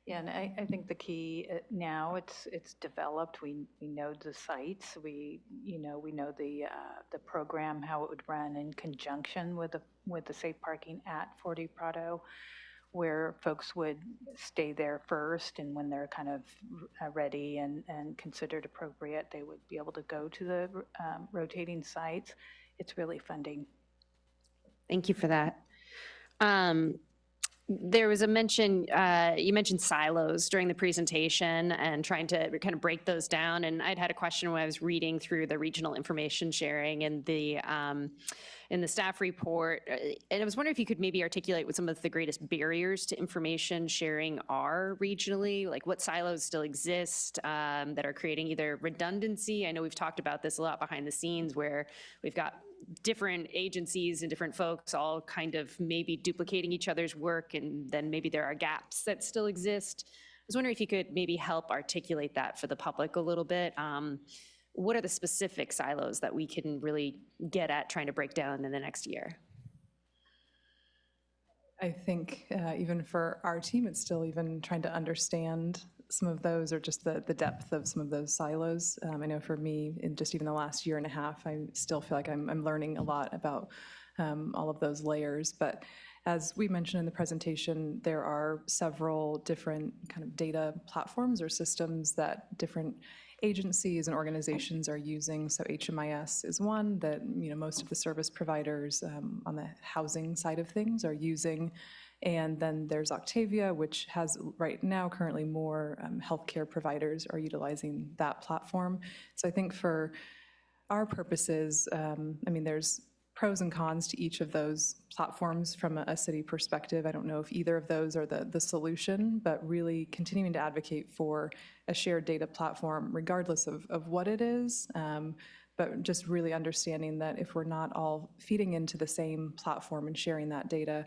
[SPEAKER 18] Yeah, and I think the key now it's developed. We know the sites. We know the program, how it would run in conjunction with the safe parking at 40 Prado, where folks would stay there first, and when they're kind of ready and considered appropriate, they would be able to go to the rotating sites. It's really funding.
[SPEAKER 13] Thank you for that. There was a mention, you mentioned silos during the presentation and trying to kind of break those down. And I'd had a question when I was reading through the regional information sharing and in the staff report. And I was wondering if you could maybe articulate what some of the greatest barriers to information sharing are regionally, like what silos still exist that are creating either redundancy. I know we've talked about this a lot behind the scenes where we've got different agencies and different folks all kind of maybe duplicating each other's work, and then maybe there are gaps that still exist. I was wondering if you could maybe help articulate that for the public a little bit. What are the specific silos that we can really get at trying to break down in the next year?
[SPEAKER 19] I think even for our team, it's still even trying to understand some of those, or just the depth of some of those silos. I know for me, in just even the last year and a half, I still feel like I'm learning a lot about all of those layers. But as we mentioned in the presentation, there are several different kind of data platforms or systems that different agencies and organizations are using. So HMIS is one that most of the service providers on the housing side of things are using. And then there's Octavia, which has right now currently more healthcare providers are utilizing that platform. So I think for our purposes, there's pros and cons to each of those platforms from a city perspective. I don't know if either of those are the solution, but really continuing to advocate for a shared data platform, regardless of what it is, but just really understanding that if we're not all feeding into the same platform and sharing that data,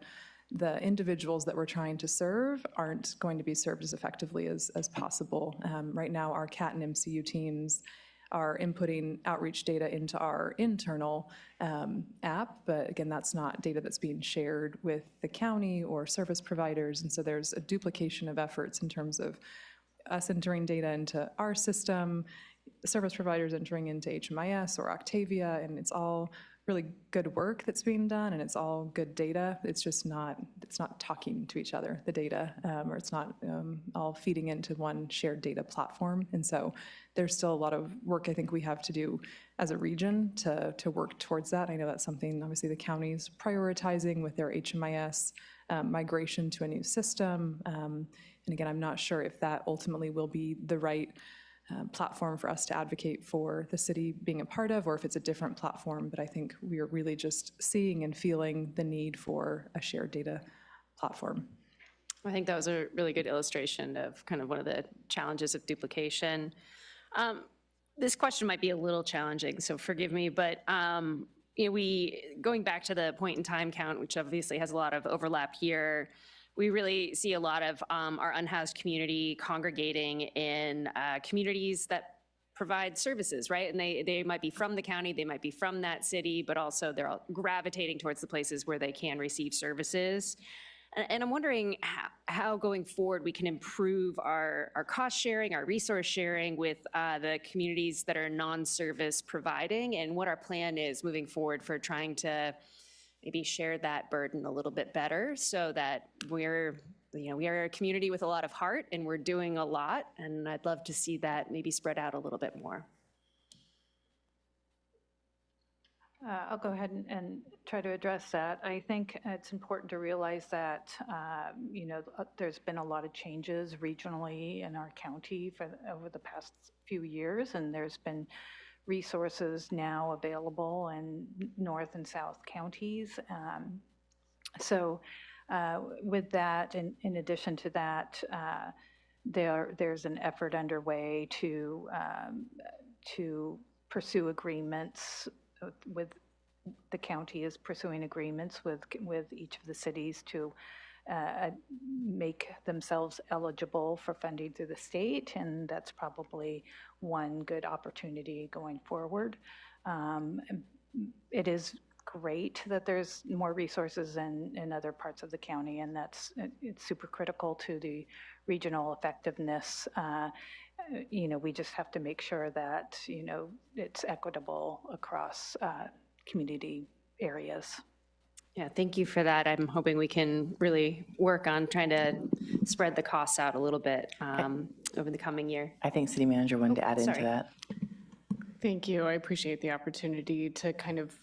[SPEAKER 19] the individuals that we're trying to serve aren't going to be served as effectively as possible. Right now, our CAT and MCU teams are inputting outreach data into our internal app, but again, that's not data that's being shared with the county or service providers, and so there's a duplication of efforts in terms of us entering data into our system, the service providers entering into HMIS or Octavia, and it's all really good work that's being done, and it's all good data. It's just not talking to each other, the data, or it's not all feeding into one shared data platform. And so there's still a lot of work I think we have to do as a region to work towards that. I know that's something obviously the county's prioritizing with their HMIS migration to a new system. And again, I'm not sure if that ultimately will be the right platform for us to advocate for the city being a part of, or if it's a different platform. But I think we are really just seeing and feeling the need for a shared data platform.
[SPEAKER 13] I think that was a really good illustration of kind of one of the challenges of duplication. This question might be a little challenging, so forgive me, but going back to the point in time count, which obviously has a lot of overlap here, we really see a lot of our unhoused community congregating in communities that provide services, right? And they might be from the county, they might be from that city, but also they're all gravitating towards the places where they can receive services. And I'm wondering how going forward we can improve our cost sharing, our resource sharing with the communities that are non-service providing, and what our plan is moving forward for trying to maybe share that burden a little bit better, so that we are a community with a lot of heart and we're doing a lot, and I'd love to see that maybe spread out a little bit more.
[SPEAKER 18] I'll go ahead and try to address that. I think it's important to realize that, there's been a lot of changes regionally in our county over the past few years, and there's been resources now available in North and South counties. So with that, in addition to that, there's an effort underway to pursue agreements with the county is pursuing agreements with each of the cities to make themselves eligible for funding through the state, and that's probably one good opportunity going forward. It is great that there's more resources in other parts of the county, and it's super critical to the regional effectiveness. We just have to make sure that it's equitable across community areas.
[SPEAKER 13] Yeah, thank you for that. I'm hoping we can really work on trying to spread the costs out a little bit over the coming year.
[SPEAKER 2] I think City Manager wanted to add into that.
[SPEAKER 8] Thank you. I appreciate the opportunity to kind of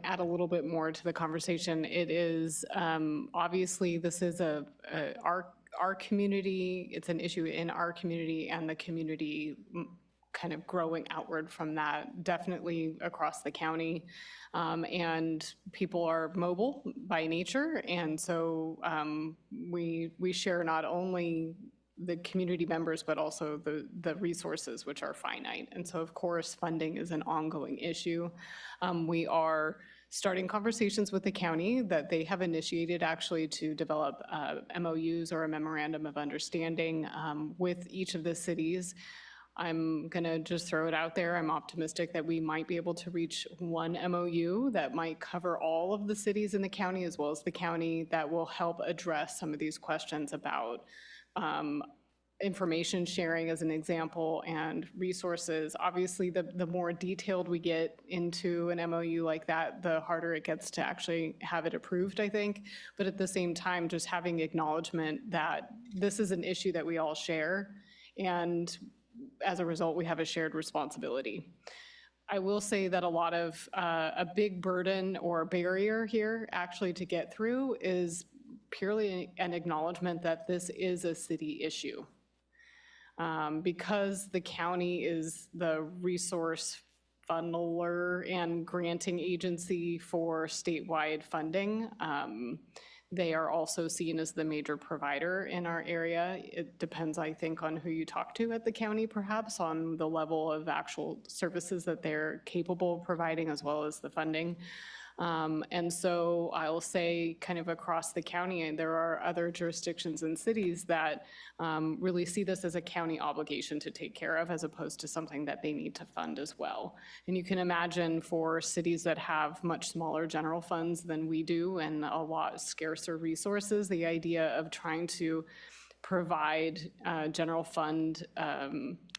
[SPEAKER 8] add a little bit more to the conversation. It is, obviously, this is our community, it's an issue in our community, and the community kind of growing outward from that, definitely across the county. And people are mobile by nature, and so we share not only the community members, but also the resources, which are finite. And so, of course, funding is an ongoing issue. We are starting conversations with the county that they have initiated actually to develop MOUs or a memorandum of understanding with each of the cities. I'm going to just throw it out there. I'm optimistic that we might be able to reach one MOU that might cover all of the cities in the county as well as the county that will help address some of these questions about information sharing as an example and resources. Obviously, the more detailed we get into an MOU like that, the harder it gets to actually have it approved, I think. But at the same time, just having acknowledgement that this is an issue that we all share, and as a result, we have a shared responsibility. I will say that a lot of a big burden or barrier here actually to get through is purely an acknowledgement that this is a city issue. Because the county is the resource funneler and granting agency for statewide funding, they are also seen as the major provider in our area. It depends, I think, on who you talk to at the county, perhaps, on the level of actual services that they're capable of providing, as well as the funding. And so I'll say kind of across the county, there are other jurisdictions and cities that really see this as a county obligation to take care of, as opposed to something that they need to fund as well. And you can imagine for cities that have much smaller general funds than we do and a lot scarcer resources, the idea of trying to provide general fund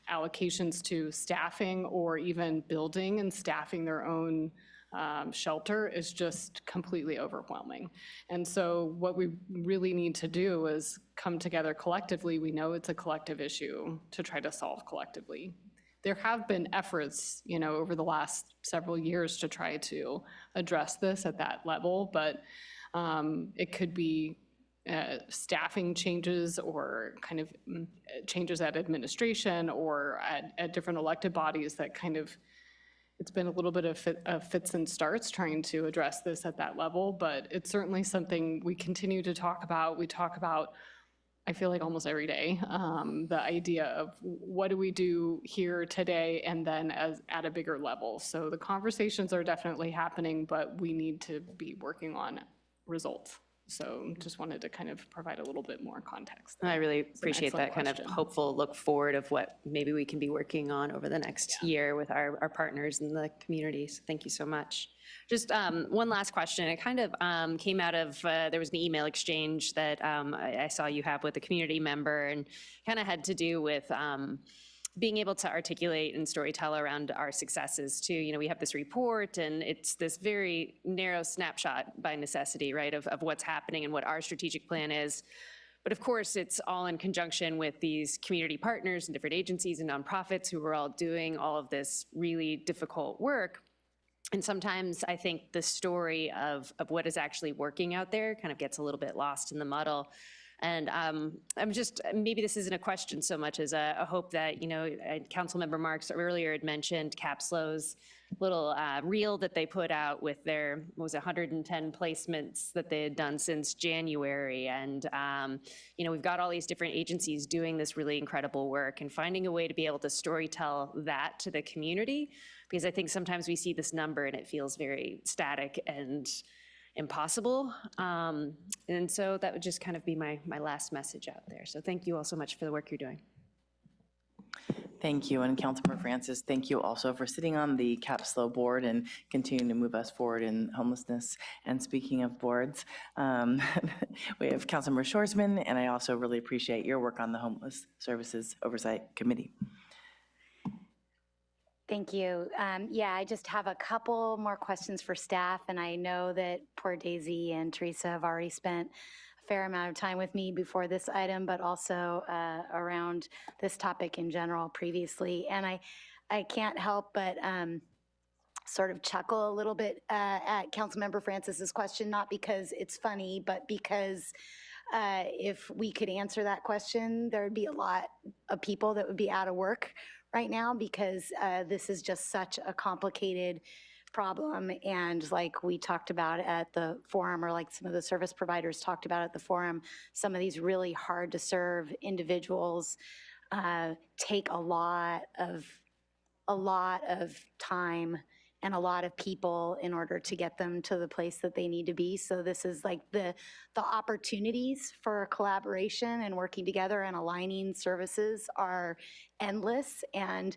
[SPEAKER 8] allocations to staffing or even building and staffing their own shelter is just completely overwhelming. And so what we really need to do is come together collectively. We know it's a collective issue to try to solve collectively. There have been efforts, over the last several years to try to address this at that level, but it could be staffing changes or kind of changes at administration or at different elected bodies that kind of, it's been a little bit of fits and starts trying to address this at that level, but it's certainly something we continue to talk about. We talk about, I feel like almost every day, the idea of what do we do here today and then at a bigger level. So the conversations are definitely happening, but we need to be working on results. So just wanted to kind of provide a little bit more context.
[SPEAKER 13] I really
[SPEAKER 8] It's an
[SPEAKER 13] appreciate that
[SPEAKER 8] excellent
[SPEAKER 13] kind of
[SPEAKER 8] question.
[SPEAKER 13] hopeful look forward of what maybe we can be working on over the next year with our partners in the community. So thank you so much. Just one last question. It kind of came out of, there was an email exchange that I saw you have with a community member and kind of had to do with being able to articulate and storytell around our successes too. We have this report and it's this very narrow snapshot by necessity, right, of what's happening and what our strategic plan is. But of course, it's all in conjunction with these community partners and different agencies and nonprofits who are all doing all of this really difficult work. And sometimes I think the story of what is actually working out there kind of gets a little bit lost in the muddle. And I'm just, maybe this isn't a question so much as a hope that, Councilmember Marks earlier had mentioned Capslow's little reel that they put out with their, 110 placements that they had done since January. And, we've got all these different agencies doing this really incredible work and finding a way to be able to storytell that to the community, because I think sometimes we see this number and it feels very static and impossible. And so that would just kind of be my last message out there. So thank you all so much for the work you're doing.
[SPEAKER 2] Thank you, and Councilmember Francis, thank you also for sitting on the Capslow board and continuing to move us forward in homelessness. And speaking of boards, we have Councilmember Shorsman, and I also really appreciate your work on the Homeless Services Oversight Committee.
[SPEAKER 3] Thank you. Yeah, I just have a couple more questions for staff, and I know that poor Daisy and Teresa have already spent a fair amount of time with me before this item, but also around this topic in general previously. And I can't help but sort of chuckle a little bit at Councilmember Francis's question, not because it's funny, but because if we could answer that question, there would be a lot of people that would be out of work right now, because this is just such a complicated problem. And like we talked about at the forum, or like some of the service providers talked about at the forum, some of these really hard to serve individuals take a lot of time and a lot of people in order to get them to the place that they need to be. So this is like the opportunities for collaboration and working together and aligning services are endless, and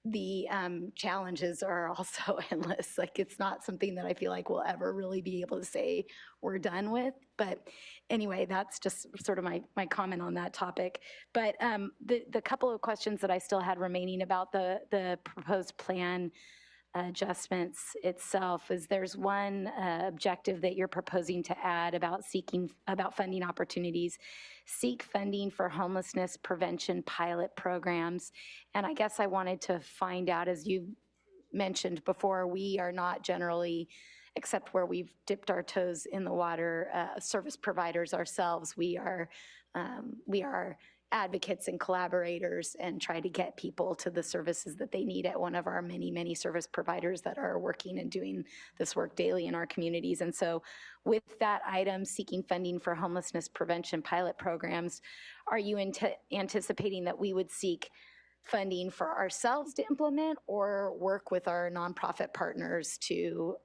[SPEAKER 3] the challenges are also endless. Like, it's not something that I feel like we'll ever really be able to say we're done with. But anyway, that's just sort of my comment on that topic. But the couple of questions that I still had remaining about the proposed plan adjustments itself is there's one objective that you're proposing to add about funding opportunities, seek funding for homelessness prevention pilot programs. And I guess I wanted to find out, as you mentioned before, we are not generally, except where we've dipped our toes in the water, service providers ourselves. We are advocates and collaborators and try to get people to the services that they need at one of our many, many service providers that are working and doing this work daily in our communities. And so with that item, seeking funding for homelessness prevention pilot programs, are you anticipating that we would seek funding for ourselves to implement, or work with our nonprofit partners to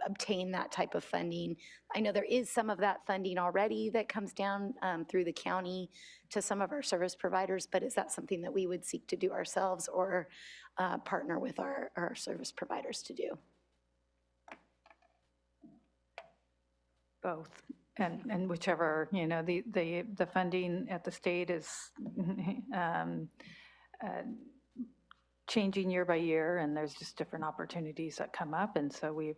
[SPEAKER 3] obtain that type of funding? I know there is some of that funding already that comes down through the county to some of our service providers, but is that something that we would seek to do ourselves, or partner with our service providers to do?
[SPEAKER 20] Both. And whichever, the funding at the state is changing year by year, and there's just different opportunities that come up. And so we're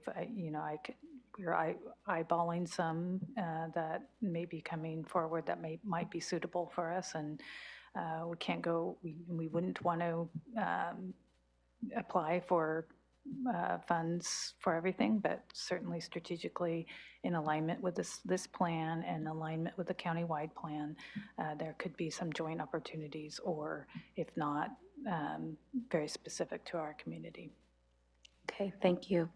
[SPEAKER 20] eyeballing some that may be coming forward that might be suitable for us. And we wouldn't want to apply for funds for everything, but certainly strategically in alignment with this plan and alignment with the countywide plan, there could be some joint opportunities, or if not, very specific to our community.
[SPEAKER 3] Okay, thank you.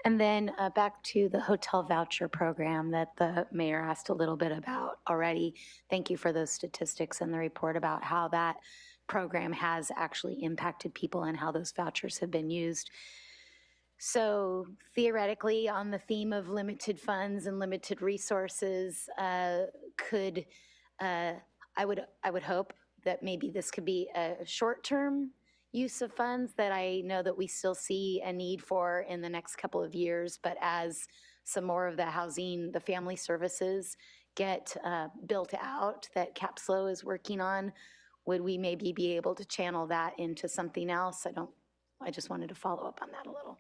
[SPEAKER 3] And then back to the hotel voucher program that the mayor asked a little bit about already. Thank you for those statistics and the report about how that program has actually impacted people and how those vouchers have been used. So theoretically, on the theme of limited funds and limited resources, I would hope that maybe this could be a short-term use of funds that I know that we still see a need for in the next couple of years. But as some more of the housing, the family services get built out that CAPSLO is working on, would we maybe be able to channel that into something else? I just wanted to follow up on that a little.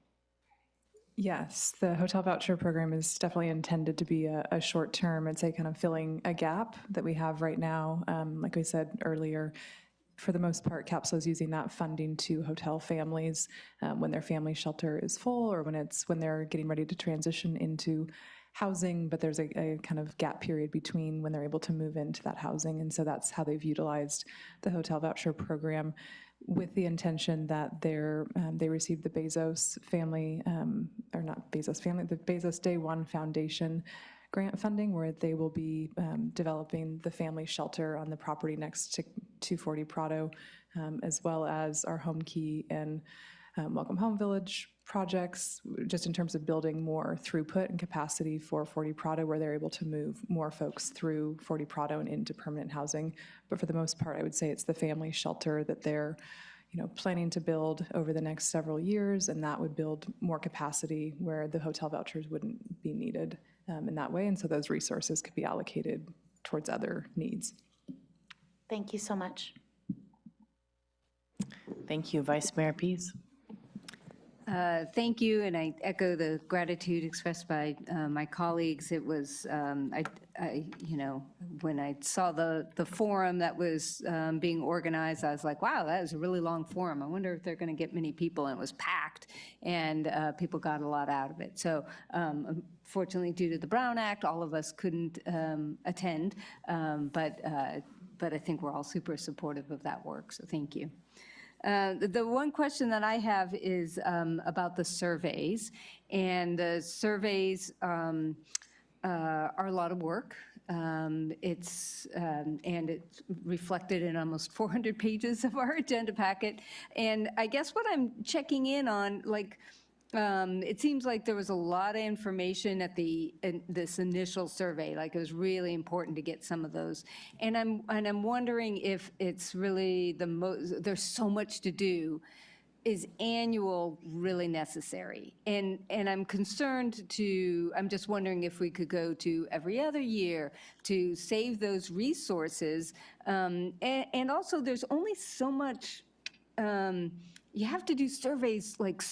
[SPEAKER 19] Yes, the hotel voucher program is definitely intended to be a short term, I'd say, kind of filling a gap that we have right now. Like we said earlier, for the most part, CAPSLO is using that funding to hotel families when their family shelter is full, or when they're getting ready to transition into housing, but there's a kind of gap period between when they're able to move into that housing. And so that's how they've utilized the hotel voucher program, with the intention that they received the Bezos family, or not Bezos family, the Bezos Day One Foundation grant funding, where they will be developing the family shelter on the property next to 240 Prado, as well as our Home Key and Welcome Home Village projects, just in terms of building more throughput and capacity for 40 Prado, where they're able to move more folks through 40 Prado and into permanent housing. But for the most part, I would say it's the family shelter that they're planning to build over the next several years, and that would build more capacity where the hotel vouchers wouldn't be needed in that way. And so those resources could be allocated towards other needs.
[SPEAKER 3] Thank you so much.
[SPEAKER 2] Thank you. Vice Mayor Pease.
[SPEAKER 16] Thank you, and I echo the gratitude expressed by my colleagues. It was, when I saw the forum that was being organized, I was like, wow, that was a really long forum. I wonder if they're going to get many people, and it was packed, and people got a lot out of it. So unfortunately, due to the Brown Act, all of us couldn't attend, but I think we're all super supportive of that work, so thank you. The one question that I have is about the surveys. And the surveys are a lot of work. And it's reflected in almost 400 pages of our agenda packet. And I guess what I'm checking in on, like, it seems like there was a lot of information at this initial survey. Like, it was really important to get some of those. And I'm wondering if it's really there's so much to do. Is annual really necessary? And I'm I'm just wondering if we could go to every other year to save those resources. And also, there's only so much, you have to do surveys like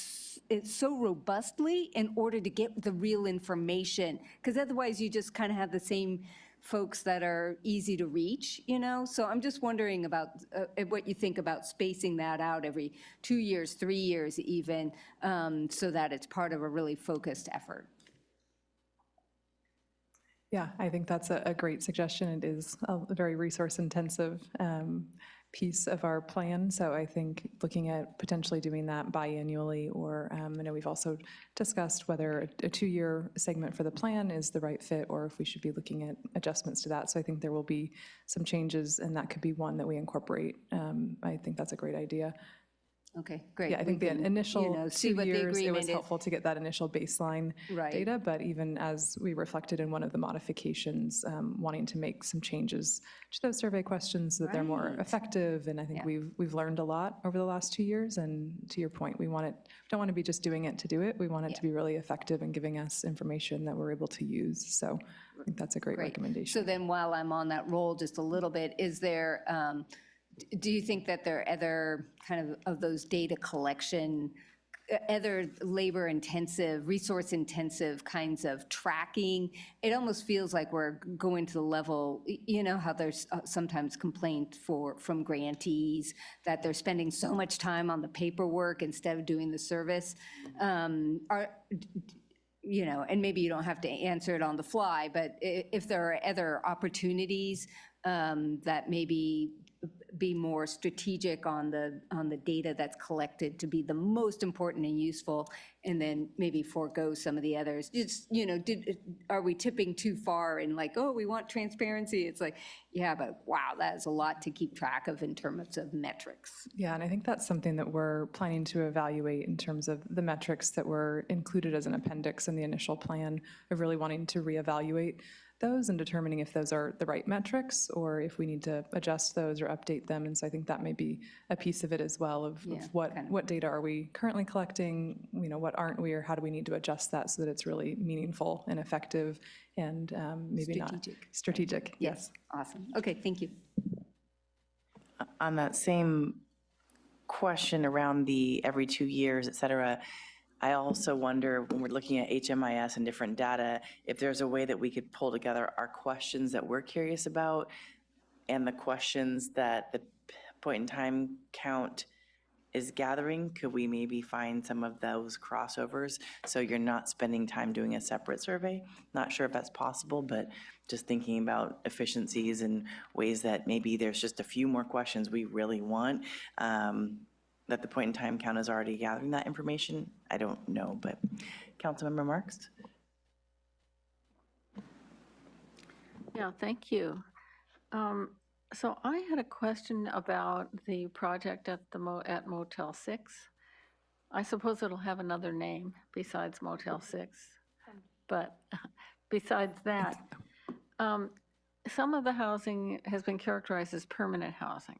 [SPEAKER 16] it's so robustly in order to get the real information, because otherwise you just kind of have the same folks that are easy to reach, you know? So I'm just wondering about what you think about spacing that out every 2 years, 3 years even, so that it's part of a really focused effort.
[SPEAKER 19] Yeah, I think that's a great suggestion. It is a very resource-intensive piece of our plan. So I think looking at potentially doing that biannually, or I know we've also discussed whether a 2-year segment for the plan is the right fit, or if we should be looking at adjustments to that. So I think there will be some changes, and that could be one that we incorporate. I think that's a great idea.
[SPEAKER 16] Okay, great.
[SPEAKER 19] Yeah, I think the initial
[SPEAKER 16] see
[SPEAKER 19] 2
[SPEAKER 16] what the
[SPEAKER 19] years, it
[SPEAKER 16] agreement
[SPEAKER 19] was
[SPEAKER 16] is.
[SPEAKER 19] helpful to get that initial baseline
[SPEAKER 16] Right.
[SPEAKER 19] data, but even as we reflected in one of the modifications, wanting to make some changes to those survey questions so that they're more
[SPEAKER 16] Right.
[SPEAKER 19] effective, and I think we've learned a lot over the last 2 years, and to your point, we don't want to be just doing it to do it, we want it to be really effective and giving us information that we're able to use, so I think that's a great recommendation.
[SPEAKER 16] So then while I'm on that roll just a little bit, is there, do you think that there are other kind of those data collection, other labor-intensive, resource-intensive kinds of tracking? It almost feels like we're going to the level, you know, how there's sometimes complaint from grantees that they're spending so much time on the paperwork instead of doing the service. You know, and maybe you don't have to answer it on the fly, but if there are other opportunities that maybe be more strategic on the data that's collected to be the most important and useful, and then maybe forego some of the others. It's, you know, are we tipping too far in like, oh, we want transparency? It's like, yeah, but wow, that is a lot to keep track of in terms of metrics.
[SPEAKER 19] Yeah, and I think that's something that we're planning to evaluate in terms of the metrics that were included as an appendix in the initial plan, of really wanting to reevaluate those and determining if those are the right metrics, or if we need to adjust those or update them. And so I think that may be a piece of it as well, of what data are we currently collecting, you know, what aren't we, or how do we need to adjust that so that it's really meaningful and effective, and maybe not strategic. Yes.
[SPEAKER 16] Awesome. Okay, thank you.
[SPEAKER 10] On that same question around the every 2 years, et cetera, I also wonder, when we're looking at HMIS and different data, if there's a way that we could pull together our questions that we're curious about and the questions that the point in time count is gathering. Could we maybe find some of those crossovers so you're not spending time doing a separate survey? Not sure if that's possible, but just thinking about efficiencies and ways that maybe there's just a few more questions we really want, that the point in time count is already gathering that information. I don't know, but Councilmember Marks?
[SPEAKER 1] Yeah, thank you. So I had a question about the project at at Motel 6. I suppose it'll have another name besides Motel 6, but besides that, some of the housing has been characterized as permanent housing.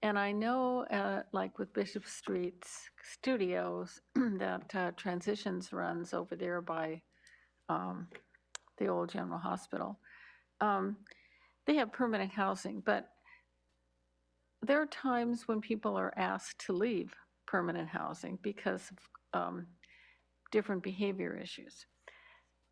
[SPEAKER 1] And I know, like with Bishop Street's Studios, that Transitions runs over there by the old General Hospital. They have permanent housing, but there are times when people are asked to leave permanent housing because of different behavior issues.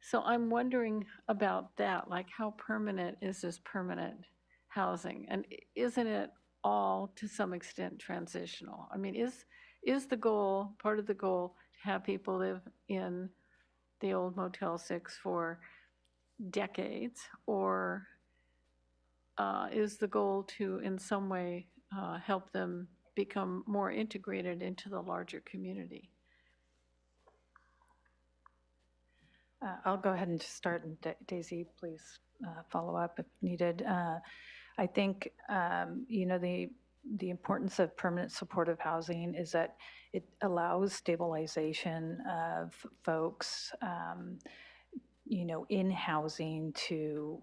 [SPEAKER 1] So I'm wondering about that, like how permanent is this permanent housing? And isn't it all, to some extent, transitional? I mean, is the goal, part of the goal, to have people live in the old Motel 6 for decades, or is the goal to, in some way, help them become more integrated into the larger community.
[SPEAKER 20] I'll go ahead and just start, and Daisy, please follow up if needed. I think, the importance of permanent supportive housing is that it allows stabilization of folks, in housing to,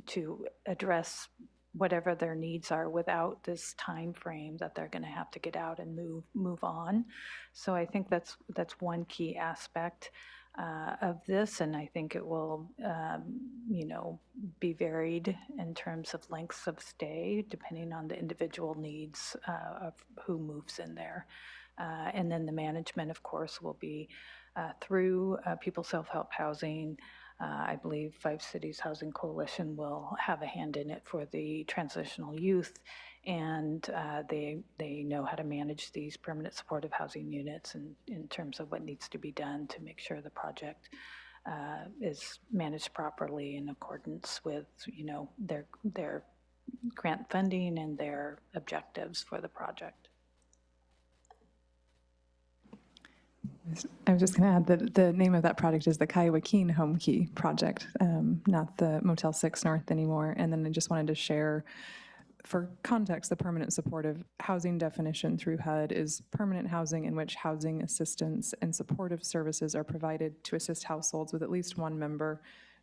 [SPEAKER 20] to address whatever their needs are without this time frame that they're going to have to get out and move on. So I think that's one key aspect of this, and I think it will, be varied in terms of lengths of stay depending on the individual needs of who moves in there. And then the management, of course, will be through People Self-Help Housing. I believe 5 Cities Housing Coalition will have a hand in it for the transitional youth, and they know how to manage these permanent supportive housing units in terms of what needs to be done to make sure the project is managed properly in accordance with, their grant funding and their objectives for the project.
[SPEAKER 19] I was just going to add that the name of that project is the Kiowa Keene Home Key Project, not the Motel 6 North anymore. And then I just wanted to share, for context, the permanent supportive housing definition through HUD is permanent housing in which housing assistance and supportive services are provided to assist households with at least one member,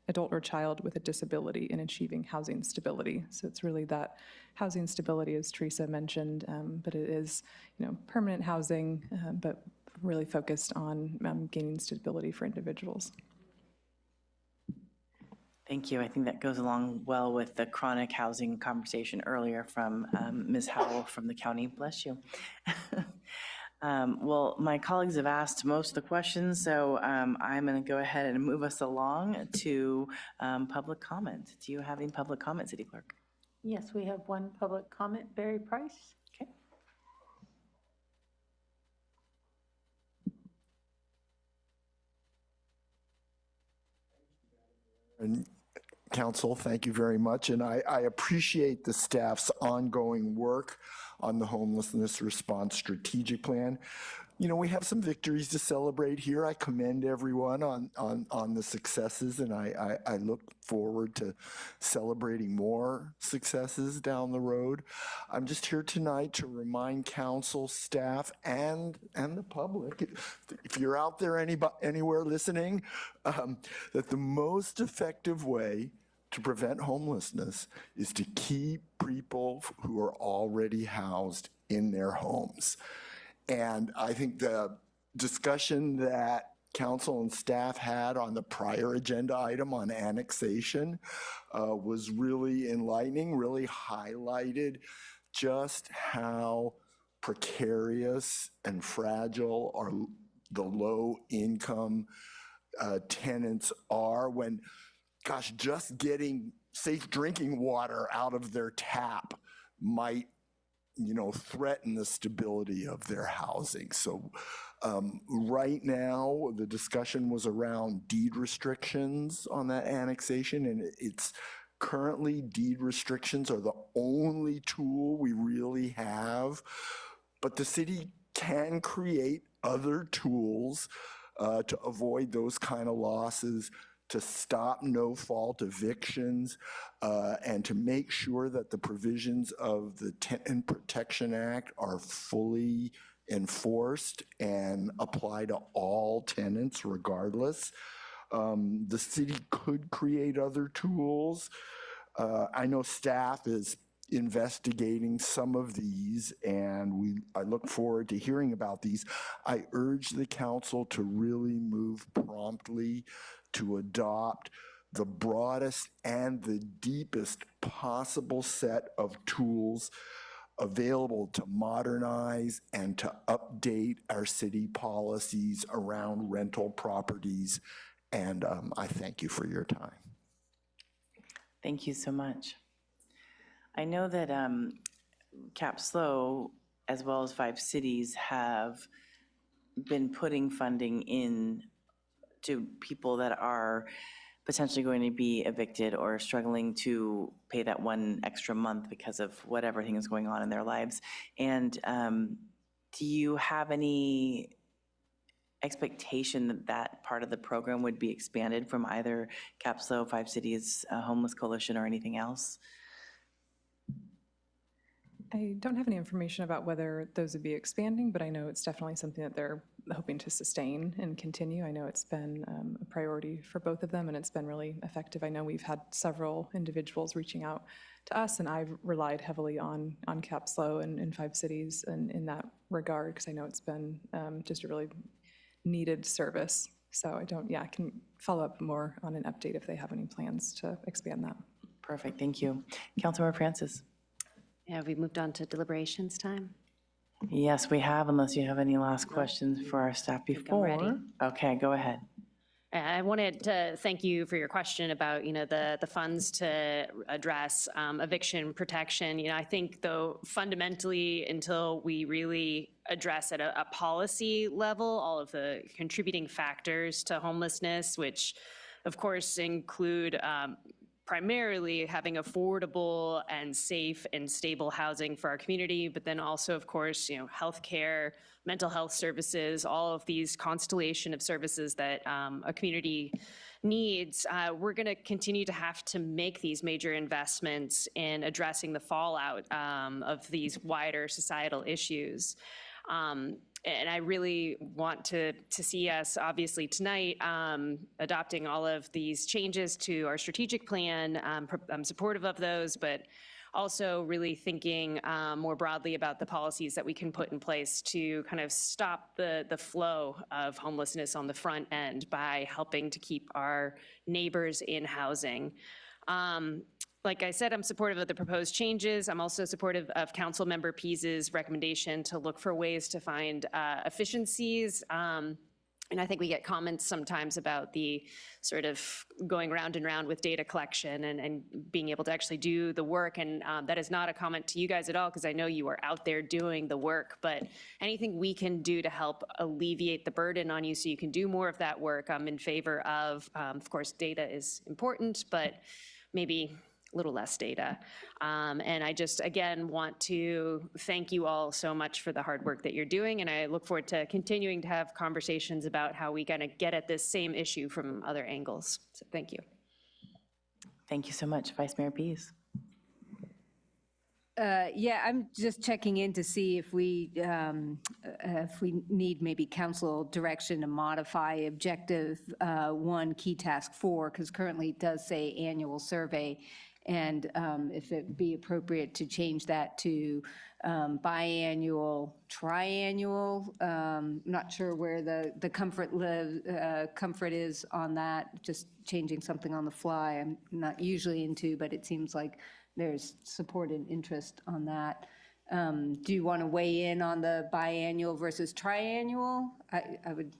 [SPEAKER 19] adult or child, with a disability in achieving housing stability. So it's really that housing stability, as Teresa mentioned, but it is, permanent housing, but really focused on gaining stability for individuals.
[SPEAKER 10] Thank you. I think that goes along well with the chronic housing conversation earlier from Ms. Howell from the county. Bless you. Well, my colleagues have asked most of the questions, so I'm going to go ahead and move us along to public comment. Do you have any public comment, City Clerk?
[SPEAKER 14] Yes, we have one public comment. Barry Price.
[SPEAKER 10] Okay.
[SPEAKER 5] And Council, thank you very much. And I appreciate the staff's ongoing work on the homelessness response strategic plan. We have some victories to celebrate here. I commend everyone on the successes, and I look forward to celebrating more successes down the road. I'm just here tonight to remind council, staff, and the public, if you're out there anywhere listening, that the most effective way to prevent homelessness is to keep people who are already housed in their homes. And I think the discussion that council and staff had on the prior agenda item on annexation was really enlightening, really highlighted just how precarious and fragile the low income tenants are when, gosh, just getting safe drinking water out of their tap might threaten the stability of their housing. So right now, the discussion was around deed restrictions on that annexation, and it's currently deed restrictions are the only tool we really have, but the city can create other tools to avoid those kind of losses, to stop no-fault evictions, and to make sure that the provisions of the Tenant Protection Act are fully enforced and apply to all tenants regardless. The city could create other tools. I know staff is investigating some of these, and I look forward to hearing about these. I urge the council to really move promptly to adopt the broadest and the deepest possible set of tools available to modernize and to update our city policies around rental properties. And I thank you for your time.
[SPEAKER 10] Thank you so much. I know that CapSlow, as well as 5 Cities, have been putting funding in to people that are potentially going to be evicted or struggling to pay that one extra month because of whatever thing is going on in their lives. And do you have any expectation that that part of the program would be expanded from either CAPSLO, Five Cities Homeless Coalition, or anything else?
[SPEAKER 19] I don't have any information about whether those would be expanding, but I know it's definitely something that they're hoping to sustain and continue. I know it's been a priority for both of them, and it's been really effective. I know we've had several individuals reaching out to us, and I've relied heavily on CAPSLO and Five Cities in that regard, because I know it's been just a really needed service. So I can follow up more on an update if they have any plans to expand that.
[SPEAKER 10] Perfect, thank you. Councilmember Francis.
[SPEAKER 13] Yeah, we moved on to deliberations time.
[SPEAKER 10] Yes, we have, unless you have any last questions for our staff before.
[SPEAKER 13] ready.
[SPEAKER 10] Okay, go ahead.
[SPEAKER 13] I wanted to thank you for your question about, the funds to address eviction protection. I think, though, fundamentally, until we really address at a policy level all of the contributing factors to homelessness, which, of course, include primarily having affordable and safe and stable housing for our community, but then also, of course, healthcare, mental health services, all of these constellation of services that a community needs. We're going to continue to have to make these major investments in addressing the fallout of these wider societal issues. And I really want to see us, obviously, tonight adopting all of these changes to our strategic plan. I'm supportive of those, but also really thinking more broadly about the policies that we can put in place to kind of stop the flow of homelessness on the front end by helping to keep our neighbors in housing. Like I said, I'm supportive of the proposed changes. I'm also supportive of Councilmember Pease's recommendation to look for ways to find efficiencies. And I think we get comments sometimes about the sort of going round and round with data collection and being able to actually do the work. And that is not a comment to you guys at all, because I know you are out there doing the work. But anything we can do to help alleviate the burden on you so you can do more of that work, I'm in favor of. Of course, data is important, but maybe a little less data. And I just, again, want to thank you all so much for the hard work that you're doing. And I look forward to continuing to have conversations about how we kind of get at this same issue from other angles. So thank you.
[SPEAKER 10] Thank you so much, Vice Mayor Pease.
[SPEAKER 16] Yeah, I'm just checking in to see if we need maybe council direction to modify Objective 1, Key Task 4, because currently it does say annual survey, and if it'd be appropriate to change that to biannual, triannual. Not sure where the comfort is on that, just changing something on the fly. I'm not usually into, but it seems like there's support and interest on that. Do you want to weigh in on the biannual versus triannual? I would.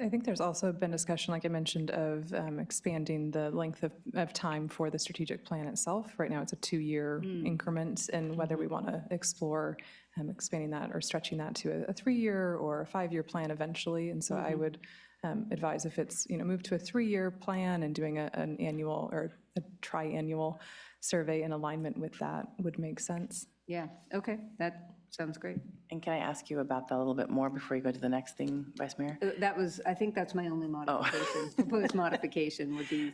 [SPEAKER 19] I think there's also been discussion, like I mentioned, of expanding the length of time for the strategic plan itself. Right now, it's a 2-year increment, and whether we want to explore expanding that or stretching that to a 3-year or a 5-year plan eventually. And so I would advise if it's, move to a 3-year plan and doing an annual or a triannual survey in alignment with that would make sense.
[SPEAKER 16] Yeah, okay, that sounds great.
[SPEAKER 10] And can I ask you about that a little bit more before you go to the next thing, Vice Mayor?
[SPEAKER 16] I think that's my only modification. Proposed modification would be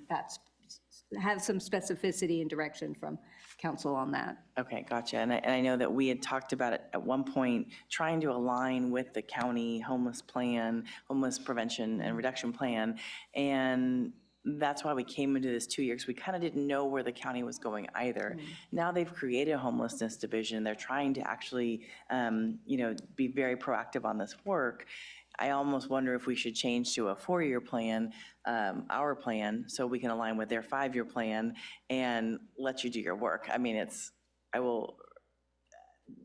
[SPEAKER 16] have some specificity and direction from council on that.
[SPEAKER 10] Okay, gotcha. And I know that we had talked about it at one point, trying to align with the county homeless plan, homeless prevention and reduction plan. And that's why we came into this 2 years. We kind of didn't know where the county was going either. Now they've created a homelessness division. They're trying to actually, be very proactive on this work. I almost wonder if we should change to a 4-year plan, our plan, so we can align with their 5-year plan and let you do your work. I mean,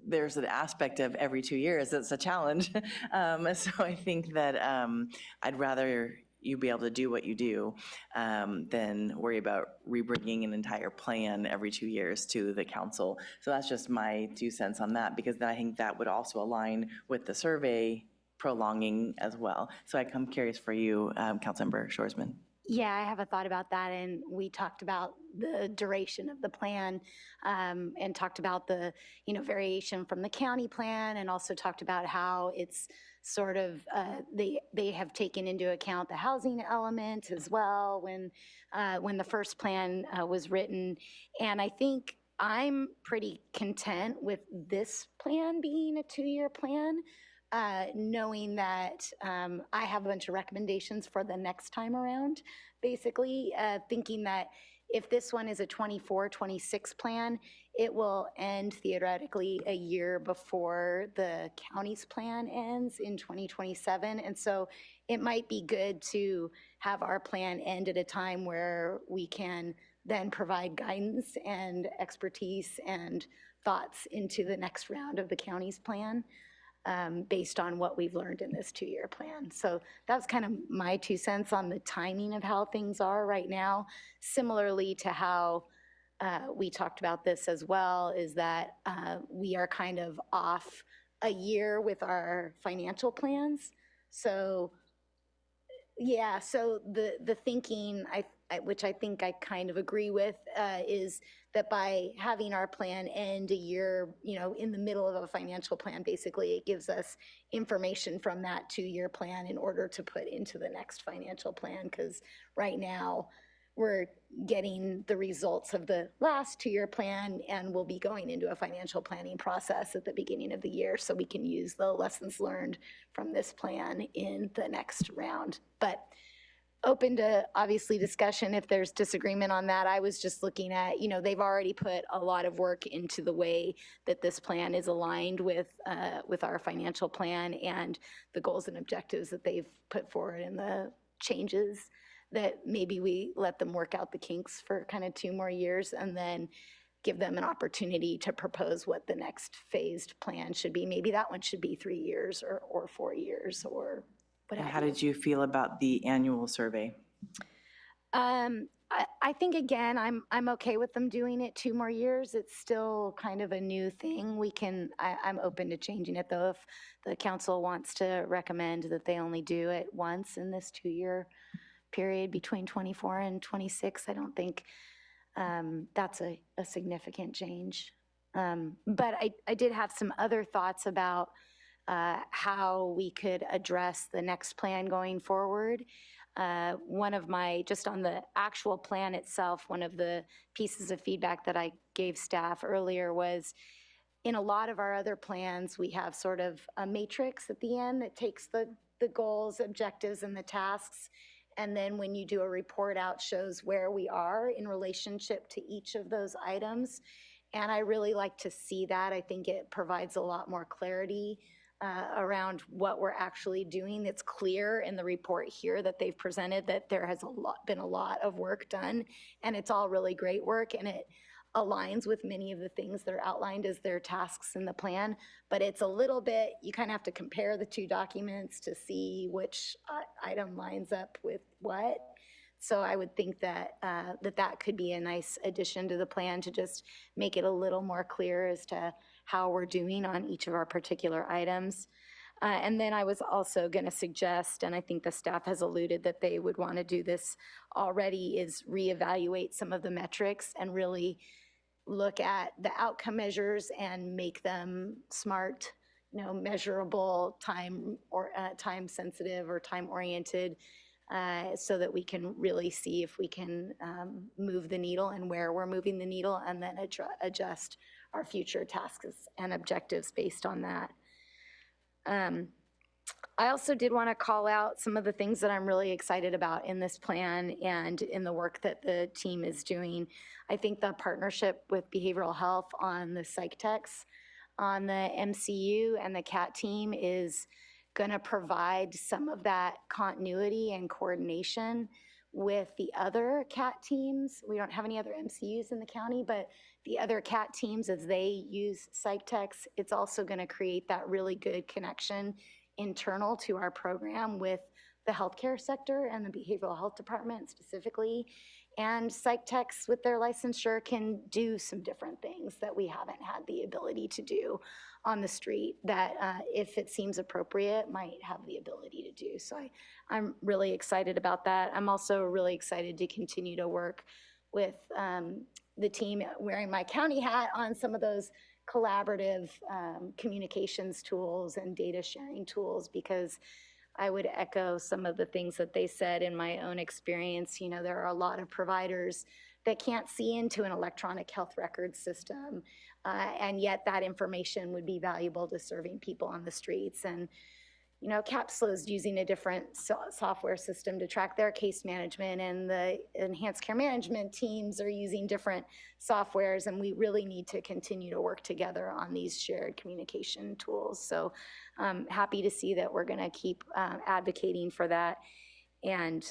[SPEAKER 10] there's an aspect of every 2 years that's a challenge. So I think that I'd rather you be able to do what you do than worry about rebringing an entire plan every 2 years to the council. So that's just my 2 cents on that, because I think that would also align with the survey
[SPEAKER 2] prolonging as well. So I'm curious for you, Councilmember Shoresman.
[SPEAKER 3] Yeah, I have a thought about that, and we talked about the duration of the plan, and talked about the, variation from the county plan, and also talked about how it's sort of, they have taken into account the housing element as well when the first plan was written. And I think I'm pretty content with this plan being a 2-year plan, knowing that I have a bunch of recommendations for the next time around, basically thinking that if this one is a 24-26 plan, it will end theoretically a year before the county's plan ends in 2027. And so it might be good to have our plan end at a time where we can then provide guidance and expertise and thoughts into the next round of the county's plan, based on what we've learned in this 2-year plan. So that's kind of my 2 cents on the timing of how things are right now. Similarly to how we talked about this as well, is that we are kind of off a year with our financial plans. So yeah, so the thinking, which I think I kind of agree with, is that by having our plan end a year, in the middle of a financial plan, basically, it gives us information from that 2-year plan in order to put into the next financial plan. Because right now, we're getting the results of the last 2-year plan, and we'll be going into a financial planning process at the beginning of the year, so we can use the lessons learned from this plan in the next round. But open to, obviously, discussion if there's disagreement on that. I was just looking at, they've already put a lot of work into the way that this plan is aligned with our financial plan and the goals and objectives that they've put forward and the changes, that maybe we let them work out the kinks for kind of 2 more years and then give them an opportunity to propose what the next phased plan should be. Maybe that one should be 3 years or 4 years or what
[SPEAKER 2] And
[SPEAKER 3] have
[SPEAKER 2] how
[SPEAKER 3] you.
[SPEAKER 2] did you feel about the annual survey?
[SPEAKER 3] I think, again, I'm okay with them doing it 2 more years. It's still kind of a new thing. I'm open to changing it, though, if the council wants to recommend that they only do it once in this 2-year period between 24 and 26. I don't think that's a significant change. But I did have some other thoughts about how we could address the next plan going forward. Just on the actual plan itself, one of the pieces of feedback that I gave staff earlier was, in a lot of our other plans, we have sort of a matrix at the end that takes the goals, objectives, and the tasks. And then when you do a report out, shows where we are in relationship to each of those items. And I really like to see that. I think it provides a lot more clarity around what we're actually doing. It's clear in the report here that they've presented that there has been a lot of work done, and it's all really great work, and it aligns with many of the things that are outlined as their tasks in the plan. But it's a little bit, you kind of have to compare the 2 documents to see which item lines up with what. So I would think that that could be a nice addition to the plan, to just make it a little more clear as to how we're doing on each of our particular items. And then I was also going to suggest, and I think the staff has alluded that they would want to do this already, is reevaluate some of the metrics and really look at the outcome measures and make them smart, measurable, time sensitive or time oriented, so that we can really see if we can move the needle and where we're moving the needle, and then adjust our future tasks and objectives based on that. I also did want to call out some of the things that I'm really excited about in this plan and in the work that the team is doing. I think the partnership with behavioral health on the psych techs on the MCU and the CAT team is going to provide some of that continuity and coordination with the other CAT teams. We don't have any other MCUs in the county, but the other CAT teams, as they use psych techs, it's also going to create that really good connection internal to our program with the healthcare sector and the behavioral health department specifically. And psych techs with their licensure can do some different things that we haven't had the ability to do on the street that if it seems appropriate, might have the ability to do. So I'm really excited about that. I'm also really excited to continue to work with the team, wearing my county hat on some of those collaborative communications tools and data sharing tools, because I would echo some of the things that they said in my own experience. You know, there are a lot of providers that can't see into an electronic health record system, and yet that information would be valuable to serving people on the streets. And, you know, Capslo is using a different software system to track their case management, and the enhanced care management teams are using different softwares, and we really need to continue to work together on these shared communication tools. So I'm happy to see that we're going to keep advocating for that. And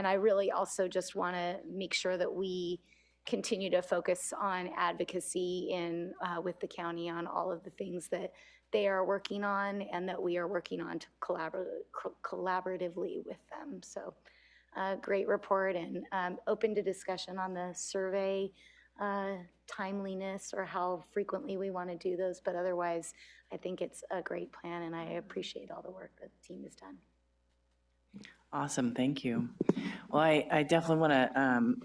[SPEAKER 3] I really also just want to make sure that we continue to focus on advocacy with the county on all of the things that they are working on and that we are working on to collaboratively with them. So great report, and open to discussion on the survey timeliness or how frequently we want to do those. But otherwise, I think it's a great plan, and I appreciate all the work that the team has done.
[SPEAKER 10] Awesome, thank you. Well, I definitely want to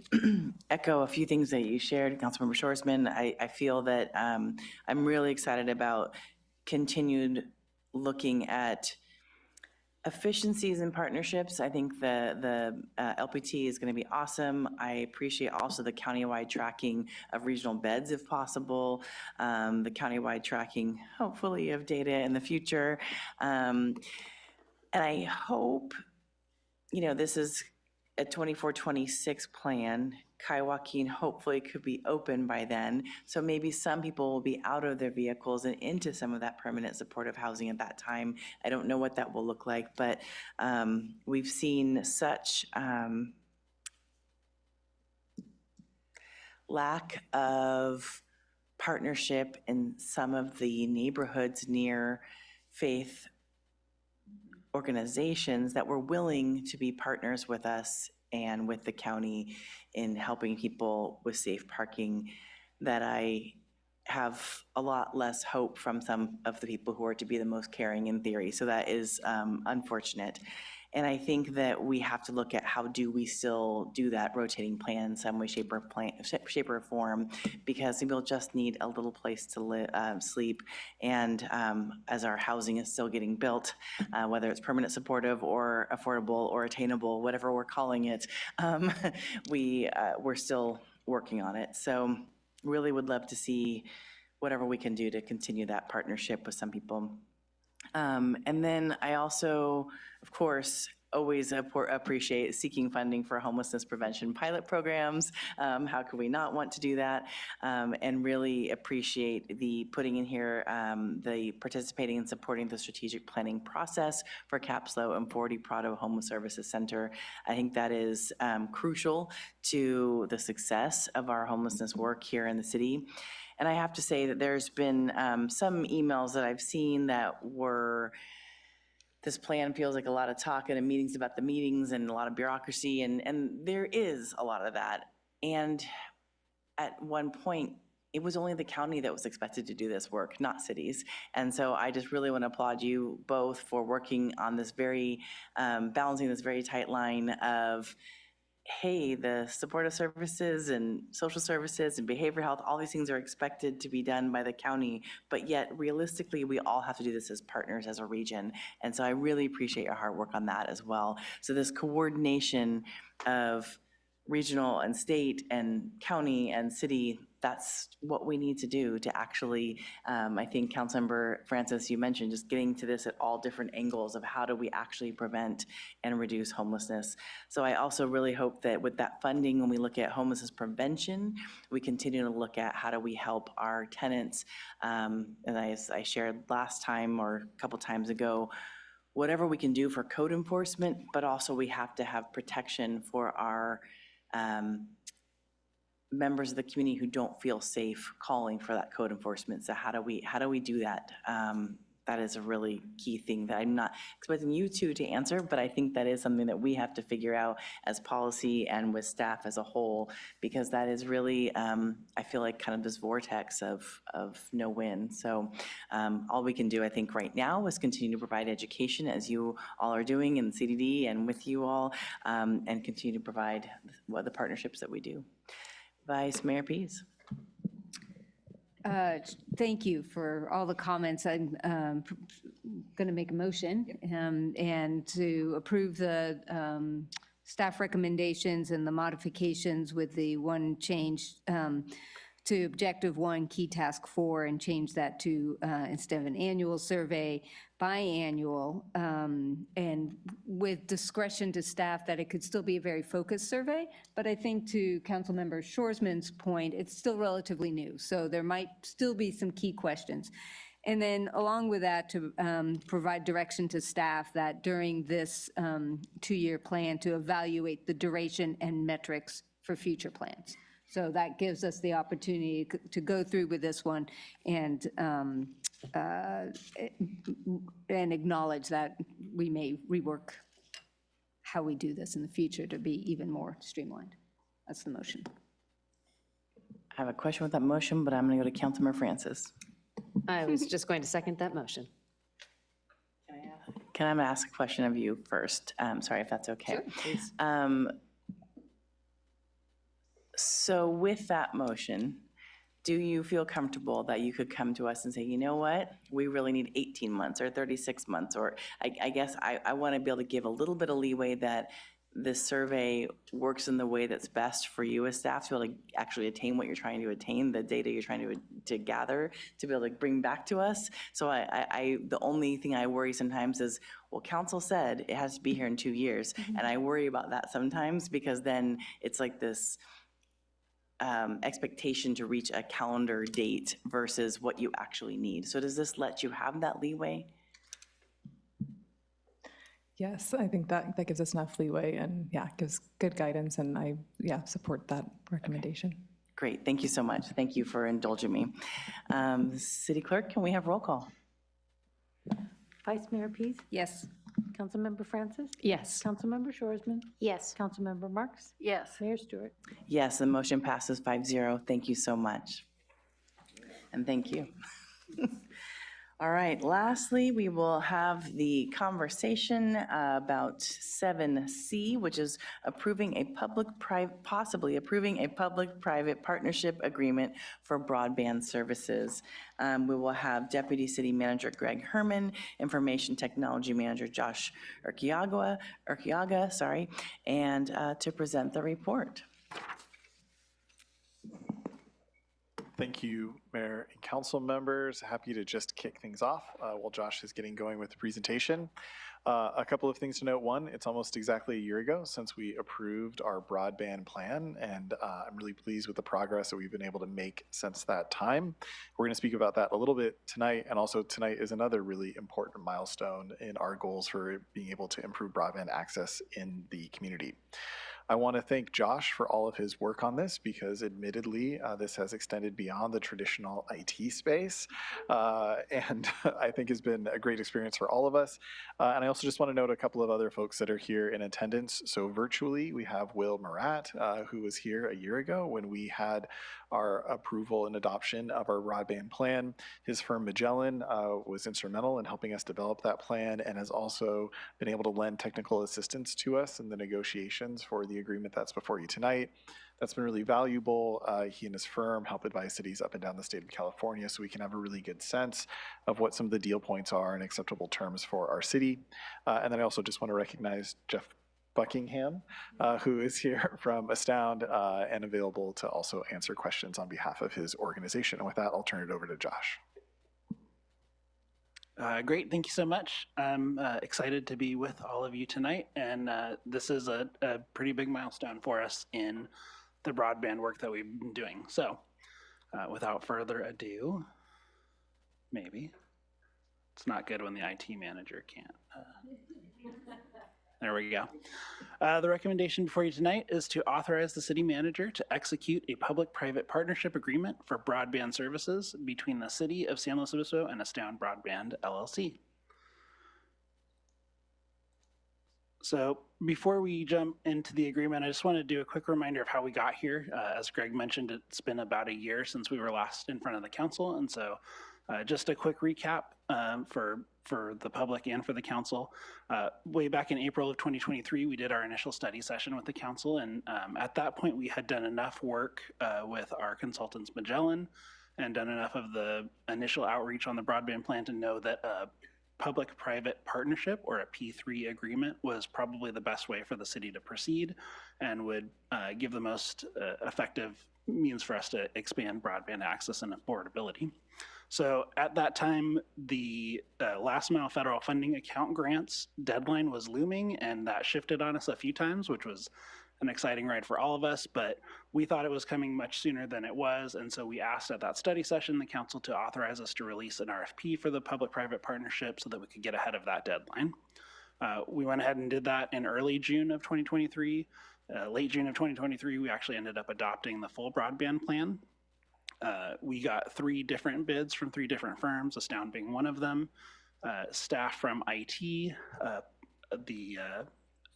[SPEAKER 10] echo a few things that you shared, Councilmember Shorsman. I feel that I'm really excited about continued looking at efficiencies and partnerships. I think the LPT is going to be awesome. I appreciate also the countywide tracking of regional beds if possible, the countywide tracking, hopefully, of data in the future. And I hope, you know, this is a 24-26 plan. Kai Joaquin hopefully could be open by then. So maybe some people will be out of their vehicles and into some of that permanent supportive housing at that time. I don't know what that will look like, but we've seen such lack of partnership in some of the neighborhoods near faith organizations that were willing to be partners with us and with the county in helping people with safe parking, that I have a lot less hope from some of the people who are to be the most caring in theory. So that is unfortunate. And I think that we have to look at how do we still do that rotating plan in some way, shape, or form, because people just need a little place to live, sleep. And as our housing is still getting built, whether it's permanent supportive or affordable or attainable, whatever we're calling it, we're still working on it. So really would love to see whatever we can do to continue that partnership with some people. And then I also, of course, always appreciate seeking funding for homelessness prevention pilot programs. How could we not want to do that? And really appreciate the putting in here, the participating and supporting the strategic planning process for Capslo and 40 Prado Homeless Services Center. I think that is crucial to the success of our homelessness work here in the city. And I have to say that there's been some emails that I've seen that were, this plan feels like a lot of talk and meetings about the meetings and a lot of bureaucracy, and there is a lot of that. And at one point, it was only the county that was expected to do this work, not cities. And so I just really want to applaud you both for working on this very, balancing this very tight line of, hey, the supportive services and social services and behavioral health, all these things are expected to be done by the county, but yet realistically, we all have to do this as partners, as a region. And so I really appreciate your hard work on that as well. So this coordination of regional and state and county and city, that's what we need to do to actually, I think Councilmember Francis, you mentioned just getting to this at all different angles of how do we actually prevent and reduce homelessness. So I also really hope that with that funding, when we look at homelessness prevention, we continue to look at how do we help our tenants. And as I shared last time or a couple times ago, whatever we can do for code enforcement, but also we have to have protection for our members of the community who don't feel safe calling for that code enforcement. So how do we do that? that is a really key thing that I'm not expecting you two to answer, but I think that is something that we have to figure out as policy and with staff as a whole, because that is really, I feel like kind of this vortex of no win. So all we can do, I think, right now is continue to provide education as you all are doing in CDD and with you all, and continue to provide the partnerships that we do. Vice Mayor Pease.
[SPEAKER 16] Thank you for all the comments. I'm going to make a motion and to approve the staff recommendations and the modifications with the one change to Objective 1, Key Task 4, and change that to, instead of an annual survey, biannual, and with discretion to staff that it could still be a very focused survey. But I think to Councilmember Shorsman's point, it's still relatively new, so there might still be some key questions. And then along with that, to provide direction to staff that during this 2-year plan to evaluate the duration and metrics for future plans. So that gives us the opportunity to go through with this one and acknowledge that we may rework how we do this in the future to be even more streamlined. That's the motion.
[SPEAKER 10] I have a question with that motion, but I'm going to go to Councilmember Francis.
[SPEAKER 13] I was just going to second that motion.
[SPEAKER 10] Can I ask a question of you first? Sorry, if that's okay.
[SPEAKER 13] Sure, please.
[SPEAKER 10] So with that motion, do you feel comfortable that you could come to us and say, you know what, we really need 18 months or 36 months? Or I guess I want to be able to give a little bit of leeway that this survey works in the way that's best for you as staff to be able to actually attain what you're trying to attain, the data you're trying to gather, to be able to bring back to us. So the only thing I worry sometimes is, well, council said it has to be here in 2 years. Mm-hmm. And I worry about that sometimes, because then it's like this expectation to reach a calendar date versus what you actually need. So does this let you have that leeway?
[SPEAKER 19] Yes, I think that gives us enough leeway and gives good guidance, and I support that recommendation.
[SPEAKER 10] Okay. Great, thank you so much. Thank you for indulging me. City Clerk, can we have roll call?
[SPEAKER 14] Vice Mayor Pease?
[SPEAKER 16] Yes.
[SPEAKER 14] Councilmember Francis?
[SPEAKER 4] Yes.
[SPEAKER 14] Councilmember Shorsman?
[SPEAKER 3] Yes.
[SPEAKER 14] Councilmember Marks?
[SPEAKER 1] Yes.
[SPEAKER 14] Mayor Stewart?
[SPEAKER 10] Yes, the motion passes 5-0. Thank you so much. And thank you. All right, lastly, we will have the conversation about 7C, which is possibly approving a public-private partnership agreement for broadband services. We will have Deputy City Manager Greg Herman, Information Technology Manager Josh Urquiaga, and to present the report.
[SPEAKER 11] Thank you, Mayor and Council members. Happy to just kick things off while Josh is getting going with the presentation. A couple of things to note. One, it's almost exactly a year ago since we approved our broadband plan, and I'm really pleased with the progress that we've been able to make since that time. We're going to speak about that a little bit tonight, and also tonight is another really important milestone in our goals for being able to improve broadband access in the community. I want to thank Josh for all of his work on this, because admittedly, this has extended beyond the traditional IT space, and I think has been a great experience for all of us. And I also just want to note a couple of other folks that are here in attendance. So virtually, we have Will Murat, who was here a year ago when we had our approval and adoption of our broadband plan. His firm Magellan was instrumental in helping us develop that plan, and has also been able to lend technical assistance to us in the negotiations for the agreement that's before you tonight. That's been really valuable. He and his firm help advise cities up and down the state of California, so we can have a really good sense of what some of the deal points are and acceptable terms for our city. And then I also just want to recognize Jeff Buckingham, who is here from Astound and available to also answer questions on behalf of his organization. And with that, I'll turn it over to Josh.
[SPEAKER 21] Great, thank you so much. I'm excited to be with all of you tonight, and this is a pretty big milestone for us in the broadband work that we've been doing. So without further ado, maybe. It's not good when the IT manager can't. There we go. The recommendation before you tonight is to authorize the city manager to execute a public-private partnership agreement for broadband services between the city of San Luis Obispo and Astound Broadband LLC. So before we jump into the agreement, I just want to do a quick reminder of how we got here. As Greg mentioned, it's been about a year since we were last in front of the council. And so just a quick recap for the public and for the council. Way back in April of 2023, we did our initial study session with the council. And at that point, we had done enough work with our consultants, Magellan, and done enough of the initial outreach on the broadband plan to know that public-private partnership, or a P3 agreement, was probably the best way for the city to proceed and would give the most effective means for us to expand broadband access and affordability. So at that time, the last mile federal funding account grants deadline was looming, and that shifted on us a few times, which was an exciting ride for all of us, but we thought it was coming much sooner than it was. And so we asked at that study session the council to authorize us to release an RFP for the public-private partnership so that we could get ahead of that deadline. We went ahead and did that in early June of 2023. Late June of 2023, we actually ended up adopting the full broadband plan. We got 3 different bids from 3 different firms, Astound being one of them. Staff from IT, the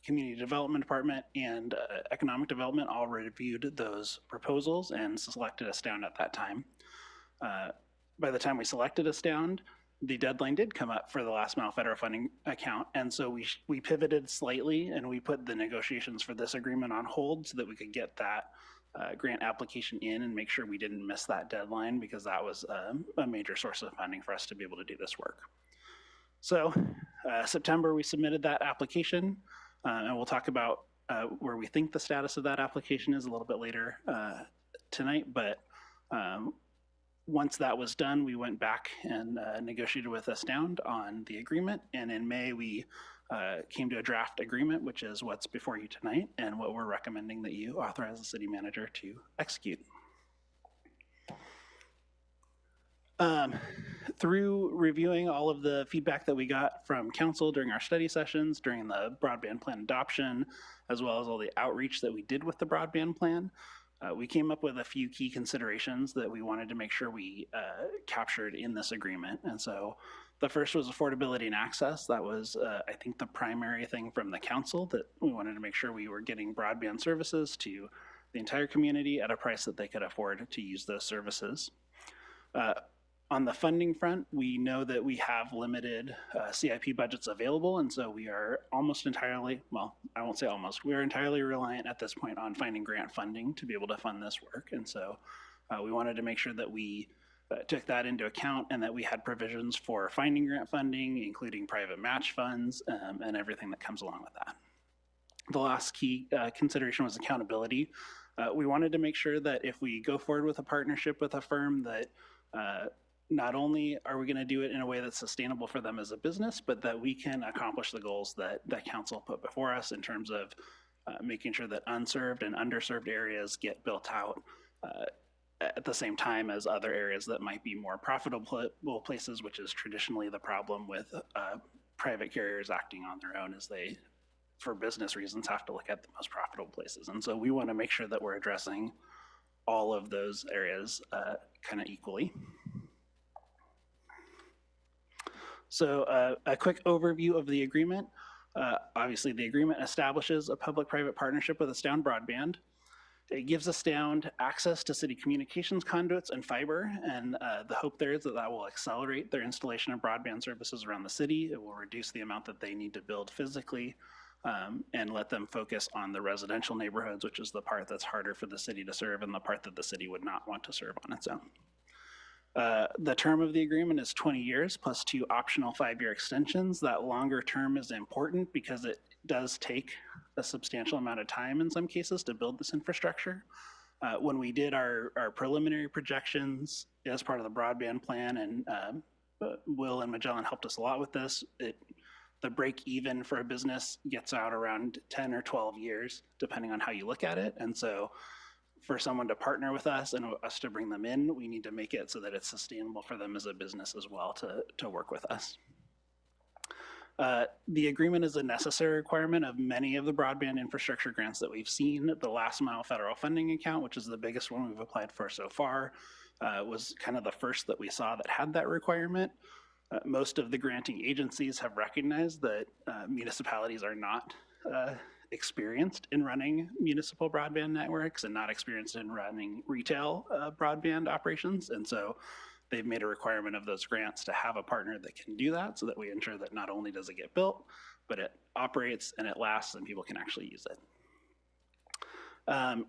[SPEAKER 21] Community Development Department, and Economic Development all reviewed those proposals and selected Astound at that time. By the time we selected Astound, the deadline did come up for the last mile federal funding account, and so we pivoted slightly and we put the negotiations for this agreement on hold so that we could get that grant application in and make sure we didn't miss that deadline, because that was a major source of funding for us to be able to do this work. So September, we submitted that application, and we'll talk about where we think the status of that application is a little bit later tonight. But once that was done, we went back and negotiated with Astound on the agreement. And in May, we came to a draft agreement, which is what's before you tonight and what we're recommending that you authorize the city manager to execute. Through reviewing all of the feedback that we got from council during our study sessions, during the broadband plan adoption, as well as all the outreach that we did with the broadband plan, we came up with a few key considerations that we wanted to make sure we captured in this agreement. And so the first was affordability and access. That was, I think, the primary thing from the council, that we wanted to make sure we were getting broadband services to the entire community at a price that they could afford to use those services. On the funding front, we know that we have limited CIP budgets available, and so we are almost entirely, well, I won't say almost, we are entirely reliant at this point on finding grant funding to be able to fund this work. And so we wanted to make sure that we took that into account and that we had provisions for finding grant funding, including private match funds and everything that comes along with that. The last key consideration was accountability. We wanted to make sure that if we go forward with a partnership with a firm, that not only are we going to do it in a way that's sustainable for them as a business, but that we can accomplish the goals that council put before us in terms of making sure that unserved and underserved areas get built out at the same time as other areas that might be more profitable places, which is traditionally the problem with private carriers acting on their own, as they, for business reasons, have to look at the most profitable places. And so we want to make sure that we're addressing all of those areas kind of equally. So a quick overview of the agreement. Obviously, the agreement establishes a public-private partnership with Astound Broadband. It gives Astound access to city communications conduits and fiber, and the hope there is that that will accelerate their installation of broadband services around the city. It will reduce the amount that they need to build physically and let them focus on the residential neighborhoods, which is the part that's harder for the city to serve and the part that the city would not want to serve on its own. The term of the agreement is 20 years plus 2 optional 5-year extensions. That longer term is important because it does take a substantial amount of time in some cases to build this infrastructure. When we did our preliminary projections as part of the broadband plan, and Will and Magellan helped us a lot with this, the break even for a business gets out around 10 or 12 years, depending on how you look at it. And so for someone to partner with us and us to bring them in, we need to make it so that it's sustainable for them as a business as well to work with us. The agreement is a necessary requirement of many of the broadband infrastructure grants that we've seen. The last mile federal funding account, which is the biggest one we've applied for so far, was kind of the first that we saw that had that requirement. Most of the granting agencies have recognized that municipalities are not experienced in running municipal broadband networks and not experienced in running retail broadband operations. And so they've made a requirement of those grants to have a partner that can do that so that we ensure that not only does it get built, but it operates and it lasts and people can actually use it.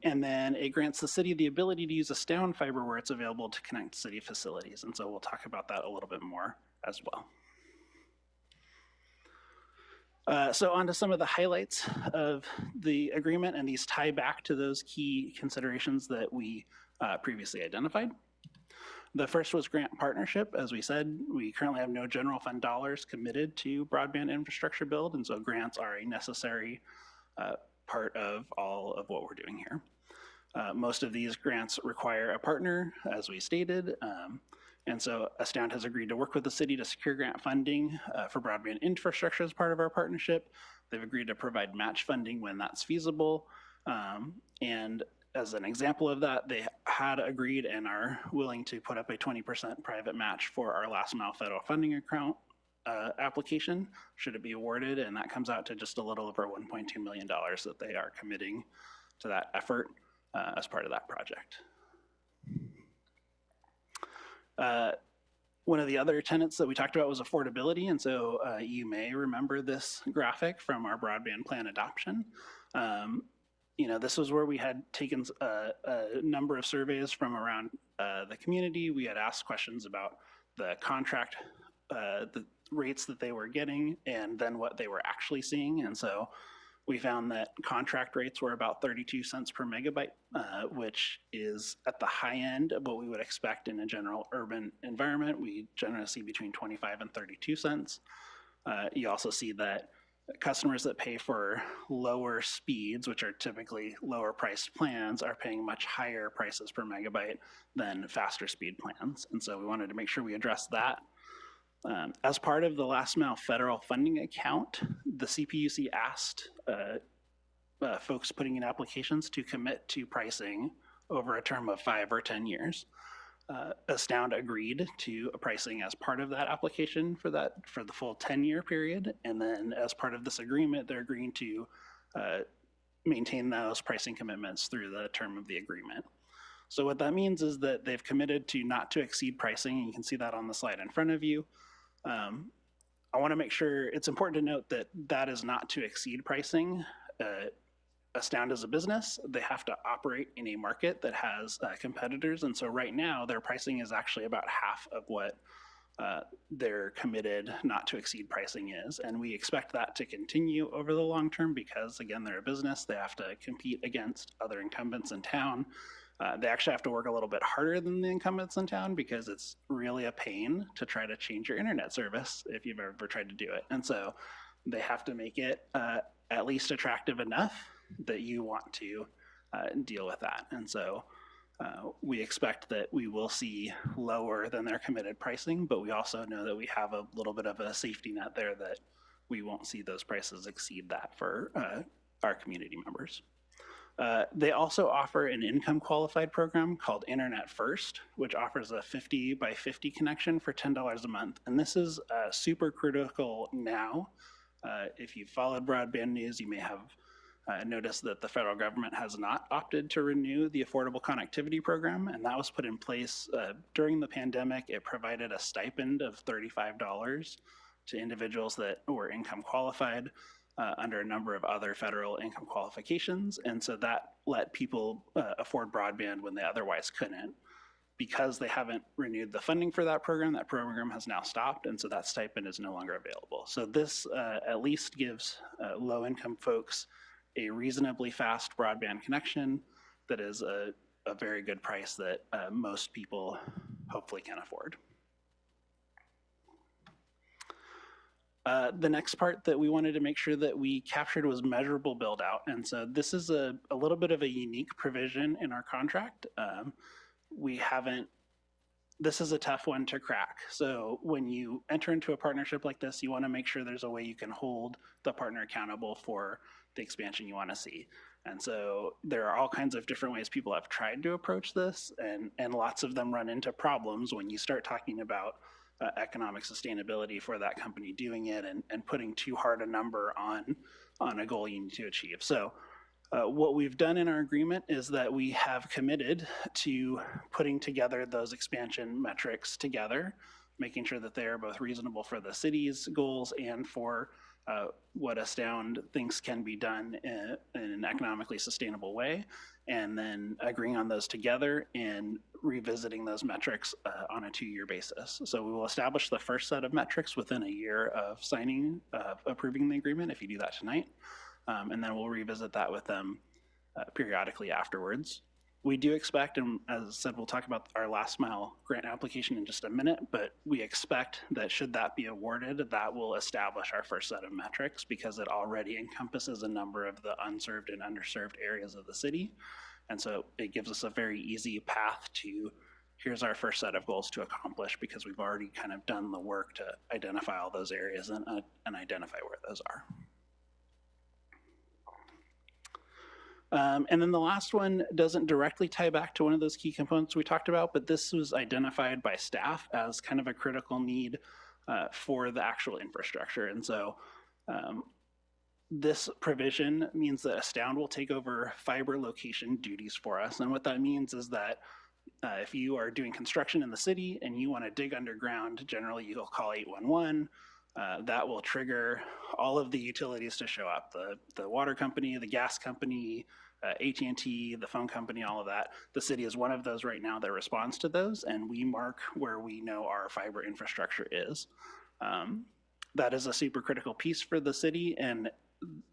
[SPEAKER 21] And then it grants the city the ability to use Astound fiber where it's available to connect city facilities. And so we'll talk about that a little bit more as well. So on to some of the highlights of the agreement, and these tie back to those key considerations that we previously identified. The first was grant partnership. As we said, we currently have no general fund dollars committed to broadband infrastructure build, and so grants are a necessary part of all of what we're doing here. Most of these grants require a partner, as we stated, and so Astound has agreed to work with the city to secure grant funding for broadband infrastructure as part of our partnership. They've agreed to provide match funding when that's feasible, and as an example of that, they had agreed and are willing to put up a 20% private match for our last mile federal funding account application, should it be awarded, and that comes out to just a little over $1.2 million that they are committing to that effort as part of that project. One of the other tenets that we talked about was affordability, and so you may remember this graphic from our broadband plan adoption. This was where we had taken a number of surveys from around the community. We had asked questions about the contract, the rates that they were getting, and then what they were actually seeing. And so we found that contract rates were about 32 cents per megabyte, which is at the high end of what we would expect in a general urban environment. We generally see between 25 and 32 cents. You also see that customers that pay for lower speeds, which are typically lower priced plans, are paying much higher prices per megabyte than faster speed plans. And so we wanted to make sure we address that. As part of the last mile federal funding account, the CPUC asked folks putting in applications to commit to pricing over a term of 5 or 10 years. Astound agreed to a pricing as part of that application for the full 10-year period, and then as part of this agreement, they're agreeing to maintain those pricing commitments through the term of the agreement. So what that means is that they've committed to not to exceed pricing, and you can see that on the slide in front of you. I want to make sure, it's important to note that that is not to exceed pricing. Astound is a business. They have to operate in a market that has competitors. And so right now their pricing is actually about half of what their committed not to exceed pricing is. And we expect that to continue over the long term because, again, they're a business. They have to compete against other incumbents in town. They actually have to work a little bit harder than the incumbents in town because it's really a pain to try to change your internet service if you've ever tried to do it. And so they have to make it at least attractive enough that you want to deal with that. And so we expect that we will see lower than their committed pricing, but we also know that we have a little bit of a safety net there that we won't see those prices exceed that for our community members. They also offer an income qualified program called Internet First, which offers a 50 by 50 connection for $10 a month. And this is super critical now. If you've followed broadband news, you may have noticed that the federal government has not opted to renew the Affordable Connectivity Program, and that was put in place during the pandemic. It provided a stipend of $35 to individuals that were income qualified under a number of other federal income qualifications, and so that let people afford broadband when they otherwise couldn't. Because they haven't renewed the funding for that program has now stopped, and so that stipend is no longer available. So this at least gives low-income folks a reasonably fast broadband connection that is a very good price that most people hopefully can afford. The next part that we wanted to make sure that we captured was measurable build out. And so this is a little bit of a unique provision in our contract. We haven't this is a tough one to crack. So when you enter into a partnership like this, you want to make sure there's a way you can hold the partner accountable for the expansion you want to see. And so there are all kinds of different ways people have tried to approach this, and lots of them run into problems when you start talking about economic sustainability for that company doing it and putting too hard a number on a goal you need to achieve. So what we've done in our agreement is that we have committed to putting together those expansion metrics together, making sure that they are both reasonable for the city's goals and for what Astound thinks can be done in an economically sustainable way, and then agreeing on those together and revisiting those metrics on a 2-year basis. So we will establish the first set of metrics within a year of approving the agreement, if you do that tonight. And then we'll revisit that with them periodically afterwards. We do expect, and as I said, we'll talk about our last mile grant application in just a minute, but we expect that should that be awarded, that will establish our first set of metrics because it already encompasses a number of the unserved and underserved areas of the city. And so it gives us a very easy path to, here's our first set of goals to accomplish because we've already kind of done the work to identify all those areas and identify where those are. And then the last one doesn't directly tie back to one of those key components we talked about, but this was identified by staff as kind of a critical need for the actual infrastructure. And so this provision means that Astound will take over fiber location duties for us. And what that means is that if you are doing construction in the city and you want to dig underground, generally you'll call 811. That will trigger all of the utilities to show up, the water company, the gas company, AT&T, the phone company, all of that. The city is one of those right now that responds to those, and we mark where we know our fiber infrastructure is. That is a super critical piece for the city, and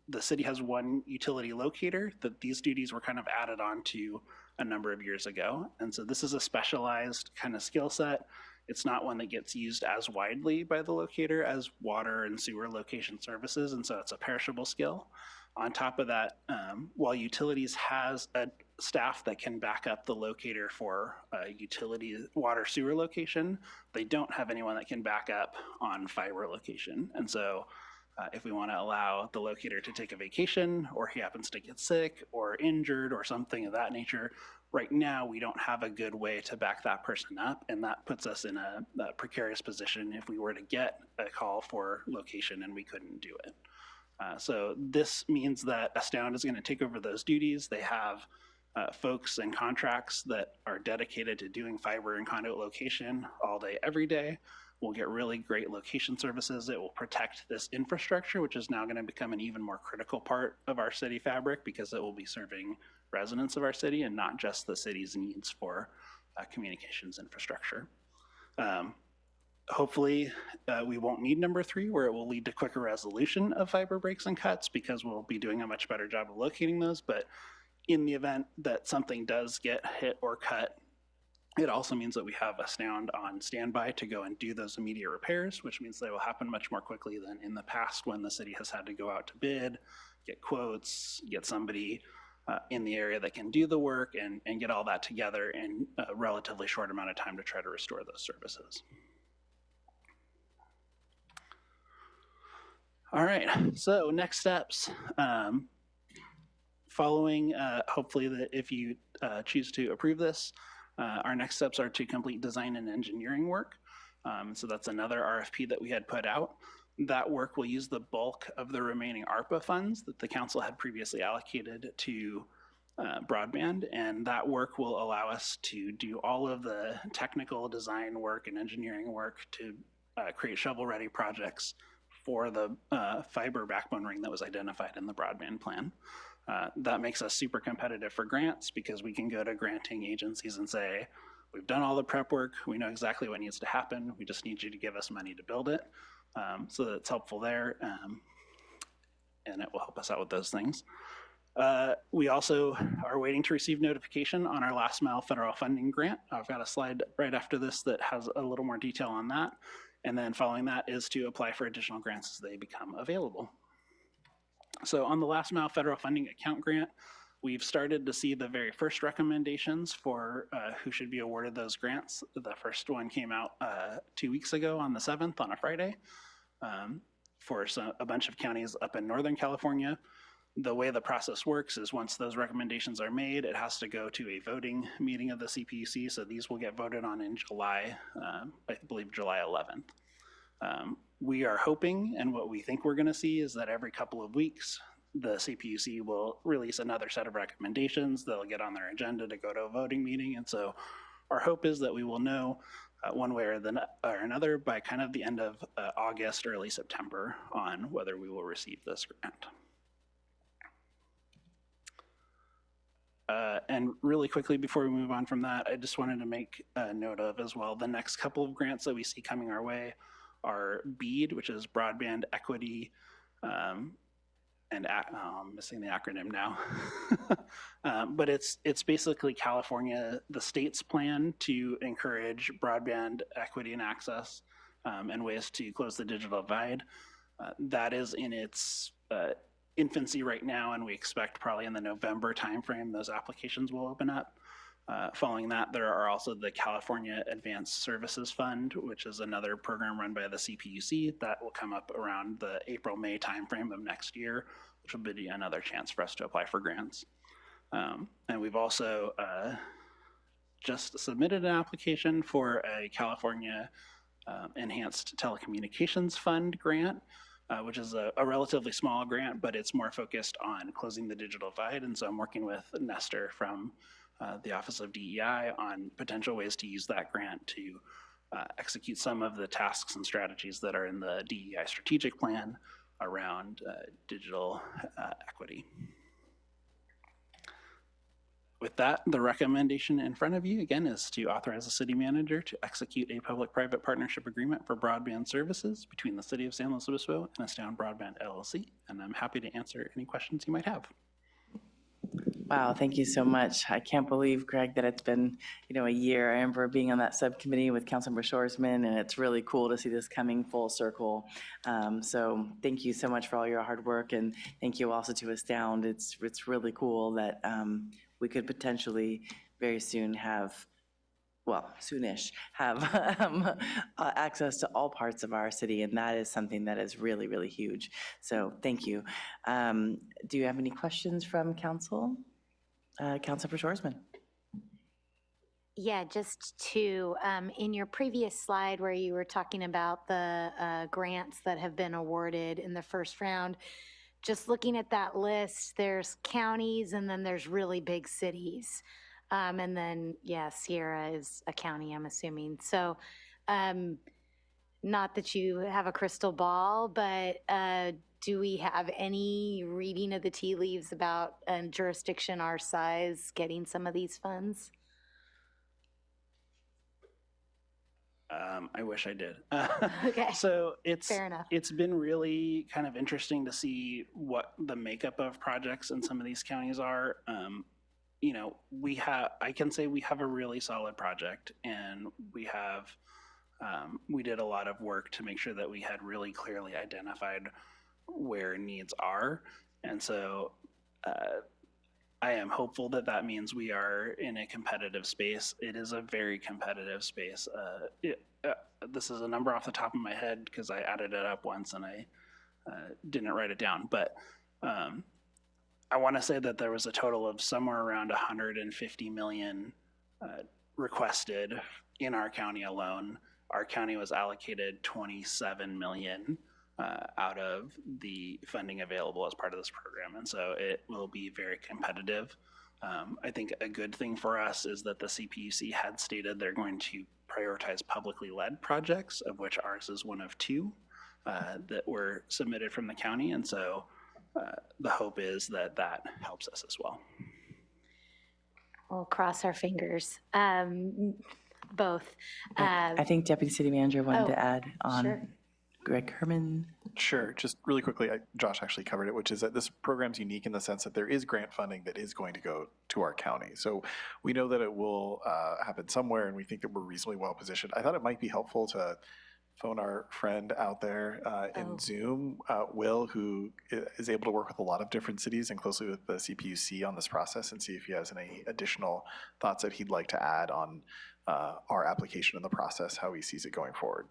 [SPEAKER 21] the city has one utility locator that these duties were kind of added on to a number of years ago. And so this is a specialized kind of skill set. It's not one that gets used as widely by the locator as water and sewer location services, and so it's a perishable skill. On top of that, while utilities has a staff that can back up the locator for utility water sewer location, they don't have anyone that can back up on fiber location. And so if we want to allow the locator to take a vacation, or he happens to get sick or injured or something of that nature, right now we don't have a good way to back that person up, and that puts us in a precarious position if we were to get a call for location and we couldn't do it. So this means that Astound is going to take over those duties. They have folks and contracts that are dedicated to doing fiber and conduit location all day, every day. We'll get really great location services. It will protect this infrastructure, which is now going to become an even more critical part of our city fabric because it will be serving residents of our city and not just the city's needs for communications infrastructure. Hopefully, we won't need number 3, where it will lead to quicker resolution of fiber breaks and cuts because we'll be doing a much better job of locating those. But in the event that something does get hit or cut, it also means that we have Astound on standby to go and do those immediate repairs, which means they will happen much more quickly than in the past when the city has had to go out to bid, get quotes, get somebody in the area that can do the work and get all that together in a relatively short amount of time to try to restore those services. All right, so next steps. Following, hopefully, if you choose to approve this, our next steps are to complete design and engineering work. So that's another RFP that we had put out. That work will use the bulk of the remaining ARPA funds that the council had previously allocated to broadband, and that work will allow us to do all of the technical design work and engineering work to create shovel-ready projects for the fiber backbone ring that was identified in the broadband plan. That makes us super competitive for grants because we can go to granting agencies and say, we've done all the prep work, we know exactly what needs to happen, we just need you to give us money to build it. So that's helpful there, and it will help us out with those things. We also are waiting to receive notification on our last mile federal funding grant. I've got a slide right after this that has a little more detail on that. And then following that is to apply for additional grants as they become available. So on the last mile federal funding account grant, we've started to see the very first recommendations for who should be awarded those grants. The first one came out 2 weeks ago on the 7th, on a Friday, for a bunch of counties up in Northern California. The way the process works is once those recommendations are made, it has to go to a voting meeting of the CPUC. So these will get voted on in July, I believe July 11th. We are hoping, and what we think we're going to see, is that every couple of weeks, the CPUC will release another set of recommendations. They'll get on their agenda to go to a voting meeting. And so our hope is that we will know one way or another by kind of the end of August, early September, on whether we will receive this grant. And really quickly, before we move on from that, I just wanted to make a note of as well, the next couple of grants that we see coming our way are BEAD, which is Broadband Equity, I'm missing the acronym now. But it's basically California, the state's plan to encourage broadband equity and access and ways to close the digital divide. That is in its infancy right now, and we expect probably in the November timeframe those applications will open up. Following that, there are also the California Advanced Services Fund, which is another program run by the CPUC that will come up around the April-May timeframe of next year, which will be another chance for us to apply for grants. And we've also just submitted an application for a California Enhanced Telecommunications Fund grant, which is a relatively small grant, but it's more focused on closing the digital divide. And so I'm working with Nestor from the Office of DEI on potential ways to use that grant to execute some of the tasks and strategies that are in the DEI strategic plan around digital equity. With that, the recommendation in front of you, again, is to authorize the city manager to execute a public-private partnership agreement for broadband services between the City of San Luis Obispo and Astound Broadband LLC. And I'm happy to answer any questions you might have.
[SPEAKER 10] Wow, thank you so much. I can't believe, Greg, that it's been, a year. I remember being on that subcommittee with Councilmember Shoresman, and it's really cool to see this coming full circle. So thank you so much for all your hard work, and thank you also to Astound. It's really cool that we could potentially very soon have, well, soonish, have access to all parts of our city, and that is something that is really, really huge. So thank you. Do you have any questions from council? Councilmember Shoresman.
[SPEAKER 3] Yeah, just to, in your previous slide where you were talking about the grants that have been awarded in the first round, just looking at that list, there's counties and then there's really big cities. And then, yeah, Sierra is a county, I'm assuming. So not that you have a crystal ball, but do we have any reading of the tea leaves about a jurisdiction our size getting some of these funds?
[SPEAKER 21] I wish I did.
[SPEAKER 3] Okay.
[SPEAKER 21] So
[SPEAKER 3] Fair enough.
[SPEAKER 21] It's been really kind of interesting to see what the makeup of projects in some of these counties are. I can say we have a really solid project, and we did a lot of work to make sure that we had really clearly identified where needs are. And so I am hopeful that that means we are in a competitive space. It is a very competitive space. This is a number off the top of my head because I added it up once and I didn't write it down. But I want to say that there was a total of somewhere around 150 million requested in our county alone. Our county was allocated 27 million out of the funding available as part of this program. And so it will be very competitive. I think a good thing for us is that the CPUC had stated they're going to prioritize publicly led projects, of which ours is one of two that were submitted from the county. And so the hope is that that helps us as well.
[SPEAKER 3] We'll cross our fingers, both.
[SPEAKER 10] I think Deputy City Manager wanted to add on.
[SPEAKER 3] Sure.
[SPEAKER 10] Greg Herman.
[SPEAKER 11] Sure, just really quickly, Josh actually covered it, which is that this program's unique in the sense that there is grant funding that is going to go to our county. So we know that it will happen somewhere, and we think that we're reasonably well positioned. I thought it might be helpful to phone our friend out there in Zoom, Will, who is able to work with a lot of different cities and closely with the CPUC on this process, and see if he has any additional thoughts that he'd like to add on our application and the process, how he sees it going forward.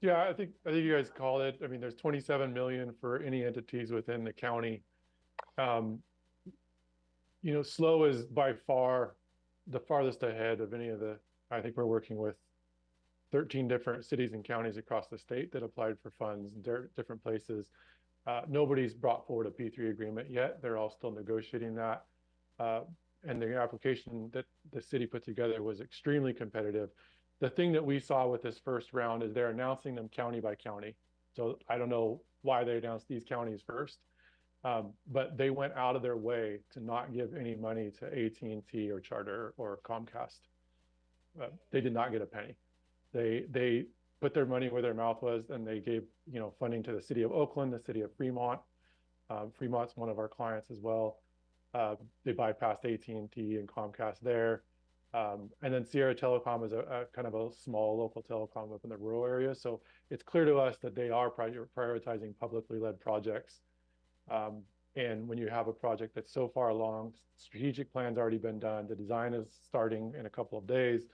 [SPEAKER 7] Yeah, I think you guys called it. I mean, there's 27 million for any entities within the county. You know, SLO is by far the farthest ahead of any of the, I think we're working with 13 different cities and counties across the state that applied for funds in different places. Nobody's brought forward a P3 agreement yet. They're all still negotiating that. And the application that the city put together was extremely competitive. The thing that we saw with this first round is they're announcing them county by county. So I don't know why they announced these counties first, but they went out of their way to not give any money to AT&T or Charter or Comcast. They did not get a penny. They put their money where their mouth was, and they gave, you know, funding to the city of Oakland, the city of Fremont. Fremont's one of our clients as well. They bypassed AT&T and Comcast there. And then Sierra Telecom is a kind of a small local telecom up in the rural area. So it's clear to us that they are prioritizing publicly led projects. And when you have a project that's so far along, strategic plan's already been done, the design is starting in a couple of days,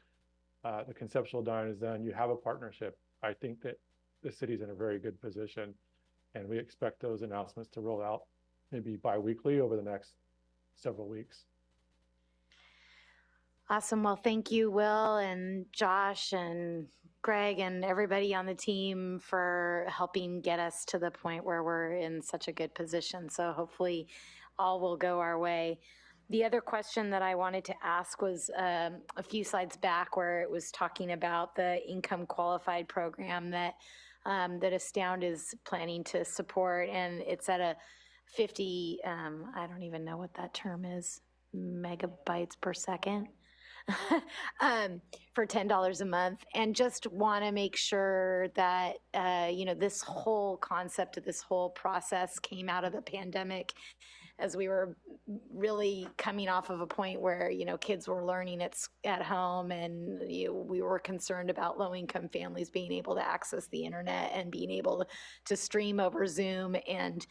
[SPEAKER 7] the conceptual design is done, you have a partnership. I think that the city's in a very good position, and we expect those announcements to roll out maybe bi-weekly over the next several weeks.
[SPEAKER 3] Awesome. Well, thank you, Will and Josh and Greg and everybody on the team for helping get us to the point where we're in such a good position. So hopefully all will go our way. The other question that I wanted to ask was a few slides back where it was talking about the income qualified program that that Astound is planning to support, and it's at a 50, I don't even know what that term is, megabytes per second. For $10 a month, and just want to make sure that you know, this whole concept of this whole process came out of the pandemic, as we were really coming off of a point where, you know, kids were learning at home, and we were concerned about low-income families being able to access the internet and being able to stream over Zoom. And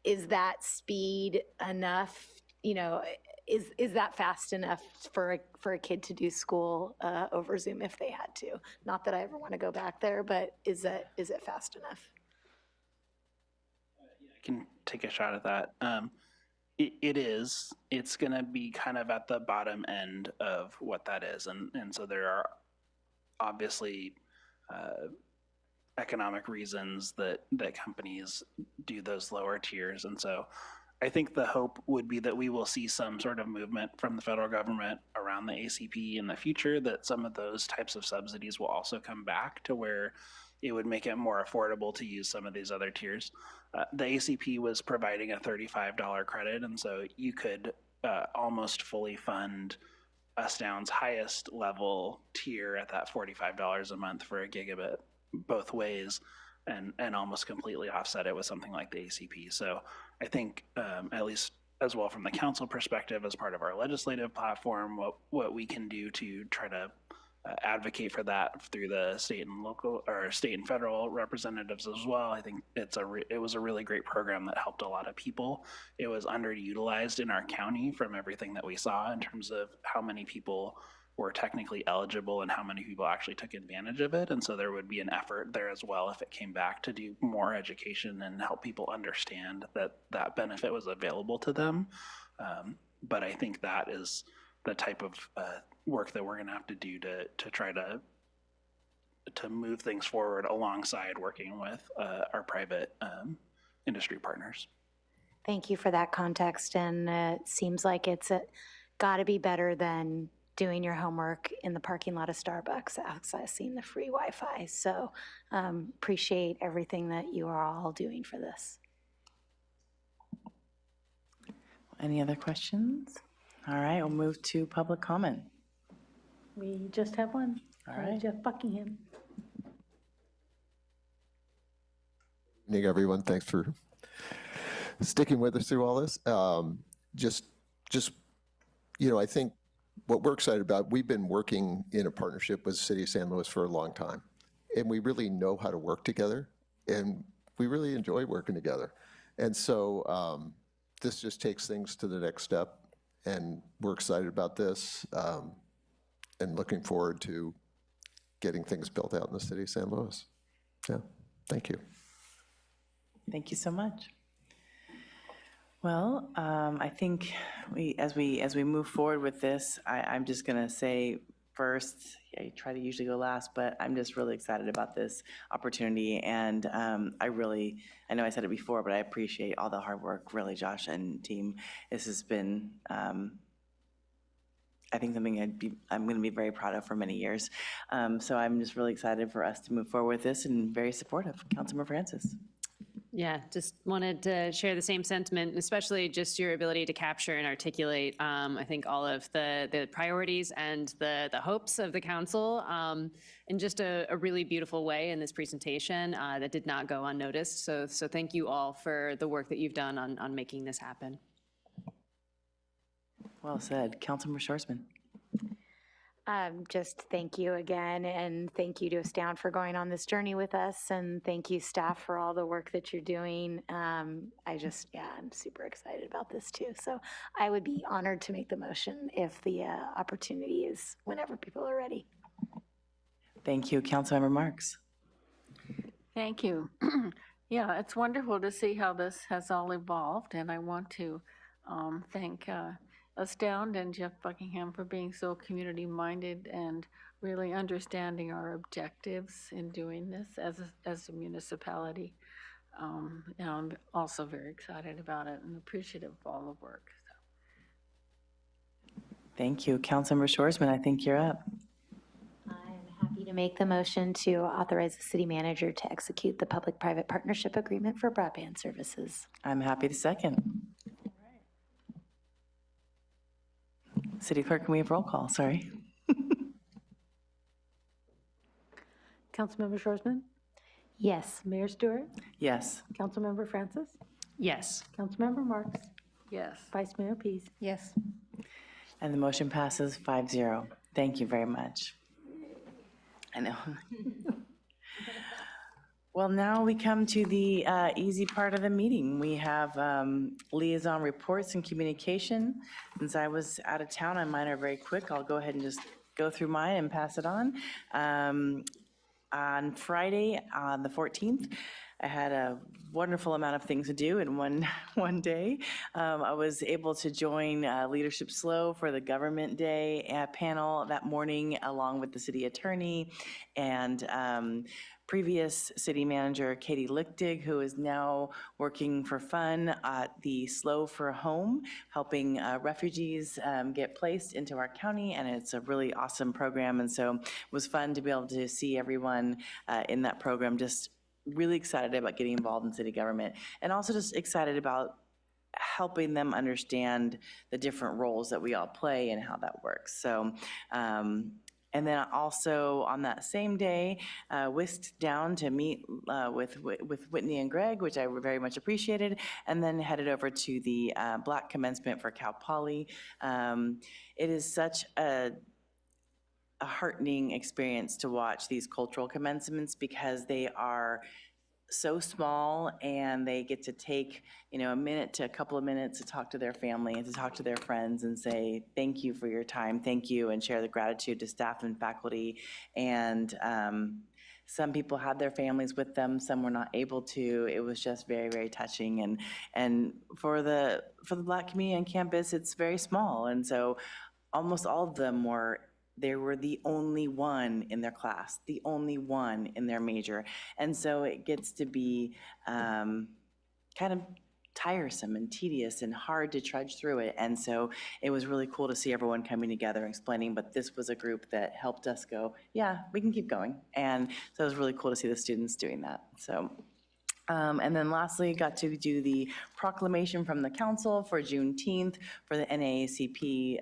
[SPEAKER 3] is that speed enough? You know, is that fast enough for a kid to do school over Zoom if they had to? Not that I ever want to go back there, but is it fast enough?
[SPEAKER 21] I can take a shot at that. It is. It's going to be kind of at the bottom end of what that is, and so there are obviously economic reasons that companies do those lower tiers, and so I think the hope would be that we will see some sort of movement from the federal government around the ACP in the future, that some of those types of subsidies will also come back to where it would make it more affordable to use some of these other tiers. The ACP was providing a $35 credit, and so you could almost fully fund Astound's highest level tier at that $45 a month for a gigabit both ways, and almost completely offset it with something like the ACP. So I think, at least as well from the council perspective, as part of our legislative platform, what we can do to try to advocate for that through the state and local, or state and federal representatives as well. I think it was a really great program that helped a lot of people. It was underutilized in our county from everything that we saw in terms of how many people were technically eligible and how many people actually took advantage of it. And so there would be an effort there as well if it came back to do more education and help people understand that that benefit was available to them. But I think that is the type of work that we're going to have to do to try to move things forward alongside working with our private industry partners.
[SPEAKER 3] Thank you for that context, and it seems like it's got to be better than doing your homework in the parking lot of Starbucks, accessing the free Wi-Fi. So appreciate everything that you are all doing for this.
[SPEAKER 2] Any other questions? All right, we'll move to public comment.
[SPEAKER 14] We just have one.
[SPEAKER 2] All right.
[SPEAKER 14] Jeff Buckingham.
[SPEAKER 22] Good evening, everyone. Thanks for sticking with us through all this. Just, you know, I think what we're excited about, we've been working in a partnership with the City of San Luis for a long time. and we really know how to work together, and we really enjoy working together. And so this just takes things to the next step, and we're excited about this and looking forward to getting things built out in the city of San Luis. Yeah, thank you.
[SPEAKER 2] Thank you so much. Well, I think as we move forward with this, I'm just going to say first, I try to usually go last, but I'm just really excited about this opportunity. And I know I said it before, but I appreciate all the hard work, really, Josh and team. This has been, I think, something I'm going to be very proud of for many years. So I'm just really excited for us to move forward with this and very supportive. Councilmember Francis.
[SPEAKER 13] Yeah, just wanted to share the same sentiment, especially just your ability to capture and articulate, I think, all of the priorities and the hopes of the council in just a really beautiful way in this presentation that did not go unnoticed. So thank you all for the work that you've done on making this happen.
[SPEAKER 2] Well said. Councilmember Schwarzman.
[SPEAKER 3] Just thank you again, and thank you to Astound for going on this journey with us, and thank you, staff, for all the work that you're doing. I'm super excited about this too. So I would be honored to make the motion if the opportunity is whenever people are ready.
[SPEAKER 2] Thank you. Councilmember Marks.
[SPEAKER 1] Thank you. Yeah, it's wonderful to see how this has all evolved, and I want to thank Astound and Jeff Buckingham for being so community-minded and really understanding our objectives in doing this as a municipality. And I'm also very excited about it and appreciative of all the work. So.
[SPEAKER 2] Thank you. Councilmember Schwarzman, I think you're up.
[SPEAKER 3] I'm happy to make the motion to authorize the city manager to execute the public-private partnership agreement for broadband services.
[SPEAKER 2] I'm happy to second. City Clerk, can we have roll call? Sorry.
[SPEAKER 14] Councilmember Schwarzman?
[SPEAKER 3] Yes.
[SPEAKER 14] Mayor Stewart?
[SPEAKER 2] Yes.
[SPEAKER 14] Councilmember Francis?
[SPEAKER 13] Yes.
[SPEAKER 14] Councilmember Marks?
[SPEAKER 1] Yes.
[SPEAKER 14] Vice Mayor Pease?
[SPEAKER 16] Yes.
[SPEAKER 2] And the motion passes 5-0. Thank you very much. I know. Well, now we come to the easy part of the meeting. We have liaison reports and communication. Since I was out of town, and mine are very quick, I'll go ahead and just go through mine and pass it on. On Friday, on the 14th, I had a wonderful amount of things to do in one day. I was able to join Leadership SLO for the Government Day panel that morning, along with the city attorney and previous city manager Katie Lichtig, who is now working for fun at the SLO for Home, helping refugees get placed into our county, and it's a really awesome program. And so it was fun to be able to see everyone in that program. Just really excited about getting involved in city government, and also just excited about helping them understand the different roles that we all play and how that works. So, and then also on that same day, whisked down to meet with Whitney and Greg, which I very much appreciated, and then headed over to the Black Commencement for Cal Poly. It is such a heartening experience to watch these cultural commencements because they are so small, and they get to take, a minute to a couple of minutes to talk to their family and to talk to their friends and say, thank you for your time, thank you, and share the gratitude to staff and faculty. And some people had their families with them, some were not able to. It was just very, very touching. And for the Black community on campus, it's very small. And so almost all of them were the only one in their class, the only one in their major. And so it gets to be kind of tiresome and tedious and hard to trudge through it. And so it was really cool to see everyone coming together and explaining, but this was a group that helped us go, yeah, we can keep going. And so it was really cool to see the students doing that. So. And then lastly, got to do the proclamation from the council for Juneteenth for the NAACP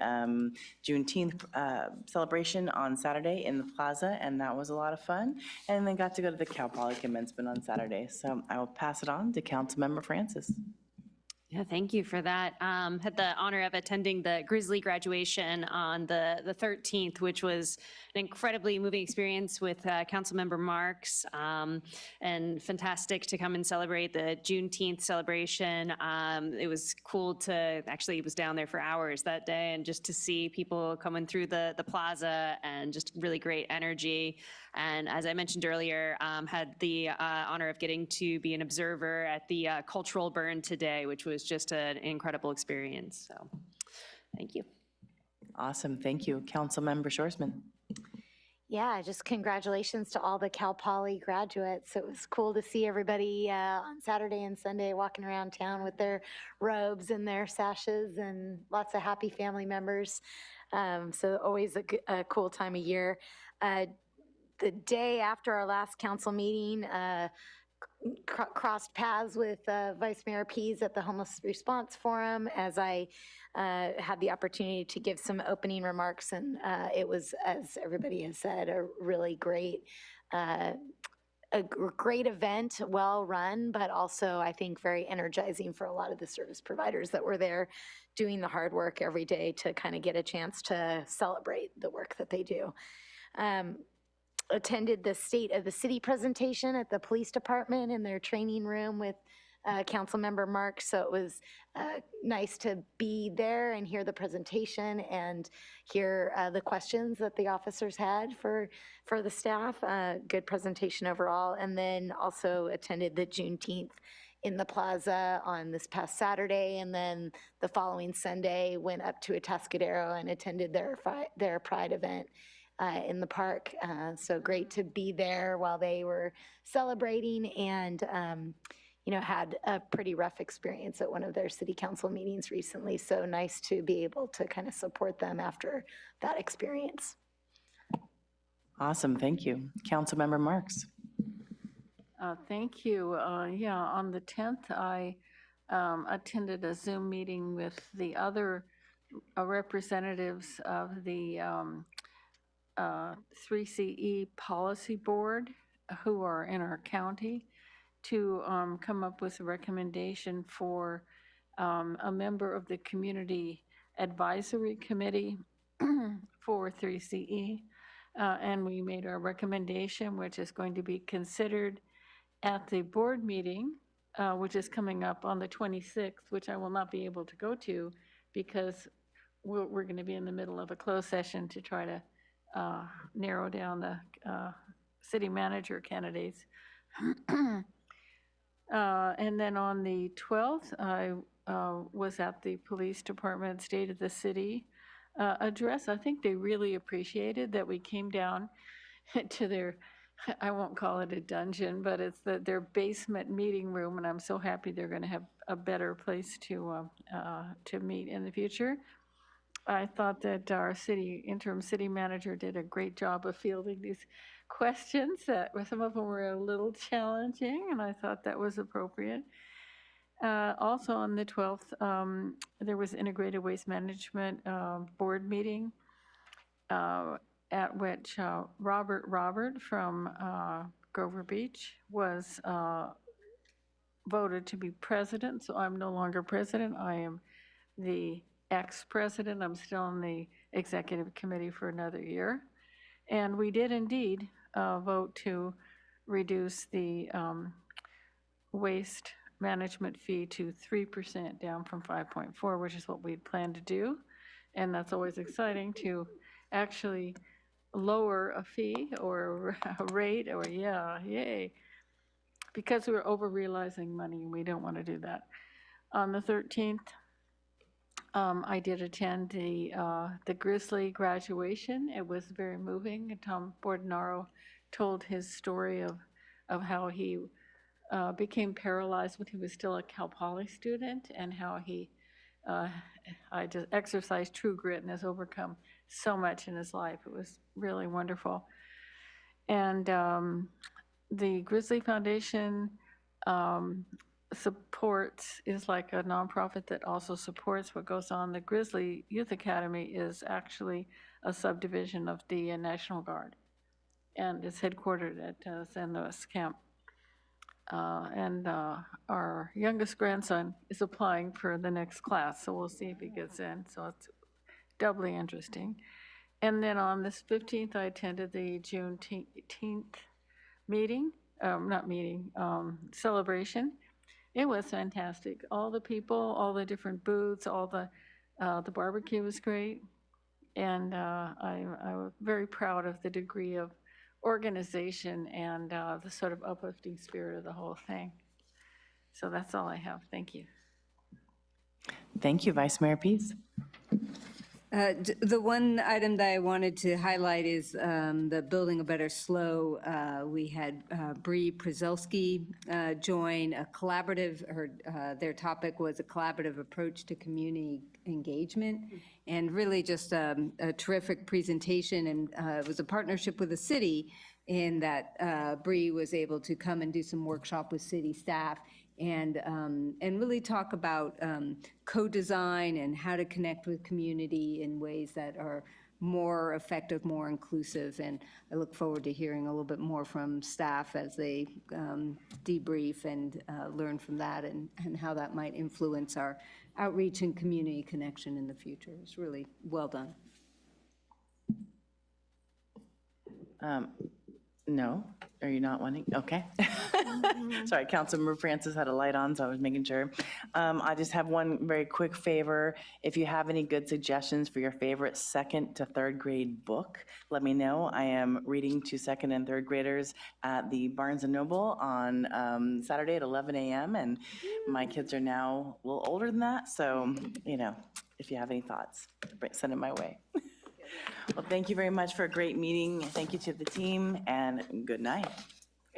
[SPEAKER 2] Juneteenth celebration on Saturday in the plaza, and that was a lot of fun. And then got to go to the Cal Poly commencement on Saturday. So I will pass it on to Councilmember Francis.
[SPEAKER 13] Yeah, thank you for that. Had the honor of attending the Grizzly graduation on the 13th, which was an incredibly moving experience with Councilmember Marks, and fantastic to come and celebrate the Juneteenth celebration. It was cool to, actually was down there for hours that day, and just to see people coming through the plaza and just really great energy. And as I mentioned earlier, had the honor of getting to be an observer at the cultural burn today, which was just an incredible experience. So thank you.
[SPEAKER 2] Awesome, thank you. Councilmember Shorsman.
[SPEAKER 3] Yeah, just congratulations to all the Cal Poly graduates. It was cool to see everybody on Saturday and Sunday walking around town with their robes and their sashes, and lots of happy family members. So always a cool time of year. The day after our last council meeting, crossed paths with Vice Mayor Pease at the Homeless Response Forum as I had the opportunity to give some opening remarks, and it was, as everybody has said, a really great event, well run, but also I think very energizing for a lot of the service providers that were there doing the hard work every day to kind of get a chance to celebrate the work that they do. Attended the State of the City presentation at the police department in their training room with Councilmember Marks. So it was nice to be there and hear the presentation and hear the questions that the officers had for the staff. Good presentation overall. And then also attended the Juneteenth in the plaza on this past Saturday, and then the following Sunday went up to Atascadero and attended their Pride event in the park. So great to be there while they were celebrating, and had a pretty rough experience at one of their city council meetings recently. So nice to be able to kind of support them after that experience.
[SPEAKER 2] Awesome, thank you. Councilmember Marks.
[SPEAKER 1] Thank you. Yeah, on the 10th, I attended a Zoom meeting with the other representatives of the 3CE Policy Board who are in our county to come up with a recommendation for a member of the Community Advisory Committee for 3CE. And we made our recommendation, which is going to be considered at the board meeting, which is coming up on the 26th, which I will not be able to go to because we're going to be in the middle of a closed session to try to narrow down the city manager candidates. And then on the 12th, I was at the police department State of the City address. I think they really appreciated that we came down to their, I won't call it a dungeon, but it's their basement meeting room, and I'm so happy they're going to have a better place to meet in the future. I thought that our interim city manager did a great job of fielding these questions. That some of them were a little challenging, and I thought that was appropriate. Also on the 12th, there was Integrated Waste Management board meeting at which Robert from Grover Beach was voted to be president. So I'm no longer president. I am the ex-president. I'm still on the executive committee for another year. And we did indeed vote to reduce the waste management fee to 3%, down from 5.4, which is what we'd planned to do. And that's always exciting to actually lower a fee or a rate, or yay. Because we were over-realizing money, and we don't want to do that. On the 13th, I did attend the Grizzly graduation. It was very moving. Tom Bordenaro told his story of how he became paralyzed when he was still a Cal Poly student, and how he just exercised true grit and has overcome so much in his life. It was really wonderful. And the Grizzly Foundation is like a nonprofit that also supports what goes on. The Grizzly Youth Academy is actually a subdivision of the National Guard, and it's headquartered at San Luis Camp. And our youngest grandson is applying for the next class, so we'll see if he gets in. So it's doubly interesting. And then on this 15th, I attended the Juneteenth meeting, celebration. It was fantastic. All the people, all the different booths, all the barbecue was great. And I'm very proud of the degree of organization and the sort of uplifting spirit of the whole thing. So that's all I have. Thank you.
[SPEAKER 2] Thank you, Vice Mayor Pease.
[SPEAKER 16] The one item that I wanted to highlight is the Building a Better SLO. We had Bree Przelsky join a collaborative, their topic was a collaborative approach to community engagement, and really just a terrific presentation, and it was a partnership with the city in that Bree was able to come and do some workshop with city staff and really talk about co-design and how to connect with community in ways that are more effective, more inclusive. And I look forward to hearing a little bit more from staff as they debrief and learn from that and how that might influence our outreach and community connection in the future. It's really well done.
[SPEAKER 2] No, are you not wanting? Okay. Sorry, Councilmember Francis had a light on, so I was making sure. I just have one very quick favor. If you have any good suggestions for your favorite 2nd to 3rd grade book, let me know. I am reading to 2nd and 3rd graders at the Barnes & Noble on Saturday at 11 a.m. And my kids are now a little older than that, so, you know, if you have any thoughts, send them my way. Well, thank you very much for a great meeting. Thank you to the team, and good night.